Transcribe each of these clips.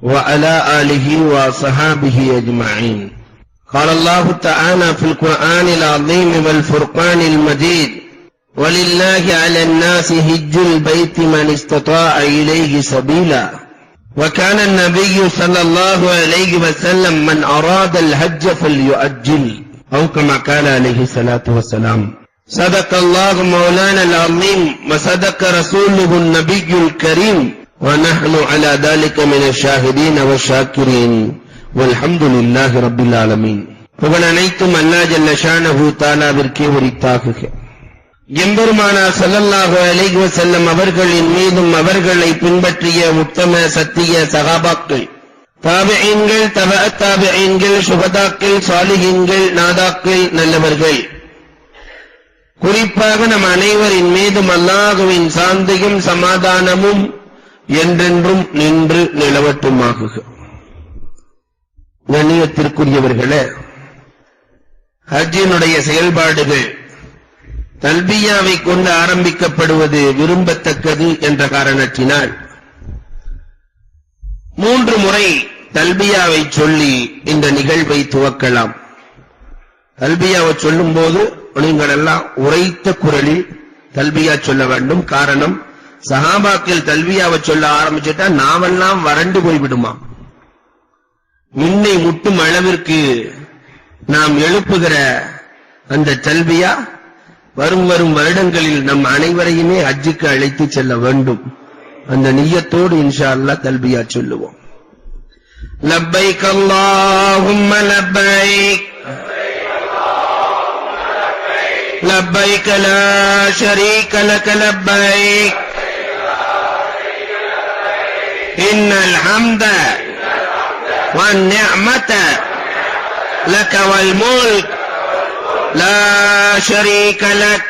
وعلى آله وصحابه أجمعين. قال الله تعالى في القرآن العظيم والفرقان المجيد: ولله على الناس حج البيت من استطاع إليه سبيلا وكان النبي صلى الله عليه وسلم من أراد الحج فليؤجل أو كما قال عليه الصلاة والسلام. صدق الله مولانا العظيم وصدق رسوله النبي الكريم ونحن على ذلك من الشاهدين والشاكرين والحمد لله رب العالمين. புகழ் அனைத்தும் அல்லாஹ் ஜல்ல ஷானஹு தஆலாவிற்கே உரித்தாகுக. எம்பெருமானார் ஸல்லல்லாஹு அலைஹி வஸல்லம் அவர்களின் மீதும் அவர்களை பின்பற்றிய உத்தம சத்திய சஹாபாக்கள், தாபிஈன்கள், தபஅ தாபிஈன்கள், சுஹதாக்கள், சாலிஹீன்கள், நாதாக்கள், நல்லவர்கள், குறிப்பாக நம் அனைவரின் மீதும் அல்லாஹ்வின் சாந்தியும் சமாதானமும் என்றென்றும் நின்று நிலவட்டுமாகுக. கண்ணியத்திற்குரியவர்களே, ஹஜ்ஜினுடைய செயல்பாடுகள் தல்பியாவை கொண்டு ஆரம்பிக்கப்படுவது விரும்பத்தக்கது என்ற காரணத்தினால் 3 முறை தல்பியாவை சொல்லி இந்த நிகழ்வை துவக்கலாம். தல்பியாவை சொல்லும் போது நீங்கள் எல்லாம் உரைத்த குரலில் தல்பியா சொல்ல வேண்டும். காரணம், சஹாபாக்கள் தல்பியாவை சொல்ல ஆரம்பிச்சுட்டா நாவெல்லாம் வறண்டு போய்விடுமா. மின்னை முட்டும் அளவிற்கு நாம் எழுப்புகிற அந்த தல்பியா வரும் வருடங்களில் நம் அனைவரையுமே ஹஜ்ஜுக்கு அழைத்து செல்ல வேண்டும். அந்த நிய்யத்தோடு இன்ஷா அல்லாஹ் தல்பியா சொல்லுவோம். லப்பைக் அல்லாஹும்ம லப்பைக் لبيك لا شريك لك لبيك إن الحمد والنعمة لك والملك لا شريك لك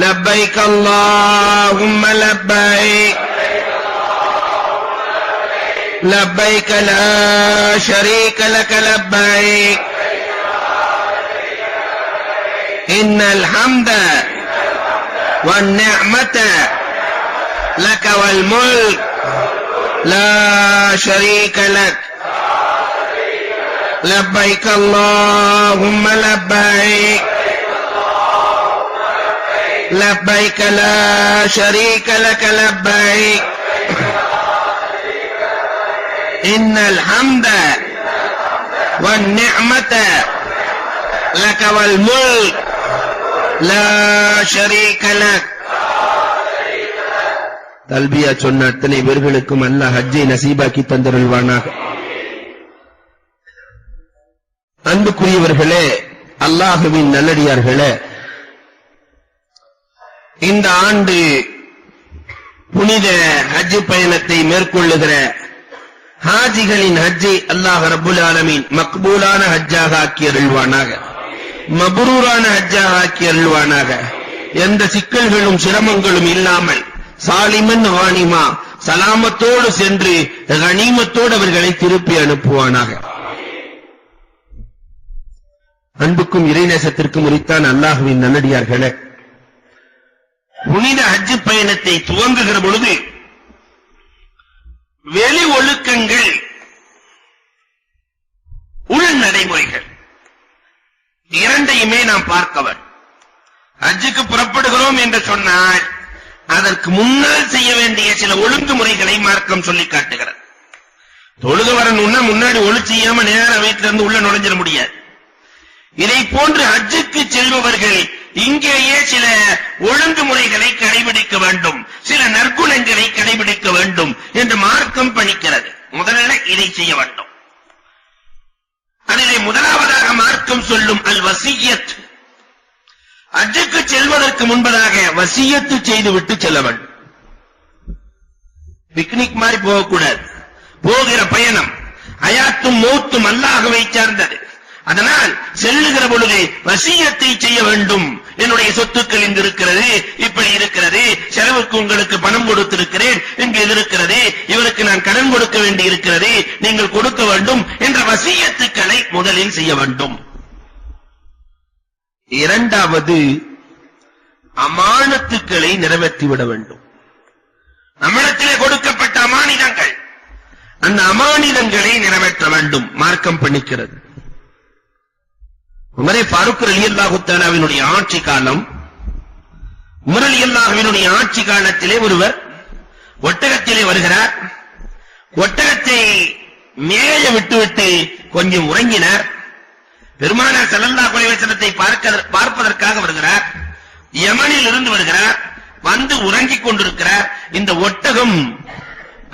لبيك اللهم لبيك لبيك لا شريك لك لبيك إن الحمد والنعمة لك والملك لا شريك لك لبيك اللهم لبيك لبيك لا شريك لك لبيك إن الحمد والنعمة لك والملك لا شريك لك. தல்பியா சொன்ன அத்தனை பேர்களுக்கும் அல்லாஹ் ஹஜ்ஜை நசீபாக்கி தந்தருள்வானாக. அன்புக்குரியவர்களே, அல்லாஹுவின் நல்லடியார்களே, இந்த ஆண்டு புனித ஹஜ் பயணத்தை மேற்கொள்ளுகிற ஹாஜிகளின் ஹஜ்ஜை அல்லாஹ் ரப்புல் ஆலமீன் மக்பூலான ஹஜ்ஜாக ஆக்கி அருள்வானாக, மப்ரூரான ஹஜ்ஜாக ஆக்கி அருள்வானாக. எந்த சிக்கல்களும் சிரமங்களும் இல்லாமல் சாலிமன் கானிமா சலாமத்தோடு சென்று கனிமத்தோடு அவர்களை திருப்பி அனுப்புவானாக. அன்புக்கும் இறைநேசத்திற்கும் உரித்தான் அல்லாஹுவின் நல்லடியார்களே, புனித ஹஜ் பயணத்தை துவங்குகிற பொழுது வெளி ஒழுக்கங்கள், உள் நடைமுறைகள் இரண்டையுமே நாம் பார்க்கவர். ஹஜ்ஜுக்கு புறப்படுகிறோம் என்று சொன்னால் அதற்கு முன்னால் செய்ய வேண்டிய சில ஒழுங்குமுறைகளை மார்க்கம் சொல்லி காட்டுகிறது. தொழுக வரணும்னா முன்னாடி ஒழு செய்யாம நேர வீட்டில இருந்து உள்ள நுழைஞ்சிட முடியாது. இதை போன்று ஹஜ்ஜுக்கு செல்பவர்கள் இங்கேயே சில ஒழுங்குமுறைகளை கடைபிடிக்க வேண்டும், சில நற்குணங்களை கடைபிடிக்க வேண்டும் என்று மார்க்கம் பணிக்கிறது. முதல்ல இதை செய்ய வேண்டும். அதிலே முதலாவதாக மார்க்கம் சொல்லும் அல் வசியத். ஹஜ்ஜுக்கு செல்வதற்கு முன்பதாக வசியத்து செய்துவிட்டு செல்ல வேண்டும். பிக்னிக் மாதிரி போகக்கூடாது. போகிற பயணம் ஹயாத்தும் மௌத்தும் அல்லாஹ்வை சார்ந்தது. அதனால் செல்லுகிற பொழுது வசியத்தை செய்ய வேண்டும். என்னுடைய சொத்துக்கள் இங்கு இருக்கிறது, இப்படி இருக்கிறது, செலவுக்கு உங்களுக்கு பணம் கொடுத்திருக்கிறேன், இங்கு இது இருக்கிறது, இவருக்கு நான் கடன் கொடுக்க வேண்டி இருக்கிறது, நீங்கள் கொடுக்க வேண்டும் என்ற வசியத்துக்களை முதலில் செய்ய வேண்டும். இரண்டாவது, அமானத்துக்களை நிறைவேற்றிவிட வேண்டும். நம்மிடத்திலே கொடுக்கப்பட்ட அமானிதங்கள் அந்த அமானிதங்களை நிறைவேற்ற வேண்டும் மார்க்கம் பண்ணிக்கிறது. உமரே ஃபாரூக் ரலியல்லாஹு தஆலாவினுடைய ஆட்சி காலம், உமர் ரலியல்லாஹுவினுடைய ஆட்சி காலத்திலே ஒருவர் ஒட்டகத்திலே வருகிறார். ஒட்டகத்தை மேய விட்டுவிட்டு கொஞ்சம் உறங்கினார். பெருமானார் ஸல்லல்லாஹு அலைஹி வஸல்லத்தை பார்ப்பதற்காக வருகிறார். யமனில் இருந்து வருகிறார். வந்து உறங்கிக் கொண்டிருக்கிறார். இந்த ஒட்டகம்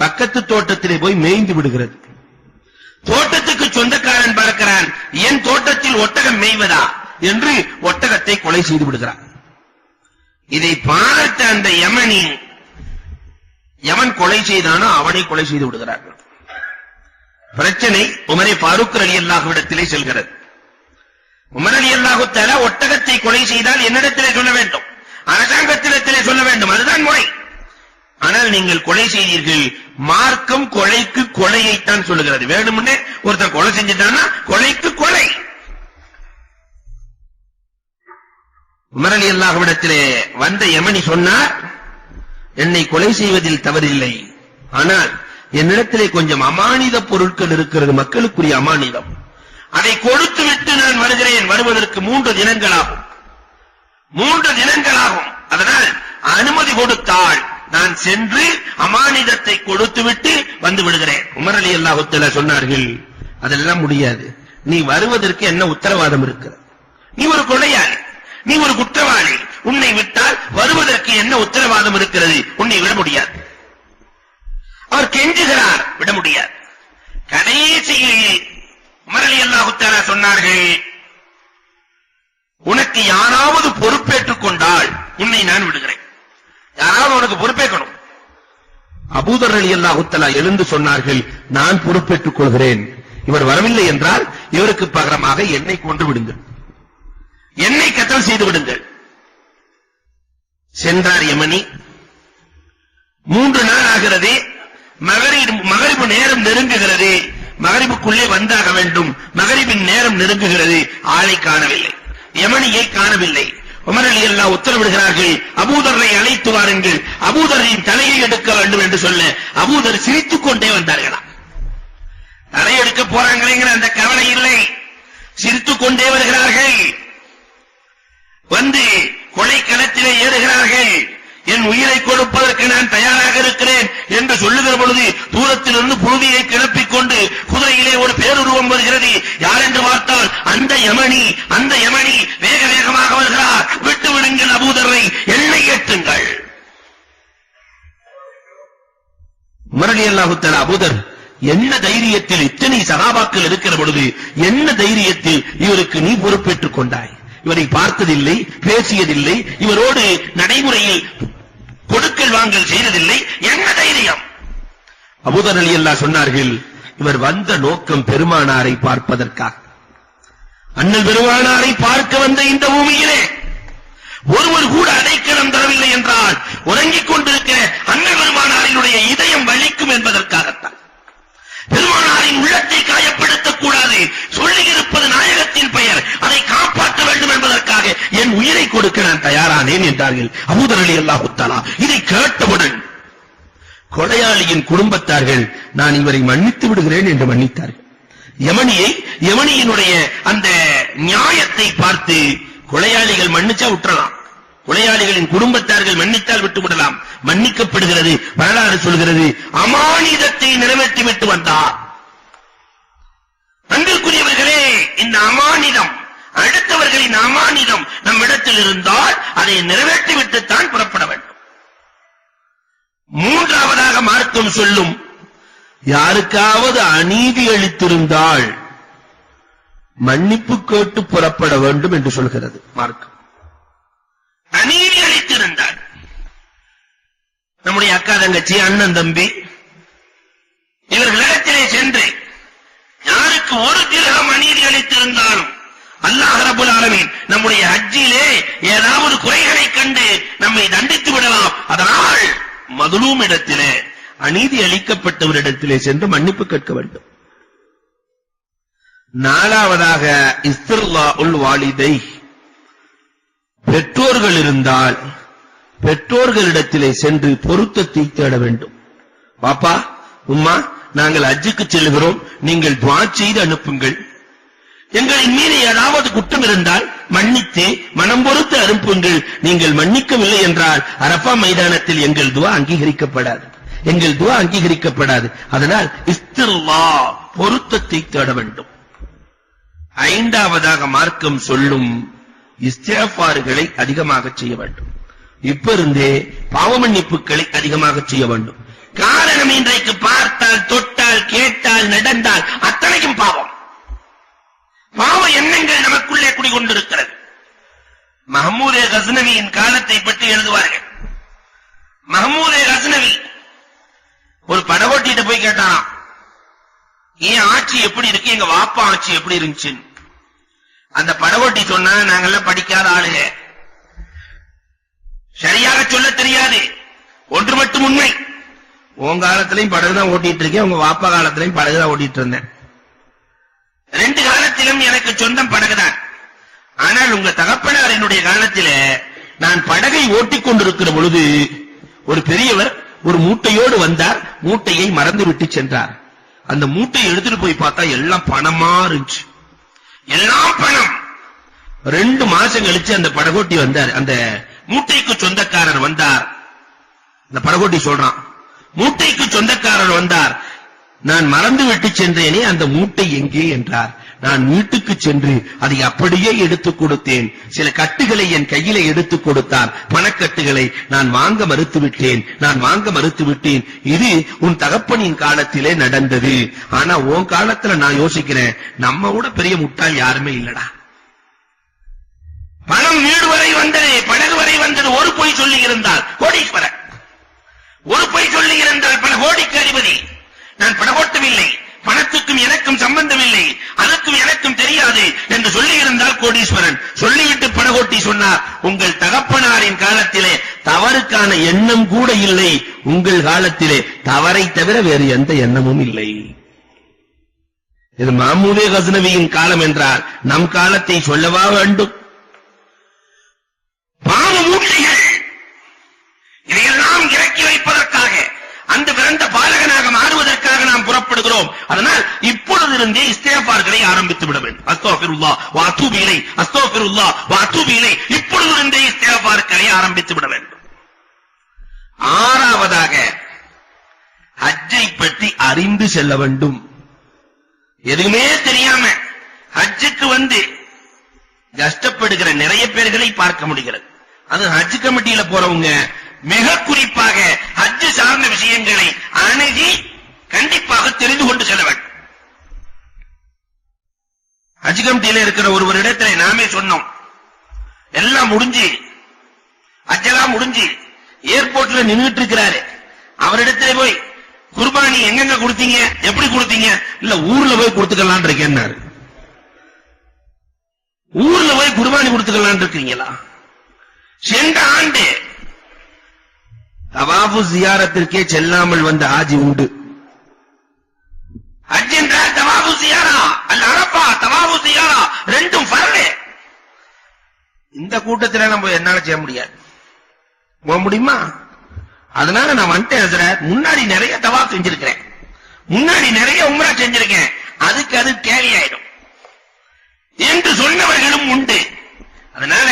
பக்கத்து தோட்டத்திலே போய் மேய்ந்து விடுகிறது. தோட்டத்துக்கு சொந்தக்காரன் பார்க்கிறான், என் தோட்டத்தில் ஒட்டகம் மேய்வதா என்று ஒட்டகத்தை கொலை செய்து விடுகிறார். இதை பார்த்த அந்த யமன் கொலை செய்தானோ அவனை கொலை செய்து விடுகிறார்கள். பிரச்சனை உமரே ஃபாரூக் ரலியல்லாஹு இடத்திலே செல்கிறது. உமர் ரலியல்லாஹு தஆலா ஒட்டகத்தை கொலை செய்தால் என்னிடத்திலே சொல்ல வேண்டும், அரசாங்கத்திடத்திலே சொல்ல வேண்டும், அதுதான் முறை. ஆனால் நீங்கள் கொலை செய்தீர்கள். மார்க்கம் கொலைக்கு கொலையைத்தான் சொல்லுகிறது. வேணும்னே ஒருத்தர் கொலை செஞ்சிட்டான்னா கொலைக்கு கொலை. உமர் ரலியல்லாஹு இடத்திலே வந்த யமனி சொன்னார், என்னை கொலை செய்வதில் தவறில்லை, ஆனால் என்னிடத்திலே கொஞ்சம் அமானித பொருட்கள் இருக்கிறது, மக்களுக்குரிய அமானிதம், அதை கொடுத்து விட்டு நான் வருகிறேன். வருவதற்கு 3 தினங்கள் ஆகும். 3 தினங்கள் ஆகும். அதனால் அனுமதி கொடுத்தால் நான் சென்று அமானிதத்தை கொடுத்து விட்டு வந்து விடுகிறேன். உமர் ரலியல்லாஹு தஆலா சொன்னார்கள், அதெல்லாம் முடியாது. நீ வருவதற்கு என்ன உத்தரவாதம் இருக்கிறது? நீ ஒரு கொலையாளி, நீ ஒரு குற்றவாளி. உன்னை விட்டால் வருவதற்கு என்ன உத்தரவாதம் இருக்கிறது? உன்னை விட முடியாது. அவர் கெஞ்சுகிறார், விட முடியாது. கடைசியில் உமர் ரலியல்லாஹு தஆலா சொன்னார்கள், உனக்கு யாராவது பொறுப்பேற்றுக் கொண்டால் உன்னை நான் விடுகிறேன். யாராவது உனக்கு பொறுப்பேற்கணும். அபூதர் ரலியல்லாஹு தஆலா எழுந்து சொன்னார்கள், நான் பொறுப்பேற்றுக் கொள்கிறேன். இவர் வரவில்லை என்றால் இவருக்கு பகரமாக என்னை கொன்று விடுங்கள், என்னை கத்தல் செய்து விடுங்கள். சென்றார் யமனி. 3 நாள் ஆகிறது. மகரிபு நேரம் நெருங்குகிறது. மகரிபுக்குள்ளே வந்தாக வேண்டும். மகரிபின் நேரம் நெருங்குகிறது. ஆளை காணவில்லை, யமனியை காணவில்லை. உமர் ரலியல்லாஹு உத்தரவிடுகிறார்கள், அபூதரை அழைத்து வாருங்கள், அபூதரின் தலையை எடுக்க வேண்டும் என்று சொல்ல அபூதர் சிரித்துக் கொண்டே வந்தார்களாம். தலையெடுக்க போறாங்களேங்கிற அந்த கவலை இல்லை, சிரித்துக் கொண்டே வருகிறார்கள். வந்து கொலை களத்திலே ஏறுகிறார்கள். என் உயிரை கொடுப்பதற்கு நான் தயாராக இருக்கிறேன் என்று சொல்லுகிற பொழுது தூரத்திலிருந்து புழுதியை கிளப்பிக் கொண்டு குதிரையிலே ஒரு பேருருவம் வருகிறது. யார் என்று பார்த்தால் அந்த யமனி வேக வேகமாக வருகிறார். விட்டு விடுங்கள் அபூதரை, என்னை ஏற்றுங்கள். உமர் ரலியல்லாஹு தஆலா, அபூதர் என்ன தைரியத்தில், இத்தனை சஹாபாக்கள் இருக்கிற பொழுது என்ன தைரியத்தில் இவருக்கு நீ பொறுப்பேற்றுக் கொண்டாய்? இவரை பார்த்ததில்லை, பேசியதில்லை, இவரோடு நடைமுறையில் கொடுக்கல் வாங்கல் செய்ததில்லை, என்ன தைரியம்? அபூதர் ரலியல்லாஹு சொன்னார்கள், இவர் வந்த நோக்கம் பெருமானாரை பார்ப்பதற்காக. அண்ணல் பெருமானாரை பார்க்க வந்த இந்த பூமியிலே ஒருவர் கூட அடைக்கலம் தரவில்லை என்றால் உறங்கிக் கொண்டிருக்கிற அண்ணல் பெருமானாரினுடைய இதயம் வலிக்கும் என்பதற்காகத்தான். பெருமானாரின் உள்ளத்தை காயப்படுத்தக் கூடாது, சொல்லியிருப்பது நாயகத்தின் பெயர், அதை காப்பாற்ற வேண்டும் என்பதற்காக என் உயிரை கொடுக்க நான் தயாரானேன் என்றார்கள் அபூதர் ரலியல்லாஹு தஆலா. இதை கேட்டவுடன் கொலையாளியின் குடும்பத்தார்கள், நான் இவரை மன்னித்து விடுகிறேன் என்று மன்னித்தார்கள். யமனியினுடைய அந்த நியாயத்தை பார்த்து கொலையாளிகள் மன்னிச்சா விட்டுறலாம், கொலையாளிகளின் குடும்பத்தார்கள் மன்னித்தால் விட்டுவிடலாம். மன்னிக்கப்படுகிறது. வரலாறு சொல்கிறது, அமானிதத்தை நிறைவேற்றிவிட்டு வந்தார். அன்பிற்குரியவர்களே, இந்த அமானிதம், அடுத்தவர்களின் அமானிதம் நம்மிடத்தில் இருந்தால் அதை நிறைவேற்றிவிட்டுத்தான் புறப்பட வேண்டும். 3வதாக மார்க்கம் சொல்லும், யாருக்காவது அநீதி அளித்திருந்தால் மன்னிப்பு கேட்டு புறப்பட வேண்டும் என்று சொல்கிறது மார்க்கம். அநீதி அளித்திருந்தால், நம்முடைய அக்கா தங்கச்சி, அண்ணன் தம்பி, இவர்களிடத்திலே சென்று யாருக்கு 1 திரகம் அநீதி அளித்திருந்தாலும் அல்லாஹ் ரப்பல் ஆலமீன் நம்முடைய ஹஜ்ஜிலே ஏதாவது குறைகளை கண்டு நம்மை தண்டித்து விடலாம். அதனால் மதுலூம் இடத்திலே, அநீதி அளிக்கப்பட்டவரிடத்திலே சென்று மன்னிப்பு கேட்க வேண்டும். 4வதாக இஸ்திர்லாஉல் வாலிதை, பெற்றோர்கள் இருந்தால் பெற்றோர்களிடத்திலே சென்று பொருத்தத்தை தேட வேண்டும். பாப்பா, உம்மா, நாங்கள் ஹஜ்ஜுக்கு செல்கிறோம், நீங்கள் துஆ செய்து அனுப்புங்கள். எங்களின் மீது ஏதாவது குற்றம் இருந்தால் மன்னித்து மனம் பொறுத்து அனுப்புங்கள். நீங்கள் மன்னிக்கவில்லை என்றால் அரஃபா மைதானத்தில் எங்கள் துஆ அங்கீகரிக்கப்படாது, எங்கள் துஆ அங்கீகரிக்கப்படாது. அதனால் இஸ்திக்ஃபார், பொருத்தத்தை தேட வேண்டும். ஐந்தாவதாக மார்க்கம் சொல்லும் இஸ்திக்ஃபார்களை அதிகமாக செய்ய வேண்டும். இப்ப இருந்தே பாவ மன்னிப்புகளை அதிகமாக செய்ய வேண்டும். காரணம், இன்றைக்கு பார்த்தால், தொட்டால், கேட்டால், நடந்தால் அத்தனையும் பாவம். பாவ எண்ணங்கள் நமக்குள்ளே குடிகொண்டிருக்கிறது. மஹ்மூதே கஸ்னவியின் காலத்தை பற்றி எழுதுவார்கள். மஹ்மூதே கஸ்னவி ஒரு படகோட்டிட்ட போய் கேட்டாராம், ஏன் ஆட்சி எப்படி இருக்கு, எங்க வாப்பா ஆட்சி எப்படி இருந்துச்சு. அந்த படகோட்டி சொன்னா, நாங்கெல்லாம் படிக்காத ஆளுங்க, சரியாக சொல்ல தெரியாது. ஒன்று மட்டும் உண்மை, உங்க காலத்திலையும் படகுதான் ஓட்டிட்டு இருக்கேன், உங்க வாப்பா காலத்திலையும் படகுதான் ஓட்டிட்டு இருந்தேன். 2 காலத்திலும் எனக்கு சொந்தம் படகுதான். ஆனால் உங்க தகப்பனார் என்னுடைய காலத்தில நான் படகை ஓட்டிக் கொண்டிருக்கிற பொழுது ஒரு பெரியவர் ஒரு மூட்டையோடு வந்தார். மூட்டையை மறந்து விட்டு சென்றார். அந்த மூட்டையை எடுத்துட்டு போய் பார்த்தா எல்லாம் பணமா இருந்துச்சு, எல்லாம் பணம். 2 மாசம் கழிச்சு அந்த படகோட்டி வந்தார். அந்த மூட்டைக்கு சொந்தக்காரர் வந்தார். அந்த படகோட்டி சொல்றான், மூட்டைக்கு சொந்தக்காரர் வந்தார், நான் மறந்து விட்டு சென்றேனே, அந்த மூட்டை எங்கே என்றார். நான் வீட்டுக்கு சென்று அதை அப்படியே எடுத்துக் கொடுத்தேன். சில கட்டுகளை என் கையில எடுத்துக் கொடுத்தார், பணக்கட்டுகளை. நான் வாங்க மறுத்து விட்டேன். இது உன் தகப்பனின் காலத்திலே நடந்தது. ஆனா உன் காலத்துல நான் யோசிக்கிறேன், நம்ம கூட பெரிய முட்டாள் யாருமே இல்லடா. பணம் வீடு வரை வந்தது, படகு வரை வந்தது. ஒரு பொய் சொல்லி இருந்தால் கோடீஸ்வரர், ஒரு பொய் சொல்லி இருந்தால் பல கோடிக்கு அதிபதி. நான் படகோட்டவில்லை, பணத்துக்கும் எனக்கும் சம்பந்தம் இல்லை, அதுக்கும் எனக்கும் தெரியாது என்று சொல்லி இருந்தால் கோடீஸ்வரன். சொல்லிவிட்டு படகோட்டி சொன்னார், உங்கள் தகப்பனாரின் காலத்திலே தவறுக்கான எண்ணம் கூட இல்லை, உங்கள் காலத்திலே தவறை தவிர வேறு எந்த எண்ணமும் இல்லை. இது மஹ்மூதே கஸ்னவியின் காலம் என்றால் நம் காலத்தை சொல்லவா வேண்டும்? பாவ மூட்டைகள் இதையெல்லாம் இறக்கி வைப்பதற்காக, அந்த பிறந்த பாலகனாக மாறுவதற்காக நாம் புறப்படுகிறோம். அதனால் இப்பொழுதிருந்தே இஸ்திக்ஃபார்களை ஆரம்பித்து விட வேண்டும். அஸ்தக்ஃபிருல்லாஹ் வ அத்தூபு இலைஹ், அஸ்தக்ஃபிருல்லாஹ் வ அத்தூபு இலைஹ். இப்பொழுதிருந்தே இஸ்திக்ஃபார்களை ஆரம்பித்து விட வேண்டும். ஆறாவதாக ஹஜ்ஜை பற்றி அறிந்து செல்ல வேண்டும். எதுவுமே தெரியாம ஹஜ்ஜுக்கு வந்து கஷ்டப்படுகிற நிறைய பேர்களை பார்க்க முடிகிறது. அது ஹஜ் கமிட்டியில போறவங்க மிக குறிப்பாக ஹஜ் சார்ந்த விஷயங்களை அணுகி கண்டிப்பாக தெரிந்து கொண்டு செல்ல வேண்டும். ஹஜ் கமிட்டியில இருக்கிற ஒருவரிடத்தில் நாமே சொன்னோம், எல்லாம் முடிஞ்சு, ஹஜ்ஜெல்லாம் முடிஞ்சு ஏர்போர்ட்ல நின்றுட்டு இருக்கிறாரு. அவரிடத்துல போய் குர்பானி எங்கெங்க கொடுத்தீங்க, எப்படி கொடுத்தீங்க? இல்ல ஊர்ல போய் கொடுத்துக்கலாம் இருக்கேன்னாரு. ஊர்ல போய் குர்பானி கொடுத்துக்கலாம் இருக்கீங்களா? சென்ற ஆண்டு தவாஃபு ஜியாரத்திற்கே செல்லாமல் வந்த ஹாஜி உண்டு. ஹஜ் என்றால் தவாஃபு ஜியாரா அல்ல, அரஃபா தவாஃபு ஜியாரா ரெண்டும் ஃபர்து. இந்த கூட்டத்தில் நம்ம என்னால செய்ய முடியாது, போக முடியுமா? அதனால நான் வந்துட்டேன் ஹஜ்ரத். முன்னாடி நிறைய தவாஃப் செஞ்சிருக்கிறேன், முன்னாடி நிறைய உம்ரா செஞ்சிருக்கேன், அதுக்கு அது கேலி ஆயிடும் என்று சொன்னவர்களும் உண்டு. அதனால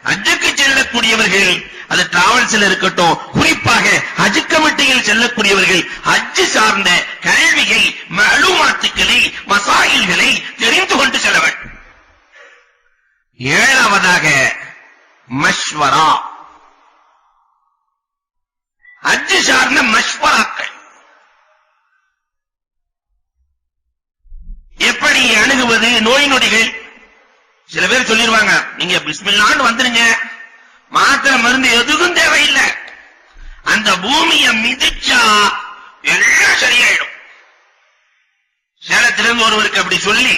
ஹஜ்ஜுக்கு செல்லக்கூடியவர்கள், அது டிராவல்ஸ்ல இருக்கட்டும், குறிப்பாக ஹஜ் கமிட்டியில் செல்லக்கூடியவர்கள் ஹஜ் சார்ந்த கல்வியை, மஅலூமாத்துக்களை, மசாயில்களை தெரிந்து கொண்டு செல்ல வேண்டும். ஏழாவதாக மஷ்வரா, ஹஜ் சார்ந்த மஷ்வராக்கள். எப்படி அணுகுவது, நோய் நொடிகள். சில பேர் சொல்லிடுவாங்க, நீங்க பிஸ்மில்லான்னு வந்துருங்க, மாத்திரை மருந்து எதுவும் தேவையில்லை, அந்த பூமியை மிதிச்சா எல்லாம் சரியாயிடும். சேலத்திலிருந்து ஒருவருக்கு அப்படி சொல்லி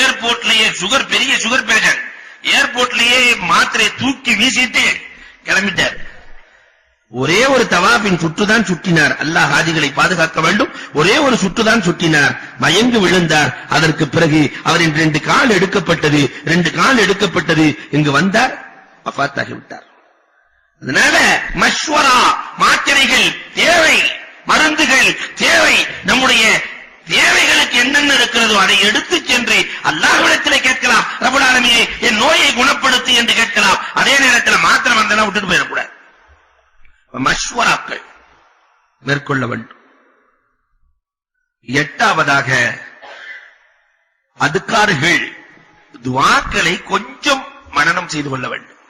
ஏர்போர்ட்லயே சுகர், பெரிய சுகர் பேஷண்ட், ஏர்போர்ட்லயே மாத்திரையை தூக்கி வீசிட்டு கிளம்பிட்டார். ஒரே ஒரு தவாஃபின் சுற்றுதான் சுற்றினார். அல்லாஹ் ஹாஜிகளை பாதுகாக்க வேண்டும். ஒரே ஒரு சுற்றுதான் சுற்றினார், மயங்கி விழுந்தார். அதற்கு பிறகு அவரின் 2 கால் எடுக்கப்பட்டது, 2 கால் எடுக்கப்பட்டது. இங்கு வந்தார், வஃபாத்தாகி விட்டார். அதனால மஷ்வரா, மாத்திரைகள் தேவை, மருந்துகள் தேவை. நம்முடைய தேவைகளுக்கு என்னென்ன இருக்கிறதோ அதை எடுத்து சென்று அல்லாஹ்விடத்திலே கேட்கலாம். ரப்பல் ஆலமீனே என் நோயை குணப்படுத்து என்று கேட்கலாம். அதே நேரத்தில் மாத்திரம் வந்தனா விட்டுட்டு போயிடக்கூடாது. மஷ்வராக்கள் மேற்கொள்ள வேண்டும். 8வது அதுக்கார்கள் துஆக்களை கொஞ்சம் மனனம் செய்து கொள்ள வேண்டும்.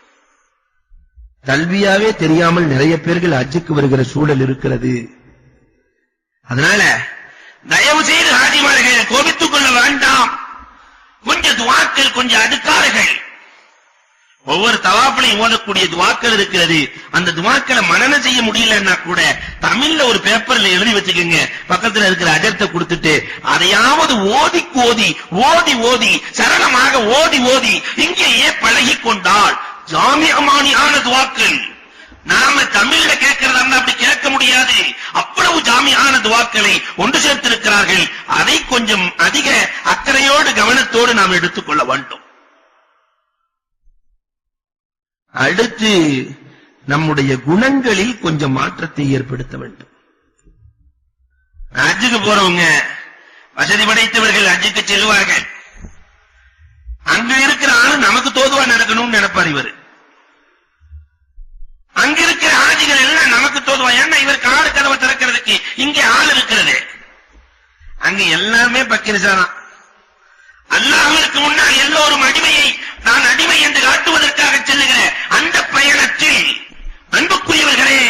தல்வியாவே தெரியாமல் நிறைய பேர்கள் ஹஜ்ஜுக்கு வருகிற சூழல் இருக்கிறது. அதனால தயவு செய்து ஹாஜிமார்கள் கோபித்துக் கொள்ள வேண்டாம். கொஞ்சம் துஆக்கள், கொஞ்சம் அதுக்கார்கள், ஒவ்வொரு தவாஃபிலையும் ஓதக்கூடிய துஆக்கள் இருக்கிறது. அந்த துஆக்களை மனனம் செய்ய முடியலன்னா கூட தமிழ்ல ஒரு பேப்பர்ல எழுதி வச்சுக்கோங்க. பக்கத்துல இருக்கிற அஜர்த்தை கொடுத்துட்டு அதையாவது ஓதி ஓதி சரளமாக ஓதி இங்கேயே பழகி கொண்டால் ஜாமிஅமானியான துஆக்கள். நாம தமிழ்ல கேட்கிறதா அப்படி கேட்க முடியாது. அவ்வளவு ஜாமியான துஆக்களை ஒன்று சேர்த்திருக்கிறார்கள். அதை கொஞ்சம் அதிக அக்கறையோடு கவனத்தோடு நாம் எடுத்துக்கொள்ள வேண்டும். அடுத்து நம்முடைய குணங்களில் கொஞ்சம் மாற்றத்தை ஏற்படுத்த வேண்டும். ஹஜ்ஜுக்கு போறவங்க வசதி படைத்தவர்கள் ஹஜ்ஜுக்கு செல்வார்கள். அங்க இருக்கிற ஆளு நமக்கு தோதுவா நடக்கணும்னு நினைப்பார் இவர். அங்க இருக்கிற ஆஜிகள் எல்லாம் நமக்கு தோதுவா. ஏன்னா இவருக்கு ஆளு கதவை திறக்கிறதுக்கு இங்கே ஆள் இருக்கிறது. அங்க எல்லாமே பக்கிரிசாதான். அல்லாஹ்விற்கு முன்னால் எல்லோரும் அடிமையை நான் அடிமை என்று காட்டுவதற்காக செல்லுகிற அந்த பயணத்தில் அன்புக்குரியவர்களே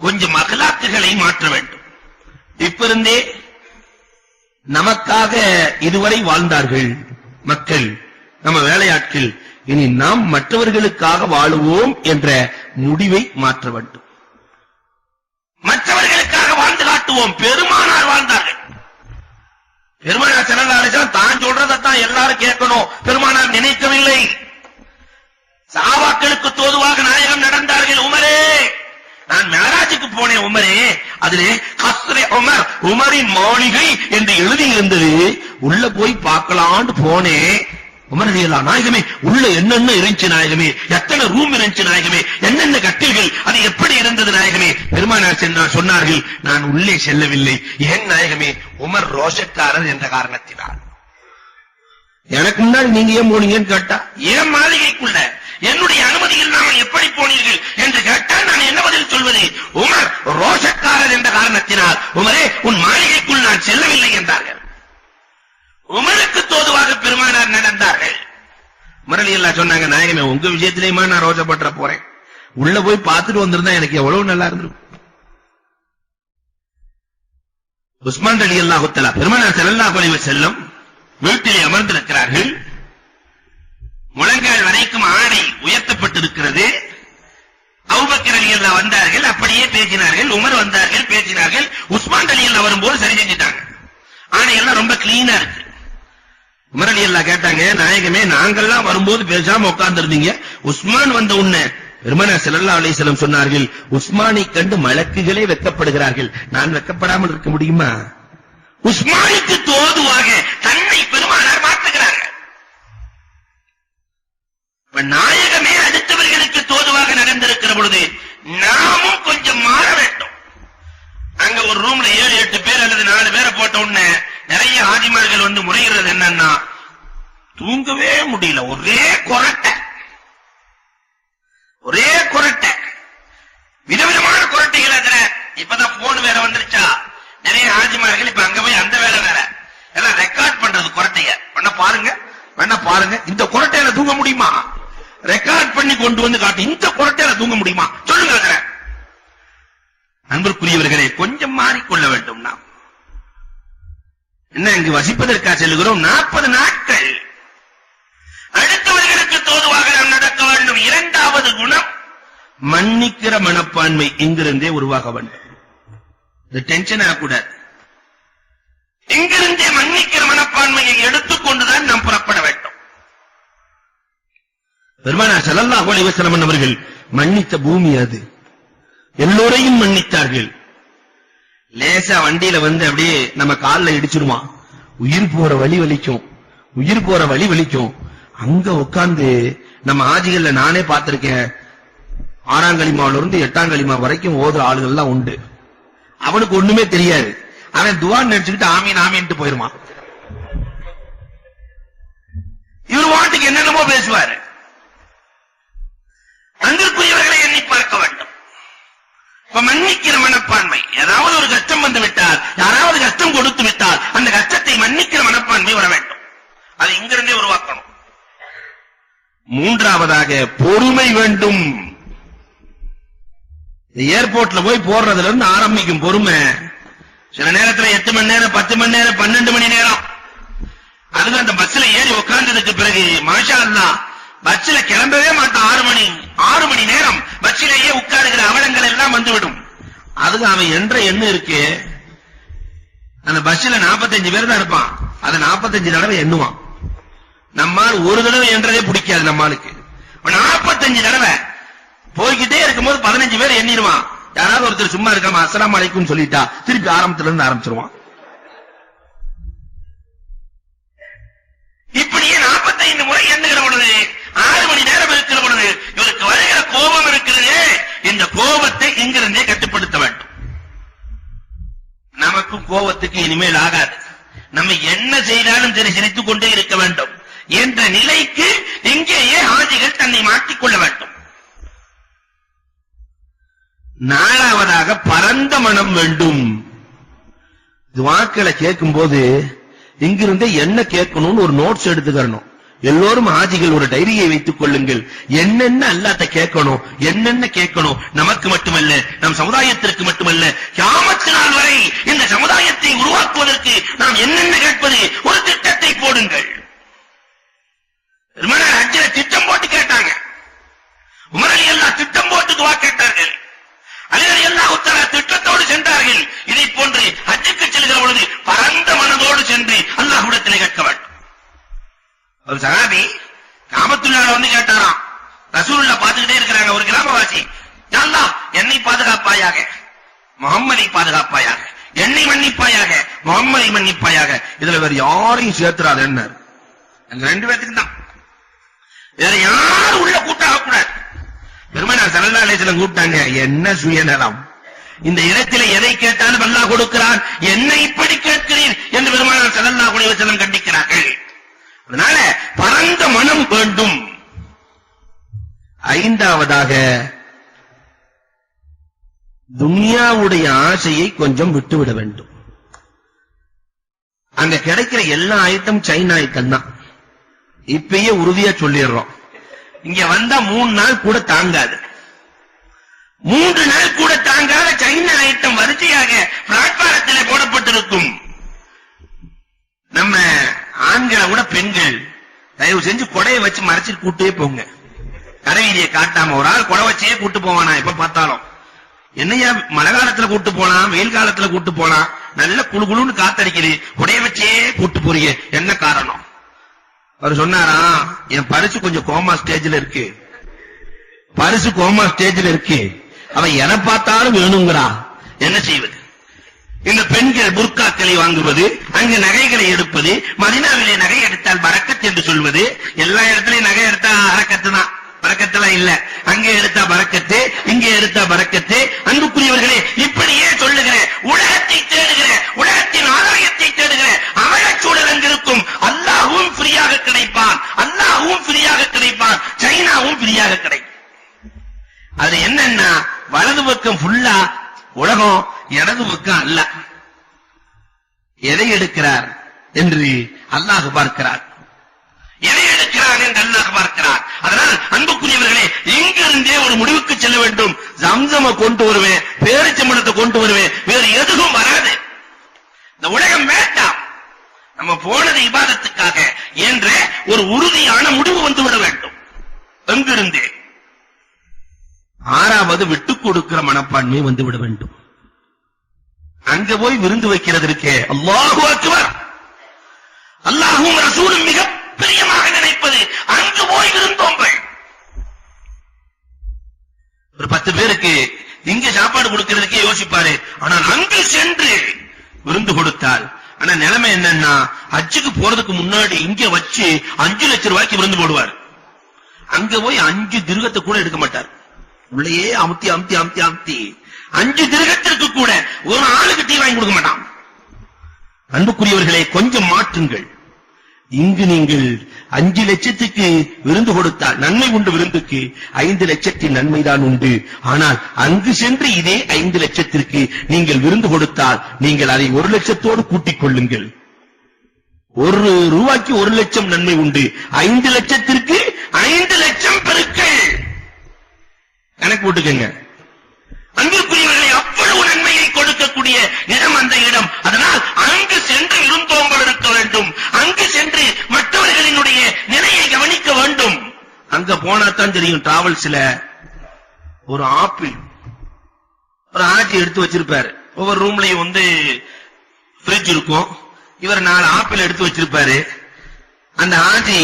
கொஞ்சம் அகலாக்குகளை மாற்ற வேண்டும். இப்ப இருந்தே நமக்காக இதுவரை வாழ்ந்தார்கள் மக்கள், நம்ம வேலையாட்கள், இனி நாம் மற்றவர்களுக்காக வாழுவோம் என்ற முடிவை மாற்ற வேண்டும். மற்றவர்களுக்காக வாழ்ந்து காட்டுவோம். பெருமானார் வாழ்ந்தார்கள். பெருமானார் ஸல்லல்லாஹு அலைஹி வஸல்லம் தான் சொல்றதான் எல்லாரும் கேட்கணும் பெருமானார் நினைக்கவில்லை. சஹாபாக்களுக்கு தோதுவாக நாயகம் நடந்தார்கள். உமரே, நான் மேராஜுக்கு போனேன் உமரே, அதிலே கஸ்ரே உமர், உமரின் மாளிகை என்று எழுதி இருந்தது. உள்ள போய் பார்க்கலான்னு போனேன். உமர் ரலியல்லாஹு நாயகமே, உள்ள என்னென்ன இருந்துச்சு நாயகமே, எத்தனை ரூம் இருந்துச்சு நாயகமே, என்னென்ன கட்டில்கள், அது எப்படி இருந்தது நாயகமே. பெருமானார் சொன்னார்கள், நான் உள்ளே செல்லவில்லை. ஏன் நாயகமே? உமர் ரோஷக்காரர் என்ற காரணத்தினால். எனக்கு முன்னாடி நீங்க ஏன் போனீங்கன்னு கேட்டா, ஏன் மாளிகைக்குள்ள என்னுடைய அனுமதி இல்லாமல் எப்படி போனீர்கள் என்று கேட்டால் நான் என்ன பதில் சொல்வது? உமர் ரோஷக்காரர் என்ற காரணத்தினால் உமரே உன் மாளிகைக்குள் நான் செல்லவில்லை என்றார்கள். உமருக்கு தோதுவாக பெருமானார் நடந்தார்கள். உமர் ரலியல்லாஹு சொன்னாங்க, நாயகமே உங்க விஷயத்திலேயுமா நான் ரோஷப்பட்ட போறேன். உள்ள போய் பார்த்துட்டு வந்திருந்தா எனக்கு எவ்வளவு நல்லா இருந்திருக்கும். உஸ்மான் ரலியல்லாஹு தஆலா பெருமானார் ஸல்லல்லாஹு அலைஹி வஸல்லம் வீட்டிலே அமர்ந்திருக்கிறார்கள். முழங்கால் வரைக்கும் ஆடை உயர்த்தப்பட்டிருக்கிறது. அபூபக்கர் ரலியல்லாஹு வந்தார்கள், அப்படியே பேசினார்கள். உமர் வந்தார்கள், பேசினார்கள். உஸ்மான் ரலியல்லாஹு வரும்போது சரி செஞ்சிட்டாங்க. ஆடை எல்லாம் ரொம்ப கிளீனா இருக்கு. உமர் ரலியல்லாஹு கேட்டாங்க, நாயகமே நாங்கெல்லாம் வரும்போது பேசாம உட்கார்ந்து இருந்தீங்க, உஸ்மான் வந்த உடனே பெருமானார் ஸல்லல்லாஹு அலைஹி வஸல்லம் சொன்னார்கள், உஸ்மானை கண்டு மலக்குகளே வெட்கப்படுகிறார்கள், நான் வெட்கப்படாமல் இருக்க முடியுமா? உஸ்மானுக்கு தோதுவாக தன்னை பெருமானார் மாற்றுகிறார்கள். நாயகமே அடுத்தவர்களுக்கு தோதுவாக நடந்திருக்கிற பொழுது நாமும் கொஞ்சம் மாற வேண்டும். அங்க ஒரு ரூம்ல 7-8 பேர் அல்லது 4 பேரை போட்ட உடனே நிறைய ஆதிமார்கள் வந்து முறைகிறது என்னன்னா, தூங்கவே முடியல, ஒரே கொரட்டை, விதவிதமான கொரட்டைகள். அதுல இப்பதான் போன் வேற வந்துருச்சா, நிறைய ஆஜிமார்கள் இப்ப அங்க போய் அந்த வேலை வேற எல்லாம் ரெக்கார்ட் பண்றது. கொரட்டைய வேணா பாருங்க, இந்த கொரட்டையில தூங்க முடியுமா? ரெக்கார்ட் பண்ணி கொண்டு வந்து காட்டு, இந்த கொரட்டையில தூங்க முடியுமா சொல்லுங்க. அன்பிற்குரியவர்களே, கொஞ்சம் மாறிக்கொள்ள வேண்டும். நாம் என்ன இங்கு வசிப்பதற்காக செல்கிறோம்? 40 நாட்கள் அடுத்தவர்களுக்கு தோதுவாக நாம் நடக்க வேண்டும். 2வது குணம் மன்னிக்கிற மனப்பான்மை இங்கிருந்தே உருவாக வேண்டும். இது டென்ஷன் ஆகக்கூடாது. இங்கிருந்தே மன்னிக்கிற மனப்பான்மையை எடுத்துக்கொண்டுதான் நாம் புறப்பட வேண்டும். பெருமானார் ஸல்லல்லாஹு அலைஹி வஸல்லம் அவர்கள் மன்னித்த பூமி அது. எல்லோரையும் மன்னித்தார்கள். லேசா வண்டியில வந்து அப்படியே நம்ம கால்ல இடிச்சிருவான், உயிர் போற வழி வலிக்கும். அங்க உட்கார்ந்து நம்ம ஆஜிகள்ல நானே பார்த்திருக்கேன், 6ஆம் கலிமாவில இருந்து 8ஆம் கலிமா வரைக்கும் ஓதுற ஆளுகள் எல்லாம் உண்டு. அவனுக்கு ஒண்ணுமே தெரியாது. அவன் துவான்னு நினைச்சுக்கிட்டு ஆமீன் ஆமீன்ட்டு போயிருவான். இவர் வாட்டுக்கு என்னென்னமோ பேசுவாரு. அங்கிருக்குரியவர்களை எண்ணி பார்க்க வேண்டும். இப்ப மன்னிக்கிற மனப்பான்மை, ஏதாவது ஒரு கஷ்டம் வந்து விட்டால், யாராவது கஷ்டம் கொடுத்து விட்டால் அந்த கஷ்டத்தை மன்னிக்கிற மனப்பான்மை வர வேண்டும். அதை இங்கிருந்தே உருவாக்கணும். மூன்றாவதாக பொறுமை வேண்டும். ஏர்போர்ட்ல போய் போடுறதுல இருந்து ஆரம்பிக்கும் பொறுமை. சில நேரத்தில் 8 மணி நேரம், 10 மணி நேரம், 12 மணி நேரம். அதுக்கு அந்த பஸ்ல ஏறி உட்கார்ந்ததுக்கு பிறகு மாஷா அல்லாஹ் பஸ்ல கிளம்பவே மாட்டான். 6 மணி நேரம் பஸ்ஸிலேயே உட்காருகிற அவலங்கள் எல்லாம் வந்துவிடும். அதுக்கு அவன் என்ற எண்ணம் இருக்கு. அந்த பஸ்ல 45 பேர் தான் இருப்பான். அதை 45 தடவை எண்ணுவான். நம்மால் ஒரு தடவை என்றதே பிடிக்காது. நம்மளுக்கு 45 தடவை போய்கிட்டே இருக்கும்போது 15 பேர் எண்ணிடுவான். யாராவது ஒருத்தர் சும்மா இருக்காம அஸ்ஸலாமு அலைக்கும் சொல்லிட்டா திருப்பி ஆரம்பத்துல இருந்து ஆரம்பிச்சிருவான். இப்படியே 45 முறை எண்ணுகிற பொழுது 6 மணி நேரம் இருக்கிற பொழுது இவருக்கு வருகிற கோபம் இருக்கிறது. இந்த கோபத்தை இங்கிருந்தே கட்டுப்படுத்த வேண்டும். நமக்கும் கோபத்துக்கு இனிமேல் ஆகாது. நம்ம என்ன செய்தாலும் சரி சிரித்துக் கொண்டே இருக்க வேண்டும் என்ற நிலைக்கு இங்கேயே ஹாஜிகள் தன்னை மாற்றிக்கொள்ள வேண்டும். நாலாவதாக பரந்த மனம் வேண்டும். துஆக்களை கேட்கும் போது இங்கிருந்து என்ன கேட்கணும்னு ஒரு நோட்ஸ் எடுத்துக்கணும். எல்லோரும் ஹாஜிகள் ஒரு டைரியை வைத்துக் கொள்ளுங்கள். என்னென்ன அல்லாஹ்ட்ட கேட்கணும், என்னென்ன கேட்கணும், நமக்கு மட்டுமல்ல, நம் சமுதாயத்திற்கு மட்டுமல்ல, கியாமத் நாள் வரை இந்த சமுதாயத்தை உருவாக்குவதற்கு நாம் என்னென்ன கேட்பது, ஒரு திட்டத்தை போடுங்கள். பெருமானார் ஹஜ்ஜில திட்டம் போட்டு கேட்டாங்க. உமர் ரலியல்லாஹு திட்டம் போட்டு துஆ கேட்டார்கள். அலி ரலியல்லாஹு தஆலா திட்டத்தோடு சென்றார்கள். இதை போன்று ஹஜ்ஜுக்கு செல்கிற பொழுது பரந்த மனதோடு சென்று அல்லாஹ்விடத்தில் கேட்க வேண்டும். ஒரு சஹாபி காபத்துல்லாஹ்ல வந்து கேட்டாராம். ரசூலுல்லாஹ் பார்த்துக்கிட்டே இருக்கிறாங்க. ஒரு கிராமவாசி, யா அல்லாஹ் என்னை பாதுகாப்பாயாக, முஹம்மதை பாதுகாப்பாயாக, என்னை மன்னிப்பாயாக, முஹம்மதை மன்னிப்பாயாக. இதுல வேற யாரையும் சேர்த்துறாது. என்ன அங்க 2 பேத்துக்கு தான், வேற யாரும் உள்ள கூட்டாக கூடாது. பெருமானார் ஸல்லல்லாஹு அலைஹி வஸல்லம் கூப்பிட்டாங்க. என்ன சுயநலம், இந்த இடத்திலே எதை கேட்டாலும் அல்லாஹ் கொடுக்கிறான், என்ன இப்படி கேட்கிறீர் என்று பெருமானார் ஸல்லல்லாஹு அலைஹி வஸல்லம் கண்டிக்கிறார்கள். அதனால பரந்த மனம் வேண்டும். ஐந்தாவதாக துன்யாவுடைய ஆசையை கொஞ்சம் விட்டுவிட வேண்டும். அங்க கிடைக்கிற எல்லா ஐட்டம் சைனா ஐட்டம் தான். இப்பயே உறுதியா சொல்லிடுறோம். இங்க வந்தா 3 நாள் கூட தாங்காது. 3 நாள் கூட தாங்காத சைனா ஐட்டம் வரிசையாக பிளாட்பாரத்திலே போடப்பட்டிருக்கும். நம்ம ஆண்களை விட பெண்கள் தயவு செஞ்சு கொடையை வச்சு மறைச்சிட்டு கூட்டே போங்க. கடைவீதியை காட்டாம ஒரு ஆள் கொடை வச்சே கூட்டு போவானா எப்ப பார்த்தாலும். என்னையா மழை காலத்துல கூட்டு போலாம், வெயில் காலத்துல கூட்டு போலாம், நல்ல குளுகுளுன்னு காத்தடிக்குது, கொடையை வச்சே கூட்டு போறீங்க, என்ன காரணம்? அவர் சொன்னாரா, என் பரிசு கொஞ்சம் கோமா ஸ்டேஜ்ல இருக்கு, பரிசு கோமா ஸ்டேஜ்ல இருக்கு, அவன் எதை பார்த்தாலும் வேணுங்கிறா, என்ன செய்வது? இந்த பெண்கள் புர்காக்களை வாங்குவது, அங்கு நகைகளை எடுப்பது, மதீனாவிலே நகை எடுத்தால் பரக்கத் என்று சொல்வது, எல்லா இடத்துலயும் நகை எடுத்தா அரக்கத்து தான், பரக்கத்தெல்லாம் இல்ல. அங்கே எடுத்தா பரக்கத்து, இங்கே எடுத்தா பரக்கத்து. அன்புக்குரியவர்களே, இப்படியே சொல்லுகிற, உலகத்தை தேடுகிற, உலகத்தின் ஆதாயத்தை தேடுகிற அமலச்சூழல் அங்கிருக்கும். அல்லாஹ்வும் ஃப்ரீயாக கிடைப்பான், அல்லாஹ்வும் ஃப்ரீயாக கிடைப்பான், சைனாவும் ஃப்ரீயாக கிடைக்கும். அது என்னன்னா, வலது பக்கம் ஃபுல்லா உலகம், இடது பக்கம் அல்ல. எதை எடுக்கிறார் என்று அல்லாஹ் பார்க்கிறார், எதை எடுக்கிறார் என்று அல்லாஹ் பார்க்கிறார். அதனால் அன்புக்குரியவர்களே, இங்கிருந்தே ஒரு முடிவுக்கு செல்ல வேண்டும். ஜம்சம கொண்டு வருவேன், பேரிச்சம்பழத்தை கொண்டு வருவேன், வேறு எதுவும் வராது. இந்த உலகம் வேண்டாம், நம்ம போனது இபாதத்துக்காக என்ற ஒரு உறுதியான முடிவு வந்துவிட வேண்டும். எங்கிருந்தே ஆறாவது விட்டுக் கொடுக்கிற மனப்பான்மை வந்துவிட வேண்டும். அங்க போய் விருந்து வைக்கிறது இருக்கே, அல்லாஹு அக்பர், அல்லாஹும் ரசூலும் மிக பிரியமாக நினைப்பது அங்கு போய் விருந்தோம்பல். ஒரு 10 பேருக்கு இங்க சாப்பாடு கொடுக்கிறதுக்கே யோசிப்பாரு, ஆனால் அங்கு சென்று விருந்து கொடுத்தால். ஆனா நிலைமை என்னன்னா, ஹஜ்ஜுக்கு போறதுக்கு முன்னாடி இங்க வச்சு 5 லட்சம் ரூபாய்க்கு விருந்து போடுவார். அங்க போய் 5 திருகத்தை கூட எடுக்க மாட்டார். உள்ளேயே அமுத்தி அமுத்தி அமுத்தி அமுத்தி 5 திரகத்திற்கு கூட ஒரு ஆளுக்கு டீ வாங்கி கொடுக்க மாட்டான். அன்புக்குரியவர்களே, கொஞ்சம் மாற்றுங்கள். இங்கு நீங்கள் 5 லட்சத்துக்கு விருந்து கொடுத்தால் நன்மை உண்டு, விருந்துக்கு 5 லட்சத்தின் நன்மைதான் உண்டு. ஆனால் அங்கு சென்று இதே 5 லட்சத்திற்கு நீங்கள் விருந்து கொடுத்தால் நீங்கள் அதை 1 லட்சத்தோடு கூட்டிக் கொள்ளுங்கள். 1 ரூபாய்க்கு 1 லட்சம் நன்மை உண்டு. 5 லட்சத்திற்கு 5 லட்சம் பெருக்கள் கணக்கு போட்டுக்கங்க. அன்புக்குரியவர்களை, அவ்வளவு நன்மையை கொடுக்கக்கூடிய இடம் அந்த இடம். அதனால் அங்கு சென்று விருந்தோம்பல் இருக்க வேண்டும். அங்கு சென்று மற்றவர்களினுடைய நிலையை கவனிக்க வேண்டும். அங்க போனாதான் தெரியும். டிராவல்ஸ்ல ஒரு ஆப்பிள் ஒரு ஆட்சி எடுத்து வச்சிருப்பாரு. ஒவ்வொரு ரூம்லயும் ஃப்ரிட்ஜ் இருக்கும். இவர் 4 ஆப்பிள் எடுத்து வச்சிருப்பாரு. அந்த ஆட்சி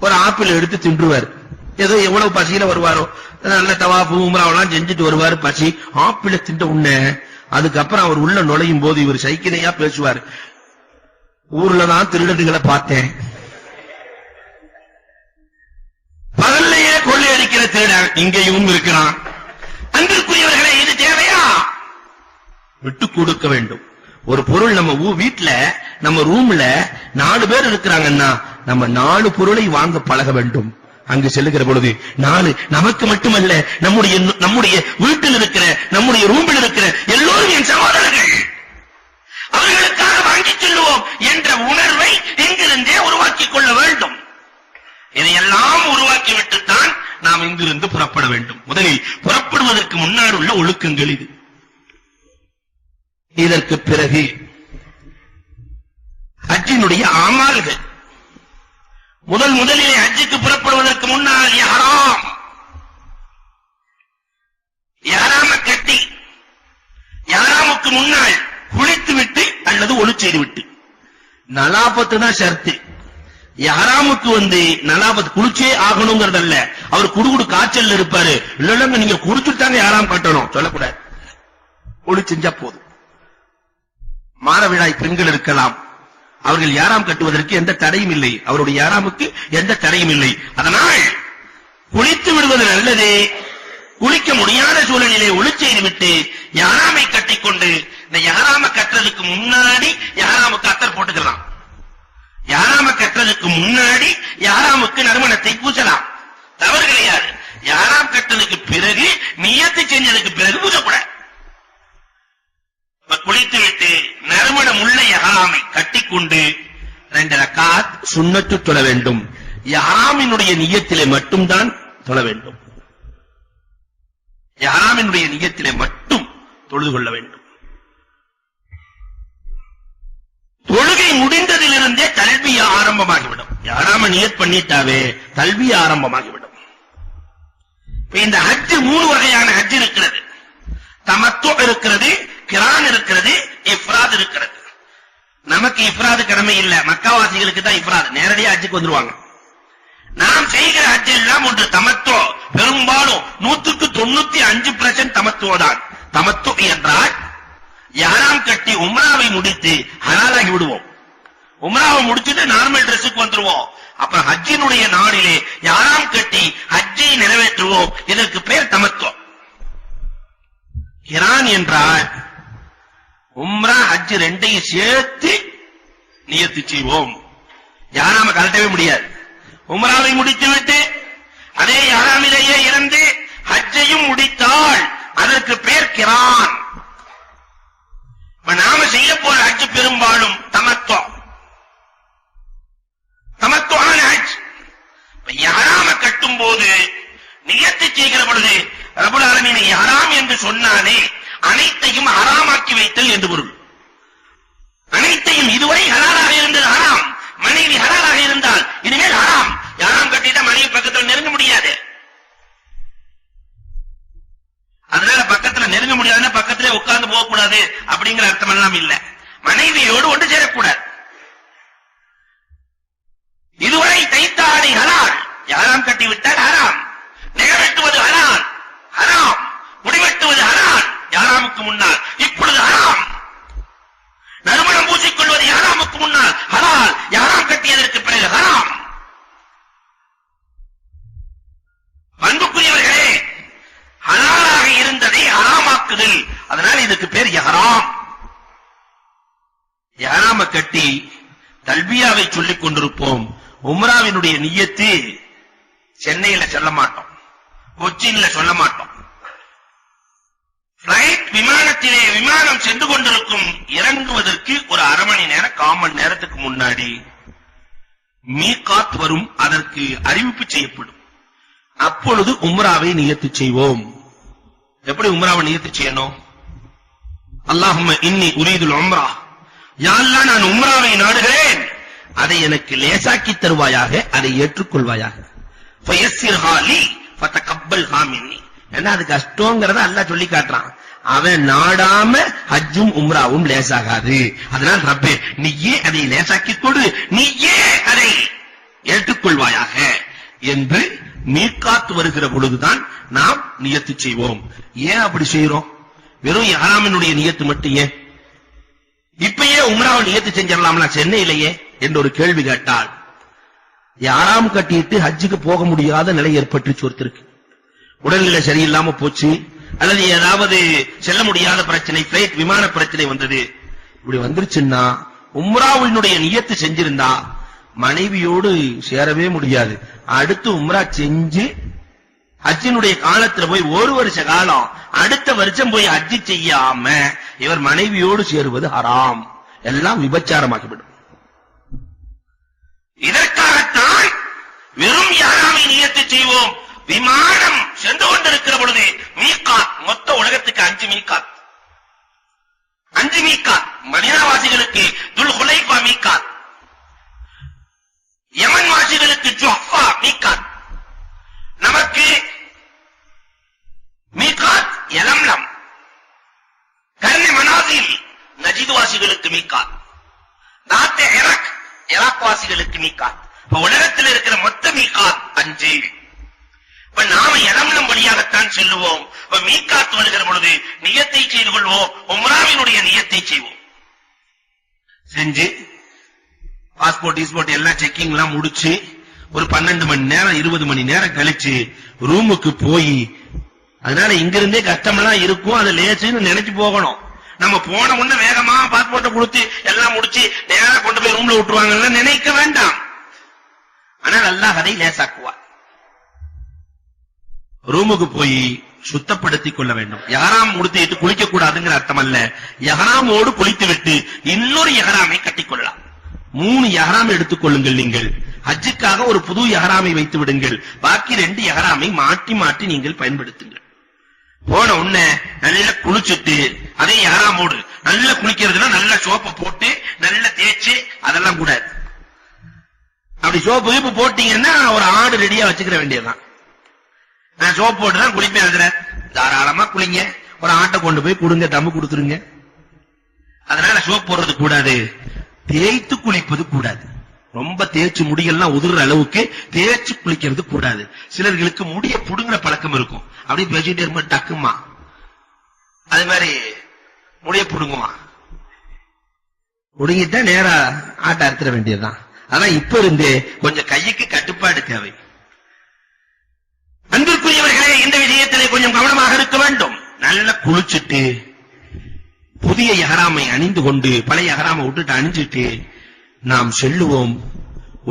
ஒரு ஆப்பிள் எடுத்து தின்றுவார். ஏதோ எவ்வளவு பசியில வருவாரோ, நல்ல தவாஃபு உம்ராவெல்லாம் செஞ்சுட்டு வருவாரு. பசி ஆப்பிள தின்ற உடனே அதுக்கப்புறம் அவர் உள்ள நுழையும் போது இவர் சைக்கிளையா பேசுவார். ஊர்லதான் திருடர்களை பார்த்தேன், பகல்லையே கொள்ளையடிக்கிற திருடன் இங்கேயும் இருக்கிறான். அன்பிற்குரியவர்களே, இது தேவையா? விட்டு கொடுக்க வேண்டும். ஒரு பொருள் நம்ம வீட்டுல நம்ம ரூம்ல 4 பேர் இருக்கிறாங்கன்னா நம்ம 4 பொருளை வாங்க பழக வேண்டும். அங்கு செல்லுகிற பொழுது 4 நமக்கு மட்டுமல்ல, நம்முடைய வீட்டில் இருக்கிற நம்முடைய ரூமில் இருக்கிற எல்லோரும் என் சகோதரர்கள், அவர்களுக்காக வாங்கிச் செல்லுவோம் என்ற உணர்வை இங்கிருந்தே உருவாக்கிக் கொள்ள வேண்டும். இதையெல்லாம் உருவாக்கிவிட்டுத்தான் நாம் இங்கிருந்து புறப்பட வேண்டும். முதலில் புறப்படுவதற்கு முன்னாடி உள்ள ஒழுக்கங்கள் இது. இதற்கு பிறகு ஹஜ்ஜினுடைய அமல்கள். முதலிலே ஹஜ்ஜுக்கு புறப்படுவதற்கு முன்னால் யாராம கட்டி யாராமுக்கு முன்னால் குளித்து விட்டு அல்லது ஒளி செய்து விட்டு, நலாபத்து தான் ஷர்த்து. யாராமுக்கு நலாபத்து குளிச்சே ஆகணுங்கிறதல்ல. அவர் குடுகுடு காய்ச்சல் இருப்பாரு, இல்ல நீங்க குடிச்சுட்டாங்க யாராம் கட்டணும் சொல்லக்கூடாது. ஒளி செஞ்சா போதும். மாதவிடாய் பெண்கள் இருக்கலாம், அவர்கள் யாராம் கட்டுவதற்கு எந்த தடையும் இல்லை. அவருடைய யாராமுக்கு எந்த தடையும் இல்லை. அதனால் குளித்து விடுவது நல்லது. குளிக்க முடியாத சூழலிலே ஒளி செய்து விட்டு யாராமை கட்டிக்கொண்டு இந்த யாராம கட்டுறதுக்கு முன்னாடி யாராமுக்கு அத்தர் போட்டுக்கலாம். யாராம கட்டுறதுக்கு முன்னாடி யாராமுக்கு நறுமணத்தை பூசலாம், தவறு கிடையாது. யாராம் கட்டுறதுக்கு பிறகு நியத்து செஞ்சதுக்கு பிறகு பூசக்கூடாது. குளித்து விட்டு நறுமணம் உள்ள யாராமை கட்டிக்கொண்டு 2 ரக்காத் சுன்னத்து தொழ வேண்டும். யாராமினுடைய நியத்திலே மட்டும்தான் தொழ வேண்டும். யாராமினுடைய நியத்திலே மட்டும் தொழுது கொள்ள வேண்டும். தொழுகை முடிந்ததிலிருந்தே தல்பியா ஆரம்பமாகிவிடும். யாராம நியத் பண்ணிட்டாவே தல்பியா ஆரம்பமாகிவிடும். இந்த ஹஜ் 3 வகையான ஹஜ் இருக்கிறது. தமத்து இருக்கிறது, கிரான் இருக்கிறது, இஃப்ராத் இருக்கிறது. நமக்கு இஃப்ராத் கடமை இல்ல, மக்காவாசிகளுக்கு தான் இஃப்ராத். நேரடியா ஹஜ்ஜுக்கு வந்துருவாங்க. நாம் செய்கிற ஹஜ் எல்லாம் ஒன்று தமத்தோ. பெரும்பாலும் 195% தமத்துவோ தான். தமத்து என்றால் யாராம் கட்டி உம்ராவை முடித்து ஹலாலாகி விடுவோம். உம்ராவை முடிச்சுட்டு நார்மல் டிரெஸ்ஸுக்கு வந்துருவோம். அப்புறம் ஹஜ்ஜினுடைய நாளிலே யாராம் கட்டி ஹஜ்ஜை நிறைவேற்றுவோம். இதற்கு பேர் தமத்துவம். கிரான் என்றால் உம்ரா ஹஜ் 2ஐயும் சேர்த்து நியத்து செய்வோம். யாராம கலட்டவே முடியாது. உம்ராவை முடித்துவிட்டு அதே யாராமிலேயே இருந்து ஹஜ்ஜையும் முடித்தால் அதற்கு பேர் கிரான். நாம செய்ய போற ஹஜ் பெரும்பாலும் தமத்துவான ஹஜ். யாராம கட்டும் போது நியத்து செய்கிற பொழுது ரப்புல் ஆலமீன் ஹராம் என்று சொன்னானே, அனைத்தையும் ஹராமாக்கி வைத்தல் என்று பொருள். அனைத்தையும் இதுவரை ஹலாலாக இருந்தது ஹராம். மனைவி ஹலாலாக இருந்தால் இனிமேல் ஹராம். யாராம் கட்டிட்டா மனைவி பக்கத்தில் நெருங்க முடியாது. அதனால பக்கத்துல நெருங்க முடியாதுன்னா பக்கத்திலே உட்கார்ந்து போக கூடாது அப்படிங்கிற அர்த்தம் எல்லாம் இல்ல. மனைவியோடு ஒன்று சேரக்கூடாது. இதுவரை தைத்த ஆடை ஹலால், யாராம் கட்டி விட்டால் ஹராம். நெகவெட்டுவது ஹலால், ஹராம். முடிவெட்டுவது ஹலால் யாராமுக்கு முன்னால், இப்பொழுது ஹராம். நறுமணம் பூசிக்கொள்வது யாராமுக்கு முன்னால் ஹலால், யாராம் கட்டியதற்கு பிறகு ஹராம். அன்புக்குரியவர்களே, ஹலாலாக இருந்ததை ஹராமாக்குதல் இஹ்ராம கட்டி தல்பியாவை சொல்லிக் கொண்டிருப்போம். உம்ராவினுடைய நியத்து சென்னையில சொல்ல மாட்டோம், கொச்சின்ல சொல்ல மாட்டோம். பிளைட் விமானத்திலே விமானம் சென்று கொண்டிருக்கும் இறங்குவதற்கு ஒரு அரை மணி நேரம் 1/4 மணி நேரத்துக்கு முன்னாடி மீகாத் வரும், அதற்கு அறிவிப்பு செய்யப்படும். அப்பொழுது உம்ராவை நியத்து செய்வோம். எப்படி உம்ராவை நியத்து செய்யணும்? அல்லாஹும்ம இன்னி உரீதுல் உம்ரா, யா அல்லாஹ் நான் உம்ராவை நாடுகிறேன், அதை எனக்கு லேசாக்கி தருவாயாக, அதை ஏற்றுக்கொள்வாயாக. ஃபயஸ்ஸிர்ஹா லீ ஃபதகப்பல்ஹா மின்னி. என்ன அது கஷ்டம்ங்கறத அல்லாஹ் சொல்லி காட்டுறான். அவன் நாடாம ஹஜ்ஜும் உம்ராவும் லேசாகாது. அதனால ரப்பே நீயே அதை லேசாக்கி கொடு, நீயே அதை ஏற்றுக்கொள்வாயாக என்று மீகாத் வருகிற பொழுதுதான் நாம் நியத்து செய்வோம். ஏன் அப்படி செய்யறோம்? வெறும் இஹ்ராமினுடைய நியத்து மட்டும் ஏன்? இப்பயே உம்ராவை நியத்து செஞ்சிடலாம்ல சென்னையிலேயே என்று ஒரு கேள்வி கேட்டால், இஹ்ராம் கட்டிட்டு ஹஜ்ஜுக்கு போக முடியாத நிலை ஏற்பட்டுச்சு. ஒருத்தருக்கு உடல்நிலை சரியில்லாம போச்சு, அல்லது ஏதாவது செல்ல முடியாத பிரச்சனை, பிளைட் விமான பிரச்சனை வந்தது. இப்படி வந்துருச்சுன்னா உம்ராவினுடைய நியத்து செஞ்சிருந்தா மனைவியோடு சேரவே முடியாது. அடுத்து உம்ரா செஞ்சு ஹஜ்ஜினுடைய காலத்துல போய் 1 வருஷ காலம் அடுத்த வருஷம் போய் ஹஜ்ஜி செய்யாம இவர் மனைவியோடு சேருவது ஹராம், எல்லாம் விபச்சாரமாகிவிடும். இதற்காகத்தான் வெறும் இஹ்ராமை நியத்து செய்வோம். விமானம் சென்று கொண்டிருக்கிற பொழுது மீகாத், மொத்த உலகத்துக்கு 5 மீகாத், 5 மீகாத். மதீனாவாசிகளுக்கு துல் ஹுலைஃபா மீகாத், யமன் வாசிகளுக்கு ஜுஹ்ஃபா மீகாத், நமக்கு மீகாத் யலம்லம், கர்னி மனாசில் நஜித் வாசிகளுக்கு மீகாத், தாத்தே இராக் வாசிகளுக்கு மீகாத். உலகத்தில் இருக்கிற மொத்த மீகாத் 5. இப்ப நாம யலம்லம் வழியாகத்தான் செல்லுவோம். மீகாத் வருகிற பொழுது நியத்தை செய்து கொள்வோம், உம்ராவினுடைய நியத்தை செய்வோம். செஞ்சு பாஸ்போர்ட் எல்லாம் செக்கிங் எல்லாம் முடிச்சு ஒரு 12 மணி நேரம் 20 மணி நேரம் கழிச்சு ரூமுக்கு போய், அதனால இங்கிருந்தே கஷ்டமெல்லாம் இருக்கும், அது லேசுன்னு நினைச்சு போகணும். நம்ம போன உடனே வேகமா பாஸ்போர்ட்டை கொடுத்து எல்லாம் முடிச்சு நேரா கொண்டு போய் ரூம்ல விட்டுருவாங்க நினைக்க வேண்டாம். ஆனால் அல்லாஹ் அதை லேசாக்குவார். ரூமுக்கு போய் சுத்தப்படுத்திக் கொள்ள வேண்டும். இஹ்ராம் உடுத்திட்டு குளிக்க கூடாதுங்கிற அர்த்தம் அல்ல. இஹ்ராமோடு குளித்து விட்டு இன்னொரு இஹ்ராமை கட்டிக்கொள்ளலாம். 3 இஹ்ராம் எடுத்துக் கொள்ளுங்கள். நீங்கள் ஹஜ்ஜுக்காக ஒரு புது இஹ்ராமை வைத்து விடுங்கள், பாக்கி 2 இஹ்ராமை மாற்றி மாற்றி நீங்கள் பயன்படுத்துங்கள். போன உடனே நல்லா குளிச்சுட்டு அதே இஹ்ராமோடு நல்லா குளிக்கிறதுனா நல்ல சோப்பை போட்டு நல்லா தேய்ச்சி அதெல்லாம் கூடாது. அப்படி சோப்பு போட்டீங்கன்னா ஒரு ஆடு ரெடியா வச்சுக்கிற வேண்டியதுதான். நான் சோப்பு போட்டுதான் குளிப்பேன், அதுல தாராளமா குளிங்க. ஒரு ஆட்டை கொண்டு போய் கொடுங்க, தம்மு கொடுத்துருங்க. அதனால சோப்பு போடுறது கூடாது, தேய்த்து குளிப்பது கூடாது. ரொம்ப தேய்ச்சி முடியெல்லாம் உதிர்ற அளவுக்கு தேய்ச்சி குளிக்கிறது கூடாது. சிலர்களுக்கு முடிய புடுங்குற பழக்கம் இருக்கும், அப்படி பேசிட்டே இருக்க டக்குமா, அது மாதிரி முடிய புடுங்குமா, புடுங்கிட்டா நேரா ஆட்டை அறுத்துற வேண்டியதுதான். ஆனா இப்ப இருந்தே கொஞ்சம் கைக்கு கட்டுப்பாடு தேவை. அன்பிற்குரியவர்களே, இந்த விஷயத்திலே கொஞ்சம் கவனமாக இருக்க வேண்டும். நல்லா குளிச்சுட்டு புதிய இஹ்ராமை அணிந்து கொண்டு பழைய இஹ்ராமை விட்டுட்டு அணிஞ்சிட்டு நாம் செல்லுவோம்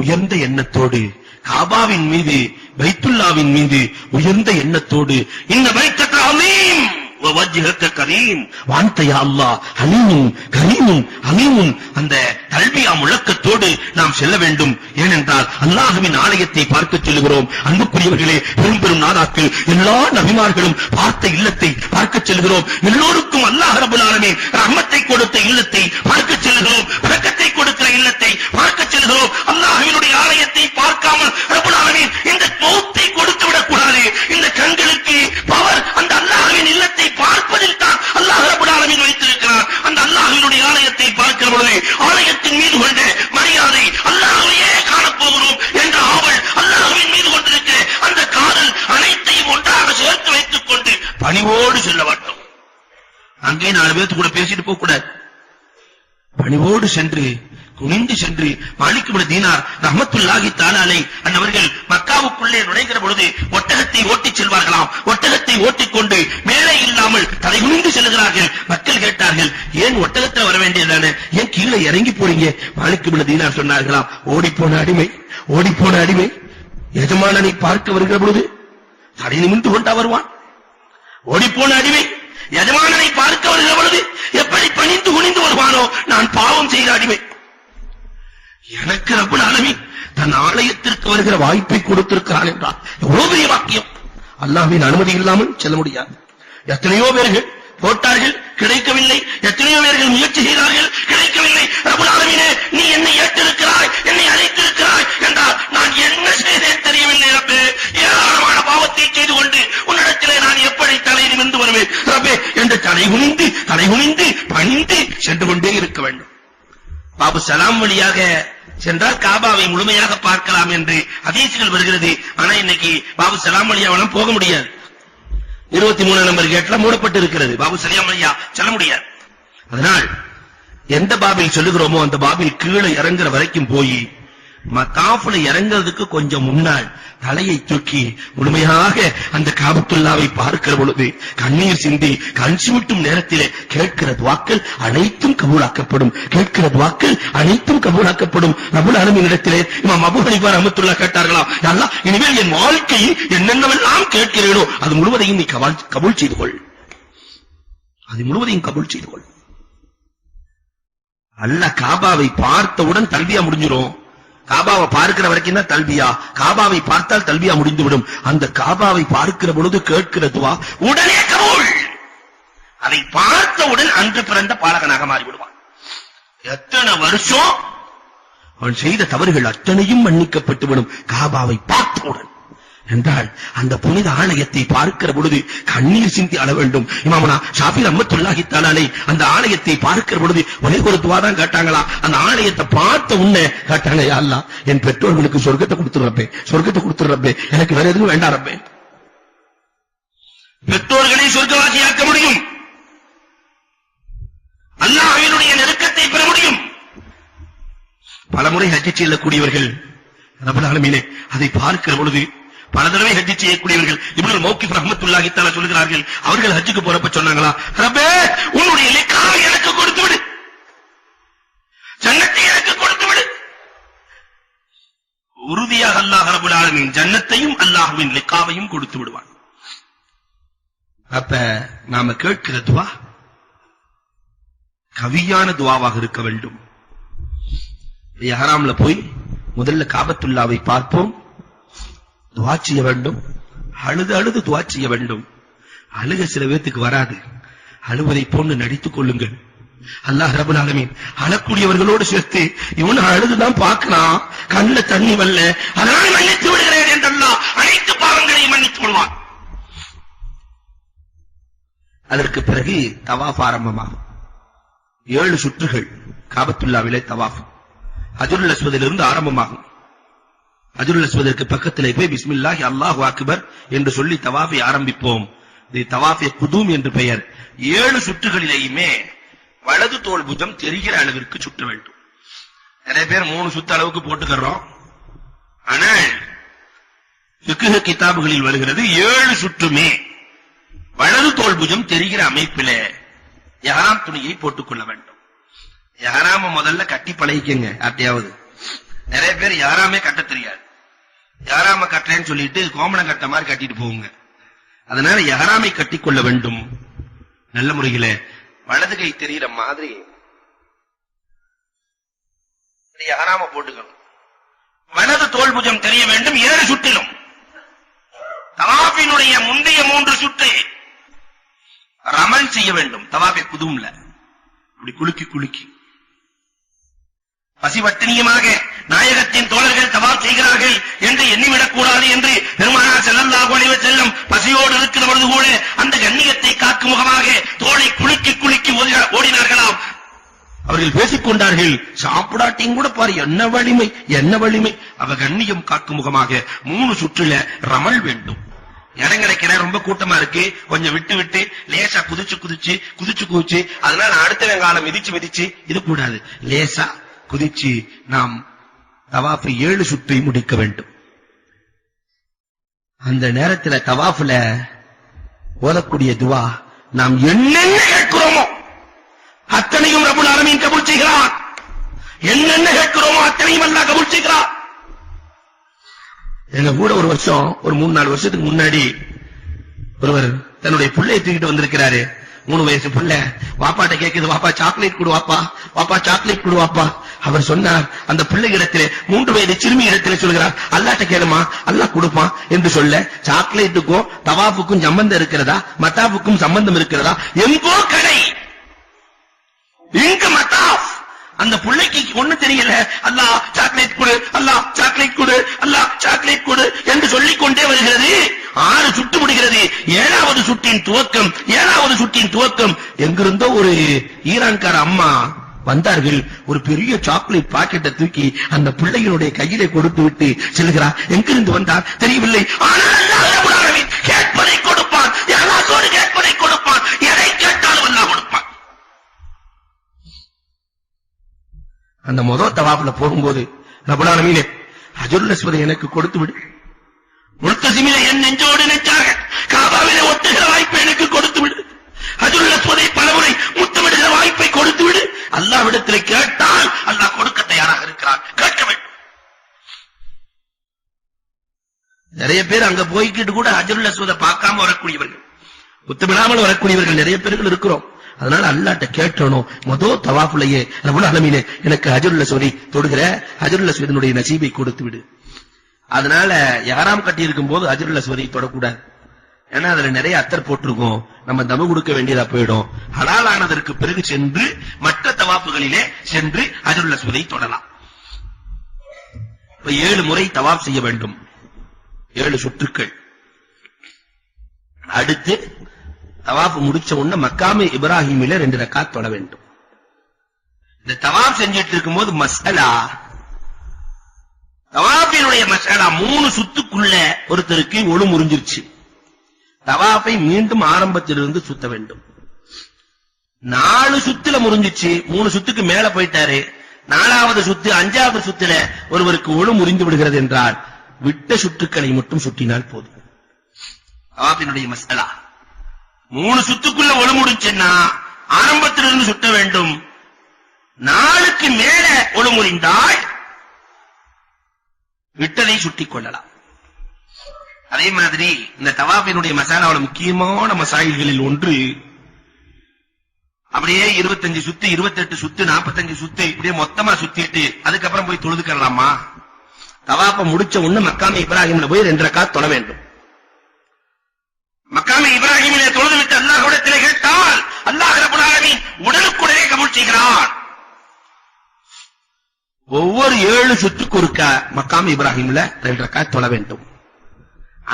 உயர்ந்த எண்ணத்தோடு. காபாவின் மீது, பைத்துல்லாவின் மீது உயர்ந்த எண்ணத்தோடு, இந்த பைத்தக அலீம் வ வஜ்ஹக கரீம் வான்த யா அல்லாஹ் ஹலீமுன் கரீமுன் ஹலீமுன், அந்த தல்பியா முழக்கத்தோடு நாம் செல்ல வேண்டும். ஏனென்றால் அல்லாஹ்வின் ஆலயத்தை பார்க்க செல்கிறோம். அன்புக்குரியவர்களே, பெரும் பெரும் நாதாக்கள் எல்லா நபிமார்களும் பார்த்த இல்லத்தை பார்க்க செல்கிறோம். எல்லோருக்கும் அல்லாஹ் ரப்பல் ஆலமீன் ரஹ்மத்தை கொடுத்த இல்லத்தை பார்க்க செல்கிறோம், பரக்கத்தை கொடுக்கிற இல்லத்தை பார்க்க செல்கிறோம். அல்லாஹ்வினுடைய ஆலயத்தை பார்க்காமல் ரப்பல் ஆலமீன் இந்த மௌத்தை கொடுத்து விடக்கூடாது. இந்த கண்களுக்கு பவர் அந்த அல்லாஹ்வின் இல்லத்தை பார்ப்பதில் தான் அல்லாஹ் ரப்பல் ஆலமீன் வைத்திருக்கிறார். அந்த அல்லாஹ்வினுடைய ஆலயத்தை பார்க்கிற பொழுது ஆலயத்தின் மீது கொண்ட மரியாதை, அல்லாஹ்வையே காணப்போகிறோம் என்ற ஆவல், அல்லாஹ்வின் மீது கொண்டிருக்கிற அந்த காதல் அனைத்தையும் ஒன்றாக சேர்த்து வைத்துக் கொண்டு பணிவோடு செல்ல வேண்டும். அங்கே 4 பேருக்கு கூட பேசிட்டு போக கூடாது. பணிவோடு சென்று துணிந்து சென்று மாலிக் இப்னு தீனார் ரஹ்மத்துல்லாஹி தஆலா அலைஹி அன்னவர்கள் மக்காவுக்குள்ளே நுழைகிற பொழுது ஒட்டகத்தை ஓட்டிச் செல்வார்களாம். ஒட்டகத்தை ஓட்டிக்கொண்டு மேலே இல்லாமல் தலைகுனிந்து செல்கிறார்கள். மக்கள் கேட்டார்கள், ஏன் ஒட்டகத்தில் வர வேண்டியதானே, ஏன் கீழே இறங்கி போறீங்க? மாலிக் இப்னு தீனார் சொன்னார்களாம், ஓடிப்போன அடிமை எஜமானனை பார்க்க வருகிற பொழுது தலை நிமிர்ந்து கொண்டா வருவான். ஓடிப்போன அடிமை எஜமானனை பார்க்க வருகிற பொழுது எப்படி பணிந்து குனிந்து வருவானோ, நான் பாவம் செய்கிற அடிமை. எனக்கு ரப்பல் ஆலமீன் தன் ஆலயத்திற்கு வருகிற வாய்ப்பை கொடுத்திருக்கிறான் என்றார். எவ்வளவு பெரிய வாக்கியம்! அல்லாஹ்வின் அனுமதி இல்லாமல் செல்ல முடியாது. எத்தனையோ பேர்கள் போட்டார்கள், கிடைக்கவில்லை. எத்தனையோ பேர்கள் முயற்சி செய்தார்கள், கிடைக்கவில்லை. ரப்பல் ஆலமீனே, நீ என்னை ஏற்றிருக்கிறாய், என்னை அழைத்திருக்கிறாய் என்றால் நான் என்ன செய்தேன் தெரியவில்லை ரப்பே. ஏராளமான பாவத்தை செய்து கொண்டு உன்னிடத்திலே நான் எப்படி தலை நிமிர்ந்து வருவேன் ரப்பே என்று தலை குனிந்து பணிந்து சென்று கொண்டே இருக்க வேண்டும். பாபு சலாம் வழியாக சென்றால் காபாவை முழுமையாக பார்க்கலாம் என்று ஹதீஸ்கள் வருகிறது. ஆனா இன்னைக்கு பாபு சலாம் வழியாவெல்லாம் போக முடியாது. 23 நம்பர் கேட்ல மூடப்பட்டு இருக்கிறது. பாபு சலாம் வழியா செல்ல முடியாது. அதனால் எந்த பாபில் சொல்லுகிறோமோ அந்த பாபில் கீழே இறங்குற வரைக்கும் போய் மத்தாஃப்ல இறங்குறதுக்கு கொஞ்சம் முன்னால் தலையை தூக்கி முழுமையாக அந்த காபத்துல்லாவை பார்க்கிற பொழுது கண்ணீர் சிந்தி கண் சிமிட்டும் நேரத்திலே கேட்கிற துஆக்கள் அனைத்தும் கபூலாக்கப்படும். ரப்பல் ஆலமீன் இடத்திலே இமாம் அபூ ஹனீஃபா ரஹ்மத்துல்லாஹி கேட்டார்களாம், அல்லாஹ் இனிமேல் என் வாழ்க்கையில் என்னென்னவெல்லாம் கேட்கிறேனோ அது முழுவதையும் நீ கபூல் செய்து கொள். அல்லாஹ் காபாவை பார்த்தவுடன் தல்பியா முடிஞ்சிரும். காபாவை பார்க்கிற வரைக்கும் தான் தல்பியா. காபாவை பார்த்தால் தல்பியா முடிந்துவிடும். அந்த காபாவை பார்க்கிற பொழுது கேட்கிற துஆ உடனே கபூல். அதை பார்த்தவுடன் அன்று பிறந்த பாலகனாக மாறிவிடுவான். எத்தனை வருஷம் அவன் செய்த தவறுகள் அத்தனையும் மன்னிக்கப்பட்டுவிடும் காபாவை பார்த்தவுடன். என்றால் அந்த புனித ஆலயத்தை பார்க்கிற பொழுது கண்ணீர் சிந்தி அழ வேண்டும். இமாமுனா ஷாஃபி ரஹ்மத்துல்லாஹி தஆலா அலைஹி அந்த ஆலயத்தை பார்க்கிற பொழுது ஒரே ஒரு துஆ தான் கேட்டாங்களா. அந்த ஆலயத்தை பார்த்த உடனே கேட்டாங்க, யா அல்லாஹ் என் பெற்றோர்களுக்கு சொர்க்கத்தை கொடுத்துரு ரப்பே, எனக்கு வேற எதுவும் வேண்டாம் ரப்பே. பெற்றோர்களை சொர்க்கவாசியாக்க முடியும், அல்லாஹ்வினுடைய நெருக்கத்தை பெற முடியும். பலமுறை ஹஜ் செல்லக்கூடியவர்கள் ரப்பல் ஆலமீனே அதை பார்க்கிற பொழுது பல தடவை ஹஜ் செய்யக்கூடியவர்கள் இப்னுல் மௌகிப் ரஹ்மத்துல்லாஹி தஆலா சொல்கிறார்கள், அவர்கள் ஹஜ்ஜுக்கு போறப்ப சொன்னாங்களா, ரப்பே உன்னுடைய லிகாவை எனக்கு கொடுத்து விடு, ஜன்னத்தை எனக்கு கொடுத்து விடு. உறுதியாக அல்லாஹ் ரப்பல் ஆலமீன் ஜன்னத்தையும் அல்லாஹ்வின் லிகாவையும் கொடுத்து விடுவான். அப்ப நாம கேட்கிற துஆ கவியான துஆவாக இருக்க வேண்டும். இஹ்ராம்ல போய் முதல்ல காபத்துல்லாவை பார்ப்போம், துஆ செய்ய வேண்டும். அழுது துஆ செய்ய வேண்டும். அழுக சில பேருக்கு வராது, அழுவதை போன்று நடித்துக் கொள்ளுங்கள். அல்லாஹ் ரப்பல் ஆலமீன் அழக்கூடியவர்களோடு சேர்த்து இவன் அழுதுதான் பார்க்கிறான், கண்ணுல தண்ணி வரல, அதனால் மன்னித்து விடுகிறேன் என்றெல்லாம் அனைத்து பாவங்களையும் மன்னித்து விடுவான். அதற்கு பிறகு தவாஃப் ஆரம்பமாகும். 7 சுற்றுகள் காபத்துல்லாவிலே தவாஃப் ஹஜ்ருல் அஸ்வதிலிருந்து ஆரம்பமாகும். ஹஜ்ருல் அஸ்வதிற்கு பக்கத்திலே போய் பிஸ்மில்லாஹி அல்லாஹு அக்பர் என்று சொல்லி தவாஃபை ஆரம்பிப்போம். இது தவாஃபே குதூம் என்று பெயர். 7 சுற்றுகளிலேயுமே வலது தோள் புஜம் தெரிகிற அளவிற்கு சுற்ற வேண்டும். நிறைய பேர் 3 சுத்து அளவுக்கு போட்டுக்கிறோம். ஆனால் ஃபிக்ஹ் கிதாபுகளில் வருகிறது 7 சுற்றுமே வலது தோள் புஜம் தெரிகிற அமைப்பிலே இஹ்ராம் துணியை போட்டுக்கொள்ள வேண்டும். இஹ்ராம முதல்ல கட்டி பழகிக்கங்க. யார்ட்டையாவது நிறைய பேர் இஹ்ராமே கட்ட தெரியாது. இஹ்ராம கட்டறேன்னு சொல்லிட்டு கோமணம் கட்ட மாதிரி கட்டிட்டு போவாங்க. அதனால இஹ்ராமை கட்டிக்கொள்ள வேண்டும். நல்ல முறையில வலது கை தெரிகிற மாதிரி இஹ்ராம போட்டுக்கணும். வலது தோள் புஜம் தெரிய வேண்டும். 7 சுற்றிலும் தவாஃபினுடைய முந்தைய 3 சுற்றை ரமல் செய்ய வேண்டும். தவாஃபே குதூம்ல அப்படி குலுக்கி பசிவட்டனியமாக நாயகத்தின் தோழர்கள் தவாஃப் செய்கிறார்கள் என்று எண்ணிவிடக் கூடாது என்று பெருமானார் ஸல்லல்லாஹு அலைஹி வஸல்லம் பசியோடு இருக்கிற பொழுது கூட அந்த கண்ணியத்தை காக்கும் முகமாக தோளை குலுக்கி ஓடினார்களாம். அவர்கள் பேசிக் கொண்டார்கள், சாப்பிடாட்டியும் கூட பாரு என்ன வலிமை. அவ கண்ணியம் காக்கும் முகமாக 3 சுற்றுல ரமல் வேண்டும். இடம் கிடைக்கிற ரொம்ப கூட்டமா இருக்கு, கொஞ்சம் விட்டு லேசா குதிச்சு அதனால அடுத்த வெங்காலம் மிதிச்சு இது கூடாது. லேசா குதிச்சு நாம் தவாஃபை 7 சுற்றி முடிக்க வேண்டும். அந்த நேரத்தில் தவாஃப்ல ஓதக்கூடிய துவா நாம் என்னென்ன கேட்கிறோமோ அத்தனையும் ரப்புல் ஆலமீன் கபூல் செய்கிறான். என்னென்ன கேட்கிறோமோ அத்தனையும் அல்லாஹ் கபூல் செய்கிறான். எங்க கூட ஒரு வருஷம், ஒரு 3-4 வருஷத்துக்கு முன்னாடி ஒருவர் தன்னுடைய பிள்ளையை தூக்கிட்டு வந்திருக்கிறாரு. 3 வயசு பிள்ளை. வாப்பாட்ட கேக்குது, வாப்பா சாக்லேட் கொடு வாப்பா, வாப்பா சாக்லேட் கொடு வாப்பா. அவர் சொன்னார், அந்த பிள்ளை இடத்திலே 3 வயது சிறுமி இடத்திலே சொல்கிறார், அல்லாஹ்ட்ட கேளுமா, அல்லாஹ் கொடுப்பான் என்று சொல்ல, சாக்லேட்டுக்கும் தவாஃபுக்கும் சம்பந்தம் இருக்கிறதா, மத்தாஃபுக்கும் சம்பந்தம் இருக்கிறதா? எங்கோ கடை, எங்க மத்தாஃப்? அந்த பிள்ளைக்கு ஒண்ணு தெரியல. அல்லாஹ் சாக்லேட் கொடு, அல்லாஹ் சாக்லேட் கொடு, அல்லாஹ் சாக்லேட் கொடு என்று சொல்லிக் கொண்டே வருகிறது. 6 சுட்டு முடிகிறது. 7வது சுட்டின் துவக்கம் எங்கிருந்தோ ஒரு ஈரான்கார அம்மா வந்தார்கள். ஒரு பெரிய சாக்லேட் பாக்கெட்டை தூக்கி அந்த பிள்ளைகளுடைய கையிலே கொடுத்து விட்டு செல்கிறார். எங்கிருந்து வந்தார் தெரியவில்லை. ஆனால் அல்லாஹ் ரப்பல் ஆலமீன் கேட்பதை கொடுப்பான். யாராவது கேட்பதை கொடுப்பான். எதை கேட்டாலும் அல்லாஹ் கொடுப்பான். அந்த முதல் தவாஃப்ல போகும்போது ரப்பல் ஆலமீனே ஹஜ்ருல் அஸ்வதை எனக்கு கொடுத்து விடு. முல்தஸிமிலே என் நெஞ்சோடு நெஞ்சாக காபாவிலே ஒட்டுகிற வாய்ப்பை எனக்கு கொடுத்து விடு. ஹஜ்ருல் அஸ்வதை பலமுறை முத்தமிடுகிற வாய்ப்பை கொடுத்து விடு. அல்லாஹ்விடத்தில் கேட்டால் அல்லாஹ் கொடுக்க தயாராக இருக்கிறான். கேட்க வேண்டும். நிறைய பேர் அங்க போய்கிட்டு கூட ஹஜ்ருல் அஸ்வதை பார்க்காம வரக்கூடியவர்கள், முத்தமிடாமல் வரக்கூடியவர்கள் நிறைய பேர்கள் இருக்கிறோம். அதனால அல்லாஹ்ட்ட கேட்டணும். முதல் தவாஃப்லயே ரப்பல் ஆலமீனே எனக்கு ஹஜ்ருல் அஸ்வதை தொடுகிற ஹஜ்ருல் அஸ்வதினுடைய நசீபை கொடுத்து விடு. அதனால யாராம் கட்டி இருக்கும் போது ஹஜ்ருல் அஸ்வதை தொடக்கூடாது. ஏன்னா அதுல நிறைய அத்தர் போட்டிருக்கும். நம்ம தமு கொடுக்க வேண்டியதா போயிடும். ஹலாலானதற்கு பிறகு சென்று மற்ற தவாஃபுகளிலே சென்று ஹஜ்ருல் அஸ்வதை தொடலாம். 7 முறை தவாஃப் செய்ய வேண்டும். 7 சுற்றுக்கள். அடுத்து தவாஃப் முடிச்ச உடனே மக்காமே இப்ராஹிமில 2 ரக்காத் தொழ வேண்டும். இந்த தவாஃப் செஞ்சிட்டு இருக்கும்போது மஸ்அலா, தவாஃபினுடைய மஸ்அலா 3 சுத்துக்குள்ள ஒருத்தருக்கு ஒளு முறிஞ்சிருச்சு. தவாஃபை மீண்டும் ஆரம்பத்திலிருந்து சுத்த வேண்டும். 4 சுத்துல முறிஞ்சிச்சு. 3 சுத்துக்கு மேல போயிட்டாரு. 4வது சுத்து 5வது சுத்துல ஒருவருக்கு ஒளு முறிந்து விடுகிறது என்றால் விட்ட சுற்றுக்களை மட்டும் சுற்றினால் போதும். தவாஃபினுடைய மஸ்அலா 3 சுத்துக்குள்ள ஒளு முடிச்சுன்னா ஆரம்பத்திலிருந்து சுட்ட வேண்டும். 4க்கு மேல ஒளு முறிந்தால் விட்டதை சுட்டிக் கொள்ளலாம். அதே மாதிரி இந்த தவாஃபினுடைய மசாலாவோட முக்கியமான மசாயில்களில் ஒன்று, அப்படியே 25 சுத்து, 28 சுத்து, 45 சுத்து இப்படியே மொத்தமா சுத்திட்டு அதுக்கப்புறம் போய் தொழுதுக்கலாமா? தவாஃப முடிச்ச உடனே மக்காமே இப்ராஹிம்ல போய் 2 ரக்காத் தொழ வேண்டும். மக்காமே இப்ராஹிமிலே தொழுது விட்டு அல்லாஹ்விடத்திலே கேட்டால் அல்லாஹ் ரப்பல் ஆலமீன் உடனுக்குடனே கபூல் செய்கிறான். ஒவ்வொரு 7 சுற்றுக்கு ஒருக்க மக்காமே இப்ராஹிம்ல 2 ரக்காத் தொழ வேண்டும்.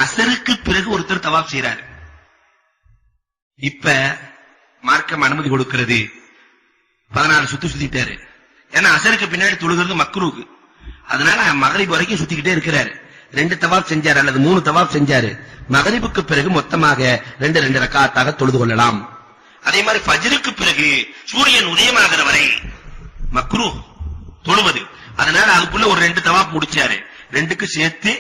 அசருக்கு பிறகு ஒருத்தர் தவாஃப் செய்றாரு. இப்ப மார்க்கம் அனுமதி கொடுக்கிறது. 16 சுத்து சுத்திட்டாரு. ஏன்னா அசருக்கு பின்னாடி தொழுகிறது மக்ரூஹ். அதனால மகரிப் வரைக்கும் சுத்திக்கிட்டே இருக்கிறாரு. 2 தவாஃப் செஞ்சாரு அல்லது 3 தவாஃப் செஞ்சாரு. மகரிபுக்கு பிறகு மொத்தமாக 2 ரக்காத்தாக தொழுது கொள்ளலாம். அதே மாதிரி ஃபஜ்ருக்கு பிறகு சூரியன் உதயமாகிற வரை மக்ரூஹ் தொழுவது. அதனால அதுக்குள்ள ஒரு 2 தவாஃப் முடிச்சாரு. 2க்கு சேர்த்து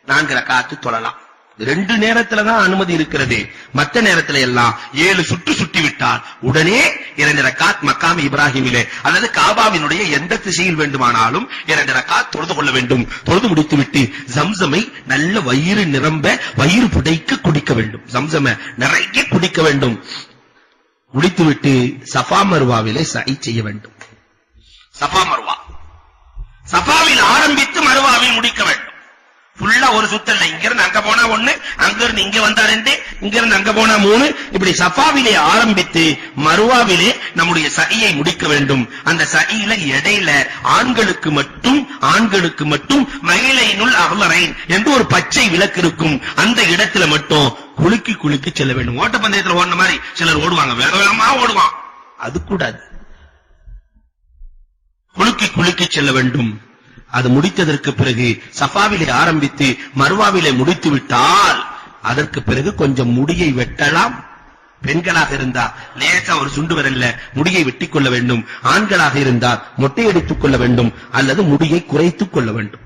4 ரக்காத்து தொழலாம். 2 நேரத்துல தான் அனுமதி இருக்கிறது. மற்ற நேரத்துல எல்லாம் 7 சுற்று சுட்டி விட்டால் உடனே 2 ரக்காத் மக்காம் இப்ராஹிமிலே அல்லது காபாவினுடைய எந்த திசையில் வேண்டுமானாலும் 2 ரக்காத் தொழுது கொள்ள வேண்டும். தொழுது முடித்து விட்டு ஜம்சமை நல்ல வயிறு நிரம்ப வயிறு புடைக்க குடிக்க வேண்டும். ஜம்சமை நிறைய குடிக்க வேண்டும். குடித்து விட்டு சஃபா மர்வாவிலே சை செய்ய வேண்டும். சஃபா மர்வா, சஃபாவில் ஆரம்பித்து மர்வாவில் முடிக்க வேண்டும். ஃபுல்லா ஒரு சுத்தல்ல. இங்க இருந்து அங்க போனா 1, அங்க இருந்து இங்க வந்தா 2, இங்க இருந்து அங்க போனா 3, இப்படி சஃபாவிலே ஆரம்பித்து மர்வாவிலே நம்முடைய சையை முடிக்க வேண்டும். அந்த சையில இடையில ஆண்களுக்கு மட்டும் மகிழைனுல் அஹ்லரைன் என்று ஒரு பச்சை விளக்கு இருக்கும். அந்த இடத்துல மட்டும் குலுக்கி செல்ல வேண்டும். ஓட்டப்பந்தயத்துல ஓடுன மாதிரி சிலர் ஓடுவாங்க, வேக வேகமா ஓடுவான். அது கூடாது. குலுக்கி செல்ல வேண்டும். அது முடித்ததற்கு பிறகு சஃபாவிலே ஆரம்பித்து மர்வாவிலே முடித்து விட்டால் அதற்கு பிறகு கொஞ்சம் முடியை வெட்டலாம். பெண்களாக இருந்தா லேசா ஒரு சுண்டு விரல்ல முடியை வெட்டிக் கொள்ள வேண்டும். ஆண்களாக இருந்தால் மொட்டையடித்துக் கொள்ள வேண்டும் அல்லது முடியை குறைத்துக் கொள்ள வேண்டும்.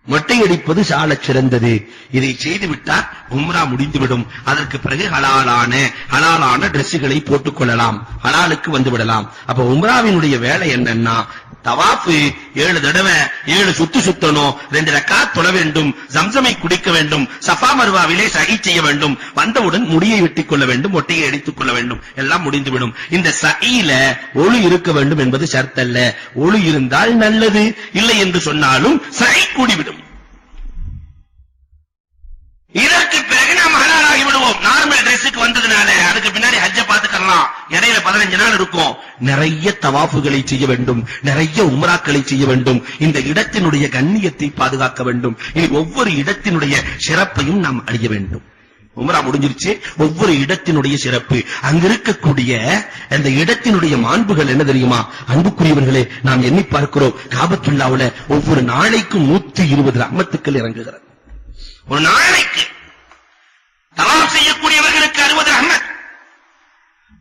மொட்டையடிப்பது சாலச் சிறந்தது. இதை செய்துவிட்டால் உம்ரா முடிந்துவிடும். அதற்கு பிறகு ஹலாலான டிரெஸ்களை போட்டுக் கொள்ளலாம், ஹலாலுக்கு வந்து விடலாம். அப்ப உம்ராவினுடைய வேலை என்னன்னா, தவாஃபு 7 தடவை 7 சுத்து சுத்தணும், 2 ரக்காத் தொழ வேண்டும், ஜம்சமை குடிக்க வேண்டும், சஃபா மர்வாவிலே சஹி செய்ய வேண்டும், வந்தவுடன் முடியை வெட்டிக் கொள்ள வேண்டும், மொட்டையை அடித்துக் கொள்ள வேண்டும், எல்லாம் முடிந்துவிடும். இந்த சஹீல ஒளு இருக்க வேண்டும் என்பது ஷர்த்தல்ல. ஒளு இருந்தால் நல்லது, இல்லை என்று சொன்னாலும் சஹி கூடிவிடும். இதற்கு பிறகு நாம் ஹலாலாகி விடுவோம். நார்மல் டிரெஸ்ஸுக்கு வந்ததுனால அதுக்கு பின்னாடி ஹஜ்ஜை பார்த்துக்கலாம். இடையில 15 நாள் இருக்கும். நிறைய தவாஃபுகளை செய்ய வேண்டும், நிறைய உம்ராக்களை செய்ய வேண்டும். இந்த இடத்தினுடைய கண்ணியத்தை பாதுகாக்க வேண்டும். இனி ஒவ்வொரு இடத்தினுடைய சிறப்பையும் நாம் அறிய வேண்டும். உம்ரா முடிஞ்சிருச்சு, ஒவ்வொரு இடத்தினுடைய சிறப்பு, அங்க இருக்கக்கூடிய அந்த இடத்தினுடைய மாண்புகள் என்ன தெரியுமா? அன்புக்குரியவர்களே, நாம் எண்ணி பார்க்கிறோம், காபத்துல்லாவுல ஒவ்வொரு நாளைக்கும் 120 ரஹ்மத்துக்கள் இறங்குகிறது. ஒரு நாளைக்கு தவாஃப் செய்யக்கூடியவர்களுக்கு 60 ரஹ்மத்,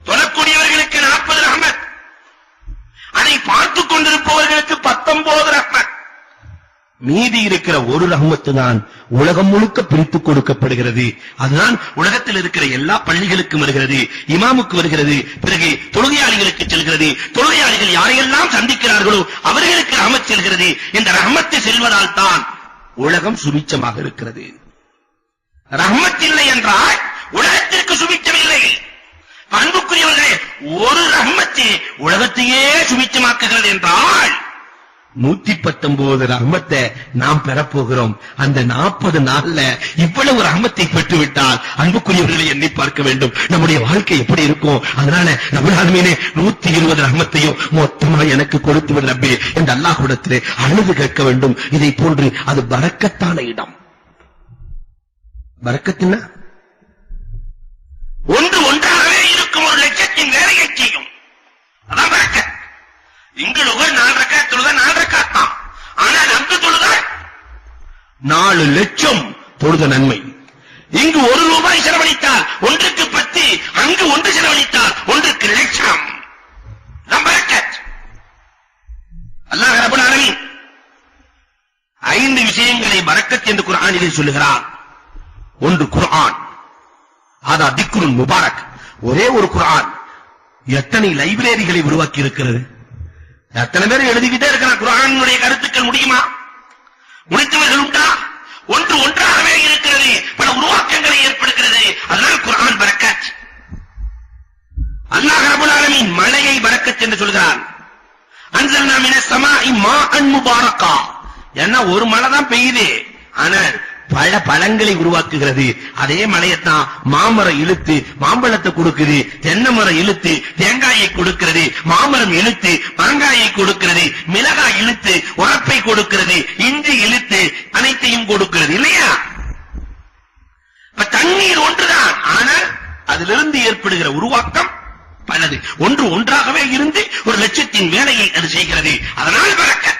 தொழக்கூடியவர்களுக்கு 40 ரஹ்மத், அதை பார்த்துக் கொண்டிருப்பவர்களுக்கு 19 ரஹ்மத். மீதி இருக்கிற ஒரு ரஹ்மத்து தான் உலகம் முழுக்க பிரித்துக் கொடுக்கப்படுகிறது. அதுதான் உலகத்தில் இருக்கிற எல்லா பள்ளிகளுக்கும் வருகிறது, இமாமுக்கு வருகிறது, பிறகு தொழுகையாளிகளுக்கு செல்கிறது. தொழுகையாளிகள் யாரையெல்லாம் சந்திக்கிறார்களோ அவர்களுக்கு ரஹ்மத் செல்கிறது. இந்த ரஹ்மத்து செல்வதால் தான் உலகம் சுபிச்சமாக இருக்கிறது. ரஹ்மத் இல்லை என்றால் உலகத்திற்கு சுபிச்சம் இல்லை. அன்புக்குரியவர்களே, ஒரு ரஹ்மத்து உலகத்தையே சுபிச்சமாக்குகிறது என்றால் 119 ரஹ்மத்தை நாம் பெறப்போகிறோம். அந்த 40 நாள்ல இவ்வளவு ரஹ்மத்தை பெற்றுவிட்டால் அன்புக்குரியவர்களை எண்ணி பார்க்க வேண்டும், நம்முடைய வாழ்க்கை எப்படி இருக்கும். அதனால ரப்பல் ஆலமீனே 120 ரஹ்மத்தையும் மொத்தமா எனக்கு கொடுத்து விடு ரப்பே என்று அல்லாஹ்விடத்திலே அழுது கேட்க வேண்டும். இதை போன்று அது பரக்கத்தான இடம். பரக்கத்துன்னா ஒன்றாகவே இருக்கும், ஒரு லட்சத்தின் வேலையை செய்யும். அதான் பரக்கத். இங்கு 4 ரக்காத் தொழுதா 4 ரக்காத் தான். ஆனால் அங்கு தொழுதா 4 லட்சம் தொழுத நன்மை. இங்கு 1 ரூபாய் செலவழித்தால் 1க்கு 10, அங்கு 1 செலவழித்தால் 1க்கு லட்சம். பரக்கத். அல்லாஹ் ரப்பல் ஆலமீன் 5 விஷயங்களை பரக்கத் என்று குர்ஆனிலே சொல்லுகிறார். ஒன்று குர்ஆன், அதா திக்ருன் முபாரக். ஒரே ஒரு குர்ஆன் எத்தனை லைப்ரரிகளை உருவாக்கி இருக்கிறது. எத்தனை பேர் எழுதிக்கிட்டே இருக்கிறார். குர்ஆனுடைய கருத்துக்கள் முடியுமா? முடித்தவர்கள் உண்டா? ஒன்றாகவே இருக்கிறது, பல உருவாக்கங்களை ஏற்படுகிறது. அதனால் குர்ஆன் பரக்கத். அல்லாஹ் ரப்பல் ஆலமீன் மழையை பரக்கத் என்று சொல்கிறான். அன்ஸல்னா மினஸ் ஸமாஇ மாஅன் முபாரக்கா. ஏன்னா ஒரு மழை தான் பெய்யுது, ஆனால் பல பழங்களை உருவாக்குகிறது. அதே மழையத்தான் மாமரம் இழுத்து மாம்பழத்தை கொடுக்குது, தென்னை மரம் இழுத்து தேங்காயை கொடுக்கிறது, மாமரம் இழுத்து மாங்காயை கொடுக்கிறது, மிளகாய் இழுத்து உரப்பை கொடுக்கிறது, இஞ்சி இழுத்து அனைத்தையும் கொடுக்கிறது. இல்லையா? தண்ணீர் ஒன்றுதான், ஆனால் அதிலிருந்து ஏற்படுகிற உருவாக்கம் பலது. ஒன்றாகவே இருந்து ஒரு லட்சத்தின் வேலையை அது செய்கிறது. அதனால் பரக்கத்.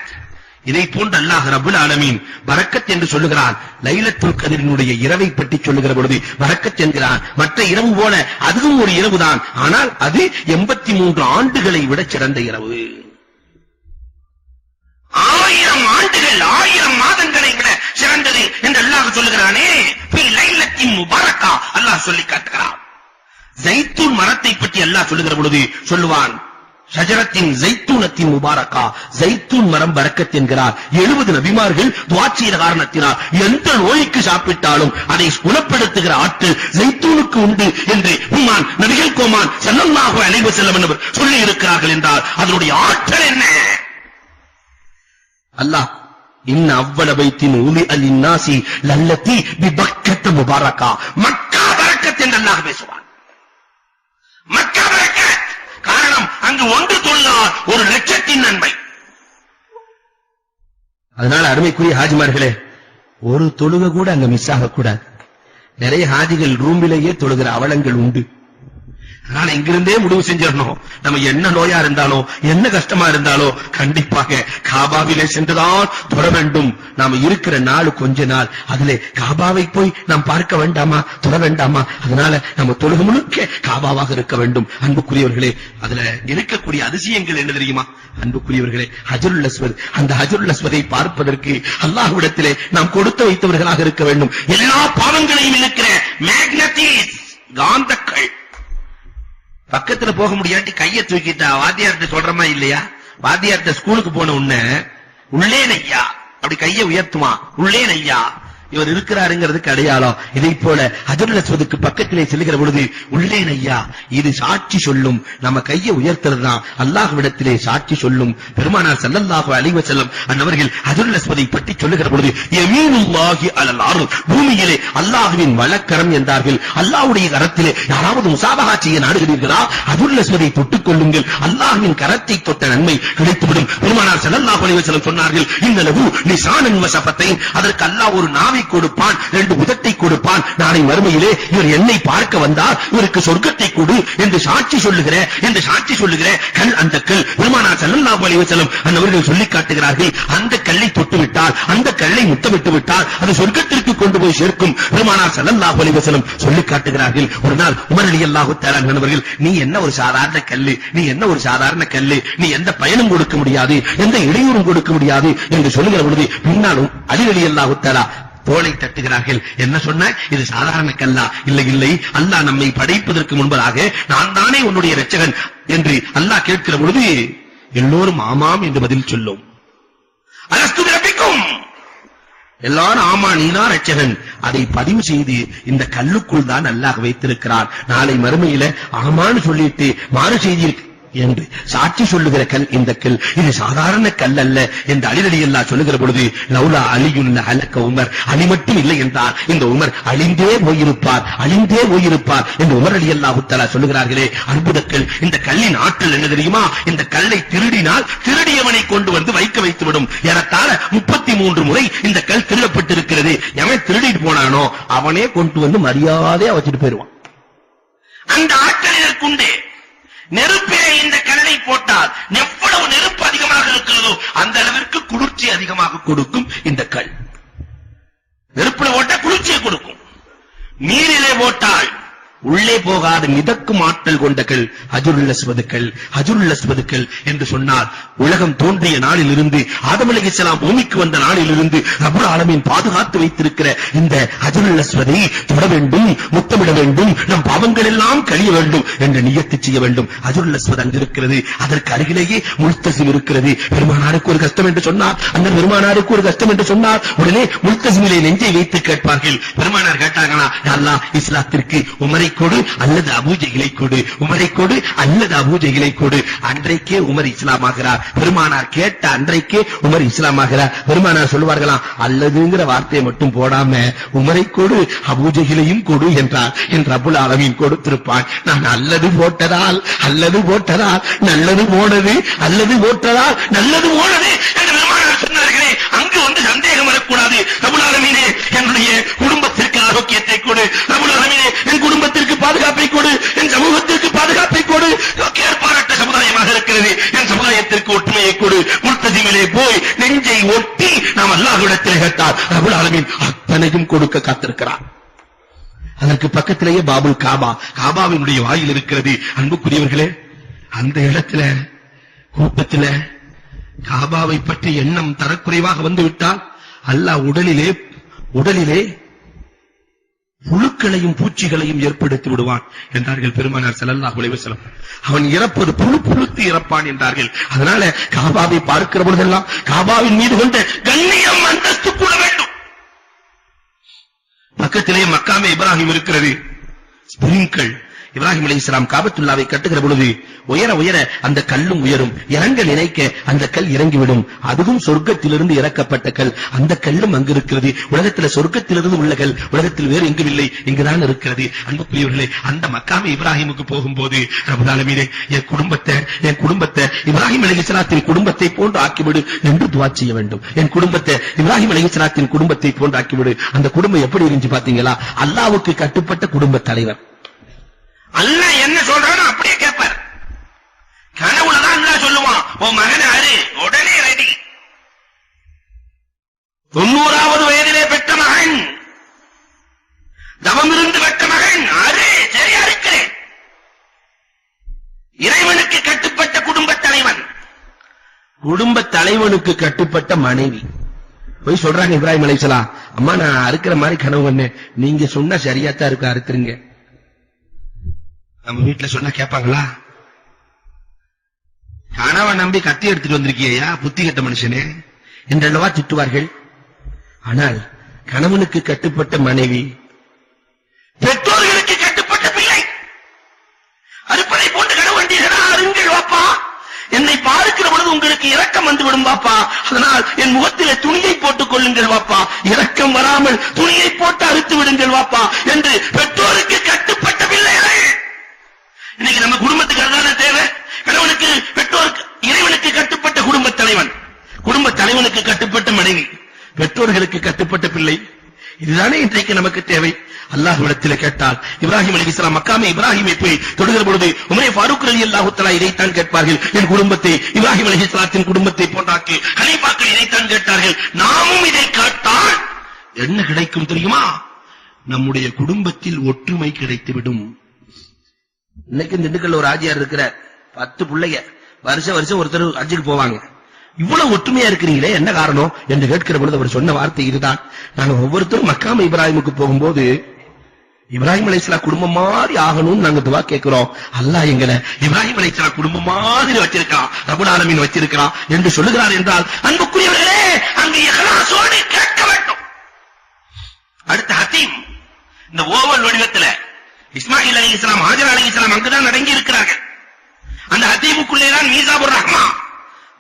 இதை போன்று அல்லாஹ் ரப்பல் ஆலமீன் பரக்கத் என்று சொல்லுகிறான். லைலத்துல் கத்ரினுடைய இரவை பற்றி சொல்லுகிற பொழுது பரக்கத் என்கிறான். மற்ற இரவு போல அதுவும் ஒரு இரவுதான், ஆனால் அது 83 ஆண்டுகளை விட சிறந்த இரவு. 1000 ஆண்டுகள் 1000 மாதங்களை விட சிறந்தது என்று அல்லாஹ் சொல்லுகிறானே. லைலத்தின் முபாரக்கா அல்லாஹ் சொல்லி காட்டுகிறான். ஜைத்தூன் மரத்தை பற்றி அல்லாஹ் சொல்லுகிற பொழுது சொல்லுவான், ஷஜரத்தின் ஜைத்தூனத்தின் முபாரக்கா. ஜைத்தூன் மரம் பரக்கத் என்கிறார். 70 நபிமார்கள் துஆ செய்த காரணத்தினால் எந்த நோய்க்கு சாப்பிட்டாலும் அதை குணப்படுத்துகிற ஆற்றல் ஜைத்தூனுக்கு உண்டு என்று நபிகள் கோமான் ஸல்லல்லாஹு அலைஹி வஸல்லம் என்பவர் சொல்லி இருக்கிறார்கள் என்றால் அதனுடைய ஆற்றல் என்ன? அல்லாஹ் இன்ன அவ்வள பைத்தின் உலி அலின்னாசி லல்லதி பிபக்கத் முபாரக்கா. மக்கா பரக்கத் என்று அல்லாஹ் பேசுவான். மக்கா பரக்கத். காரணம், அங்கு 1 தொழுதால் 1 லட்சத்தின் நன்மை. அதனால அருமைக்குரிய ஹாஜிமார்களே, ஒரு தொழுகை கூட அங்க மிஸ் ஆகக்கூடாது. நிறைய ஹாஜிகள் ரூமிலேயே தொழுகிற அவலங்கள் உண்டு. அதனால இங்கிருந்தே முடிவு செஞ்சிடணும். நம்ம என்ன நோயா இருந்தாலும் என்ன கஷ்டமா இருந்தாலும் கண்டிப்பாக காபாவிலே சென்றுதான் தொழ வேண்டும். நாம இருக்கிற நாள் கொஞ்ச நாள், அதிலே காபாவை போய் நாம் பார்க்க வேண்டாமா, தொழ வேண்டாமா? அதனால நம்ம தொழுகை முழுக்க காபாவாக இருக்க வேண்டும். அன்புக்குரியவர்களே, அதுல இருக்கக்கூடிய அதிசயங்கள் என்ன தெரியுமா? அன்புக்குரியவர்களே, ஹஜருல் அஸ்வத், அந்த ஹஜருல் அஸ்வதை பார்ப்பதற்கு அல்லாஹ்விடத்திலே நாம் கொடுத்து வைத்தவர்களாக இருக்க வேண்டும். எல்லா பாவங்களையும் இருக்கிற மேக்னட்டிஸ் காந்தக்கள். பக்கத்துல போக முடியாட்டி கையை தூக்கிட்டா வாத்தியார்ட்ட சொல்றமா இல்லையா? வாத்தியார்ட்ட ஸ்கூலுக்கு போன உடனே உள்ளே நையா அப்படி கையை உயர்த்துவான், உள்ளே நையா இவர் இருக்கிறாருங்கிறதுக்கு அடையாளம். இதை போல ஹஜருல் அஸ்வதுக்கு பக்கத்திலே செல்கிற பொழுது உள்ளே நையா, இது சாட்சி சொல்லும். நம்ம கையை உயர்த்துறதுதான் அல்லாஹ்விடத்திலே சாட்சி சொல்லும். பெருமானார் ஸல்லல்லாஹு அலைஹி வஸல்லம் அன்னவர்கள் ஹஜருல் அஸ்வதை பற்றி சொல்லுகிற பொழுது யமீனுல்லாஹி அலல் அர்த், பூமியிலே அல்லாஹ்வின் வலக்கரம் என்றார்கள். அல்லாஹ்வுடைய கரத்திலே யாராவது முசாபஹா செய்ய நாடுகிறீர்களா, ஹஜருல் அஸ்வதை தொட்டுக் கொள்ளுங்கள், அல்லாஹ்வின் கரத்தை தொட்ட நன்மை கிடைத்துவிடும். பெருமானார் ஸல்லல்லாஹு அலைஹி வஸல்லம் சொன்னார்கள், இன்னலஹு லிசானன் வ ஸஃபத்தைன், அதற்கு அல்லாஹ் ஒரு நாவை கொடுப்பான், 2 உதட்டை கொடுப்பான். நாளை மறுமையிலே இவர் என்னை பார்க்க வந்தார், இவருக்கு சொர்க்கத்தை கொடு என்று சாட்சி சொல்லுகிற கல் அந்த கல். பெருமானார் ஸல்லல்லாஹு அலைஹி வஸல்லம் அன்னவர்கள் சொல்லி காட்டுகிறார்கள், அந்த கல்லை தொட்டுவிட்டால், அந்த கல்லை முத்தமிட்டு விட்டால் அது சொர்க்கத்திற்கு கொண்டு போய் சேர்க்கும். பெருமானார் ஸல்லல்லாஹு அலைஹி வஸல்லம் சொல்லி காட்டுகிறார்கள். ஒரு நாள் உமர் ரலியல்லாஹு தஆலா அன்ஹு, நீ என்ன ஒரு சாதாரண கல்லு, நீ என்ன ஒரு சாதாரண கல்லு, நீ எந்த பயனும் கொடுக்க முடியாது, எந்த இடையூறும் கொடுக்க முடியாது என்று சொல்லுகிற பொழுது பின்னாலும் அலி ரலியல்லாஹு தஆலா தோளை தட்டுகிறார்கள். என்ன சொன்ன, இது சாதாரண கல்லா? இல்லை இல்லை, அல்லாஹ் நம்மை படைப்பதற்கு முன்பதாக நான் தானே உன்னுடைய இரட்சகன் என்று அல்லாஹ் கேட்கிற பொழுது எல்லோரும் ஆமாம் என்று பதில் சொல்லும். அலஸ்து பிரபிக்கும், எல்லாரும் ஆமா நீதான் இரட்சகன். அதை பதிவு செய்து இந்த கல்லுக்குள் தான் அல்லாஹ் வைத்திருக்கிறான். நாளை மறுமையில ஆமான்னு சொல்லிட்டு மாறு செய்தி என்று சாட்சி சொல்லுகிற கல் இந்த கல், இது சாதாரண கல் அல்ல என்று அலி ரலியல்லாஹு சொல்லுகிற பொழுது லௌலா அலியுன் லஹலக உமர், அலி மட்டும் இல்லை என்றால் இந்த உமர் அழிந்தே போயிருப்பார் என்று உமர் ரலியல்லாஹு தஆலா சொல்லுகிறார்களே. அற்புதங்கள். இந்த கல்லின் ஆற்றல் என்ன தெரியுமா? இந்த கல்லை திருடினால் திருடியவனை கொண்டு வந்து வைத்து விடும். ஏறத்தாழ 33 முறை இந்த கல் திருடப்பட்டிருக்கிறது. எவன் திருடிட்டு போனானோ அவனே கொண்டு வந்து மரியாதையா வச்சுட்டு போயிருவான். அந்த ஆற்றல் இதற்குண்டு. நெருப்பிலே இந்த கல்லை போட்டால் எவ்வளவு நெருப்பு அதிகமாக இருக்கிறதோ அந்த அளவிற்கு குளிர்ச்சி அதிகமாக கொடுக்கும் இந்த கல். நெருப்பில போட்டா குளிர்ச்சியை கொடுக்கும். நீரிலே போட்டால் உள்ளே போகாத மிதக்கும் ஆற்றல் கொண்ட கல் ஹஜருல் அஸ்வதுக்கள் என்று சொன்னார். உலகம் தோன்றிய நாளில் இருந்து, ஆதம் அலைஹிஸ்ஸலாம் பூமிக்கு வந்த நாளில் இருந்து ரப்பல் ஆலமீன் பாதுகாத்து வைத்திருக்கிற இந்த ஹஜருல் அஸ்வதை தொட வேண்டும், முத்தமிட வேண்டும், நம் பாவங்கள் எல்லாம் கழிய வேண்டும் என்று நியத்து செய்ய வேண்டும். ஹஜருல் அஸ்வத் அங்கு இருக்கிறது. அதற்கு அருகிலேயே முல்தஸிம் இருக்கிறது. பெருமானாருக்கு ஒரு கஷ்டம் என்று சொன்னார், அந்த பெருமானாருக்கு ஒரு கஷ்டம் என்று சொன்னார், உடனே முல்தஸிமிலே நெஞ்சை வைத்து கேட்பார்கள். பெருமானார் கேட்டாங்களா, அல்லாஹ் இஸ்லாத்திற்கு உமரை கொடு அல்லது அபூஜஹலை கொடு, உமரை கொடு அல்லது அபூஜஹலை கொடு. அன்றைக்கே உமர் இஸ்லாமாகிறார். பெருமானார் கேட்ட அன்றைக்கே உமர் இஸ்லாமாகிறார். பெருமானார் சொல்வார்களாம், அல்லதுங்கிற வார்த்தையை மட்டும் போடாம உமரை கொடு அபூஜஹலையும் கொடு என்றார். என் ரப்புல் ஆலமீன் கொடுத்திருப்பான். நான் அல்லது போட்டதால் நல்லது போனது, அல்லது போட்டதால் நல்லது போனது என்று பெருமானார் சொன்னார்களே. அங்கு வந்து சந்தேகம் வரக்கூடாது. ரப்புல் ஆலமீனே என்னுடைய குடும்பத்திற்கு ஆரோக்கியத்தை கொடு, ரப்புல் ஆலமீனே என் குடும்பத்திற்கு பாதுகாப்பை கொடு, என் சமூகத்திற்கு பாதுகாப்பை கொடு. கேட்பாரற்ற சமுதாயமாக இருக்கிறது, என் சமுதாயத்திற்கு ஒற்றுமையை கொடு. முல்தஸிமிலே போய் நெஞ்சை ஒட்டி நாம் அல்லாஹ்விடத்தில் கேட்டால் ரப்புல் ஆலமீன் அத்தனையும் கொடுக்க காத்திருக்கிறார். அதற்கு பக்கத்திலேயே பாபுல் காபா, காபாவினுடைய வாயில் இருக்கிறது. அன்புக்குரியவர்களே, அந்த இடத்துல கூட்டத்துல காபாவை பற்றி எண்ணம் தரக்குறைவாக வந்துவிட்டால் அல்லாஹ் உடலிலே புழுக்களையும் பூச்சிகளையும் ஏற்படுத்தி விடுவான் என்றார்கள் பெருமானார் ஸல்லல்லாஹு அலைஹி வஸல்லம். அவன் இறப்பது புழுத்து இறப்பான் என்றார்கள். அதனால காபாவை பார்க்கிற பொழுதெல்லாம் காபாவின் மீது கொண்ட கண்ணியம் அந்தஸ்து கூட வேண்டும். பக்கத்திலே மக்காமே இப்ராஹிம் இருக்கிறது. ஸ்பிரிங்கல் இப்ராஹிம் அலைஹிஸ்ஸலாம் காபத்துல்லாவை கட்டுகிற பொழுது உயர அந்த கல்லும் உயரும், இறங்க நினைக்க அந்த கல் இறங்கிவிடும். அதுவும் சொர்க்கத்திலிருந்து இறக்கப்பட்ட கல். அந்த கல்லும் அங்கு இருக்கிறது. உலகத்தில் சொர்க்கத்திலிருந்து உள்ள கல் உலகத்தில் வேறு எங்கும் இல்லை, இங்குதான் இருக்கிறது. அன்புக்குரியவர்களே, அந்த மக்காமே இப்ராஹிமுக்கு போகும்போது ரப்பல் ஆலமீனே என் குடும்பத்தை இப்ராஹிம் அலைஹிஸ்ஸலாத்தின் குடும்பத்தை போன்று ஆக்கிவிடு என்று துஆ செய்ய வேண்டும். என் குடும்பத்தை இப்ராஹிம் அலைஹிஸ்ஸலாத்தின் குடும்பத்தை போன்று ஆக்கிவிடு. அந்த குடும்பம் எப்படி இருந்துச்சு பாத்தீங்களா? அல்லாஹ்வுக்கு கட்டுப்பட்ட குடும்ப தலைவர். அல்லாஹ் என்ன சொல்றானோ கனவுலதான் அல்லாஹ் சொல்லுவான், உன் மகன் அரு, உடனே ரெடி. 90வது வயதிலே பெற்ற மகன், தவமிருந்து பெற்ற மகன், அரு, சரியா இருக்கிறேன். இறைவனுக்கு கட்டுப்பட்ட குடும்பத் தலைவன், குடும்பத் தலைவனுக்கு கட்டுப்பட்ட மனைவி போய் சொல்றாங்க இப்ராஹிம் அலைஹிஸ்ஸலாம், அம்மா நான் அறுக்கிற மாதிரி கனவு கண்டேன், நீங்க சொன்னா சரியாத்தான் இருக்கு, அறுத்துருங்க. நம்ம வீட்டுல சொன்னா கேட்பாங்களா? கனவை நம்பி கத்தி எடுத்துட்டு வந்திருக்கியா புத்தி கட்ட மனுஷனே என்றல்லவா திட்டுவார்கள். ஆனால் கணவனுக்கு கட்டுப்பட்ட மனைவி, பெற்றோர்களுக்கு கட்டுப்பட்ட பிள்ளை, அறுப்பதை போன்று கனவு கண்டீர்களா? அருங்கள் வாப்பா, என்னை பார்க்கிற பொழுது உங்களுக்கு இரக்கம் வந்து விடும் வாப்பா, அதனால் என் முகத்திலே துணியை போட்டுக் கொள்ளுங்கள் வாப்பா, இரக்கம் வராமல் துணியை போட்டு அறுத்து விடுங்கள் வாப்பா என்று பெற்றோருக்கு கட்டுப்பட்ட பிள்ளைகள். இன்னைக்கு நம்ம குடும்பத்துக்கு அதுதான தேவை. கணவனுக்கு, பெற்றோருக்கு, இறைவனுக்கு கட்டுப்பட்ட குடும்பத் தலைவன், குடும்பத் தலைவனுக்கு கட்டுப்பட்ட மனைவி, பெற்றோர்களுக்கு கட்டுப்பட்ட பிள்ளை. இதுதானே இன்றைக்கு நமக்கு தேவை. அல்லாஹ்விடத்தில் கேட்டால் இப்ராஹிம் அலைஹிஸ்ஸலாம் மக்காமே இப்ராஹிமை போய் தொடுகிற பொழுது உமரே ஃபாரூக் ரலியல்லாஹு தஆலா இதைத்தான் கேட்பார்கள், என் குடும்பத்தை இப்ராஹிம் அலைஹிஸ்ஸலாத்தின் குடும்பத்தை போன்றாக்கு. கலீஃபாக்கள் இதைத்தான் கேட்டார்கள். நாமும் இதை கேட்டால் என்ன கிடைக்கும் தெரியுமா? நம்முடைய குடும்பத்தில் ஒற்றுமை கிடைத்துவிடும். இன்னைக்கு திண்டுக்கல்ல ஒரு ஆஜியார் இருக்கிறார், 10 பிள்ளைங்க, வருஷம் ஒருத்தர் ஹஜ்ஜுக்கு போவாங்க. இவ்வளவு ஒற்றுமையா இருக்கிறீங்களே என்ன காரணம் என்று கேட்கிற பொழுது அவர் சொன்ன வார்த்தை இதுதான், நாங்க ஒவ்வொருத்தரும் மக்காம இப்ராஹிமுக்கு போகும்போது இப்ராஹிம் அலைஹிஸ்ஸலாம் குடும்பம் மாதிரி ஆகணும்னு நாங்க துவா கேட்கிறோம். அல்லாஹ் எங்களை இப்ராஹிம் அலைஹிஸ்ஸலாம் குடும்பம் மாதிரி வச்சிருக்கான், ரப்பல் ஆலமீன் வச்சிருக்கான் என்று சொல்லுகிறார் என்றால், அன்புக்குரியவர்களே, அங்கு இஹ்லாஸோடு கேட்க வேண்டும். அடுத்த ஹத்தீம், இந்த ஓவல் வடிவத்தில் இஸ்மாயில் அலைஹிஸ்ஸலாம், ஹாஜர் அலைஹிஸ்ஸலாம் அங்குதான் அடங்கி இருக்கிறார்கள். அந்த ஹத்தீமுக்குள்ளேதான் மீசாபுர் ரஹ்மா,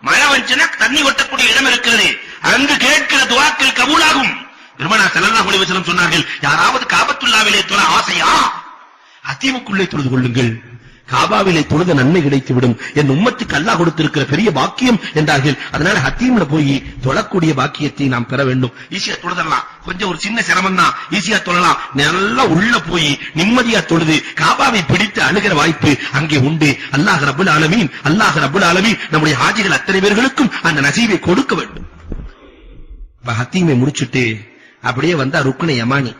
மழை வந்துச்சுன்னா தண்ணி ஒட்டக்கூடிய இடம் இருக்கிறது, அங்கு கேட்கிற துஆக்கள் கபூலாகும். பெருமானார் ஸல்லல்லாஹு அலைஹி வஸல்லம் சொன்னார்கள், யாராவது காபத்துல்லாவிலே தொழ ஆசையா ஹத்தீமுக்குள்ளே தொழுது கொள்ளுங்கள், காபாவிலே தொழுத நன்மை கிடைத்துவிடும், என் உம்மத்துக்கு அல்லாஹ் கொடுத்திருக்கிற பெரிய பாக்கியம் என்றார்கள். அதனால ஹத்தீம்ல போய் தொழக்கூடிய பாக்கியத்தை நாம் பெற வேண்டும். ஈஸியா தொழுதலாம், கொஞ்சம் ஒரு சின்ன சிரமம் தான், ஈஸியா தொழலாம். நல்லா உள்ள போய் நிம்மதியா தொழுது காபாவை பிடித்து அணுகிற வாய்ப்பு அங்கே உண்டு. அல்லாஹ் ரப்பல் ஆலமீன் நம்முடைய ஹாஜிகள் அத்தனை பேர்களுக்கும் அந்த நசீபை கொடுக்க வேண்டும். ஹத்தீமை முடிச்சுட்டு அப்படியே வந்தா ருக்னே யமானி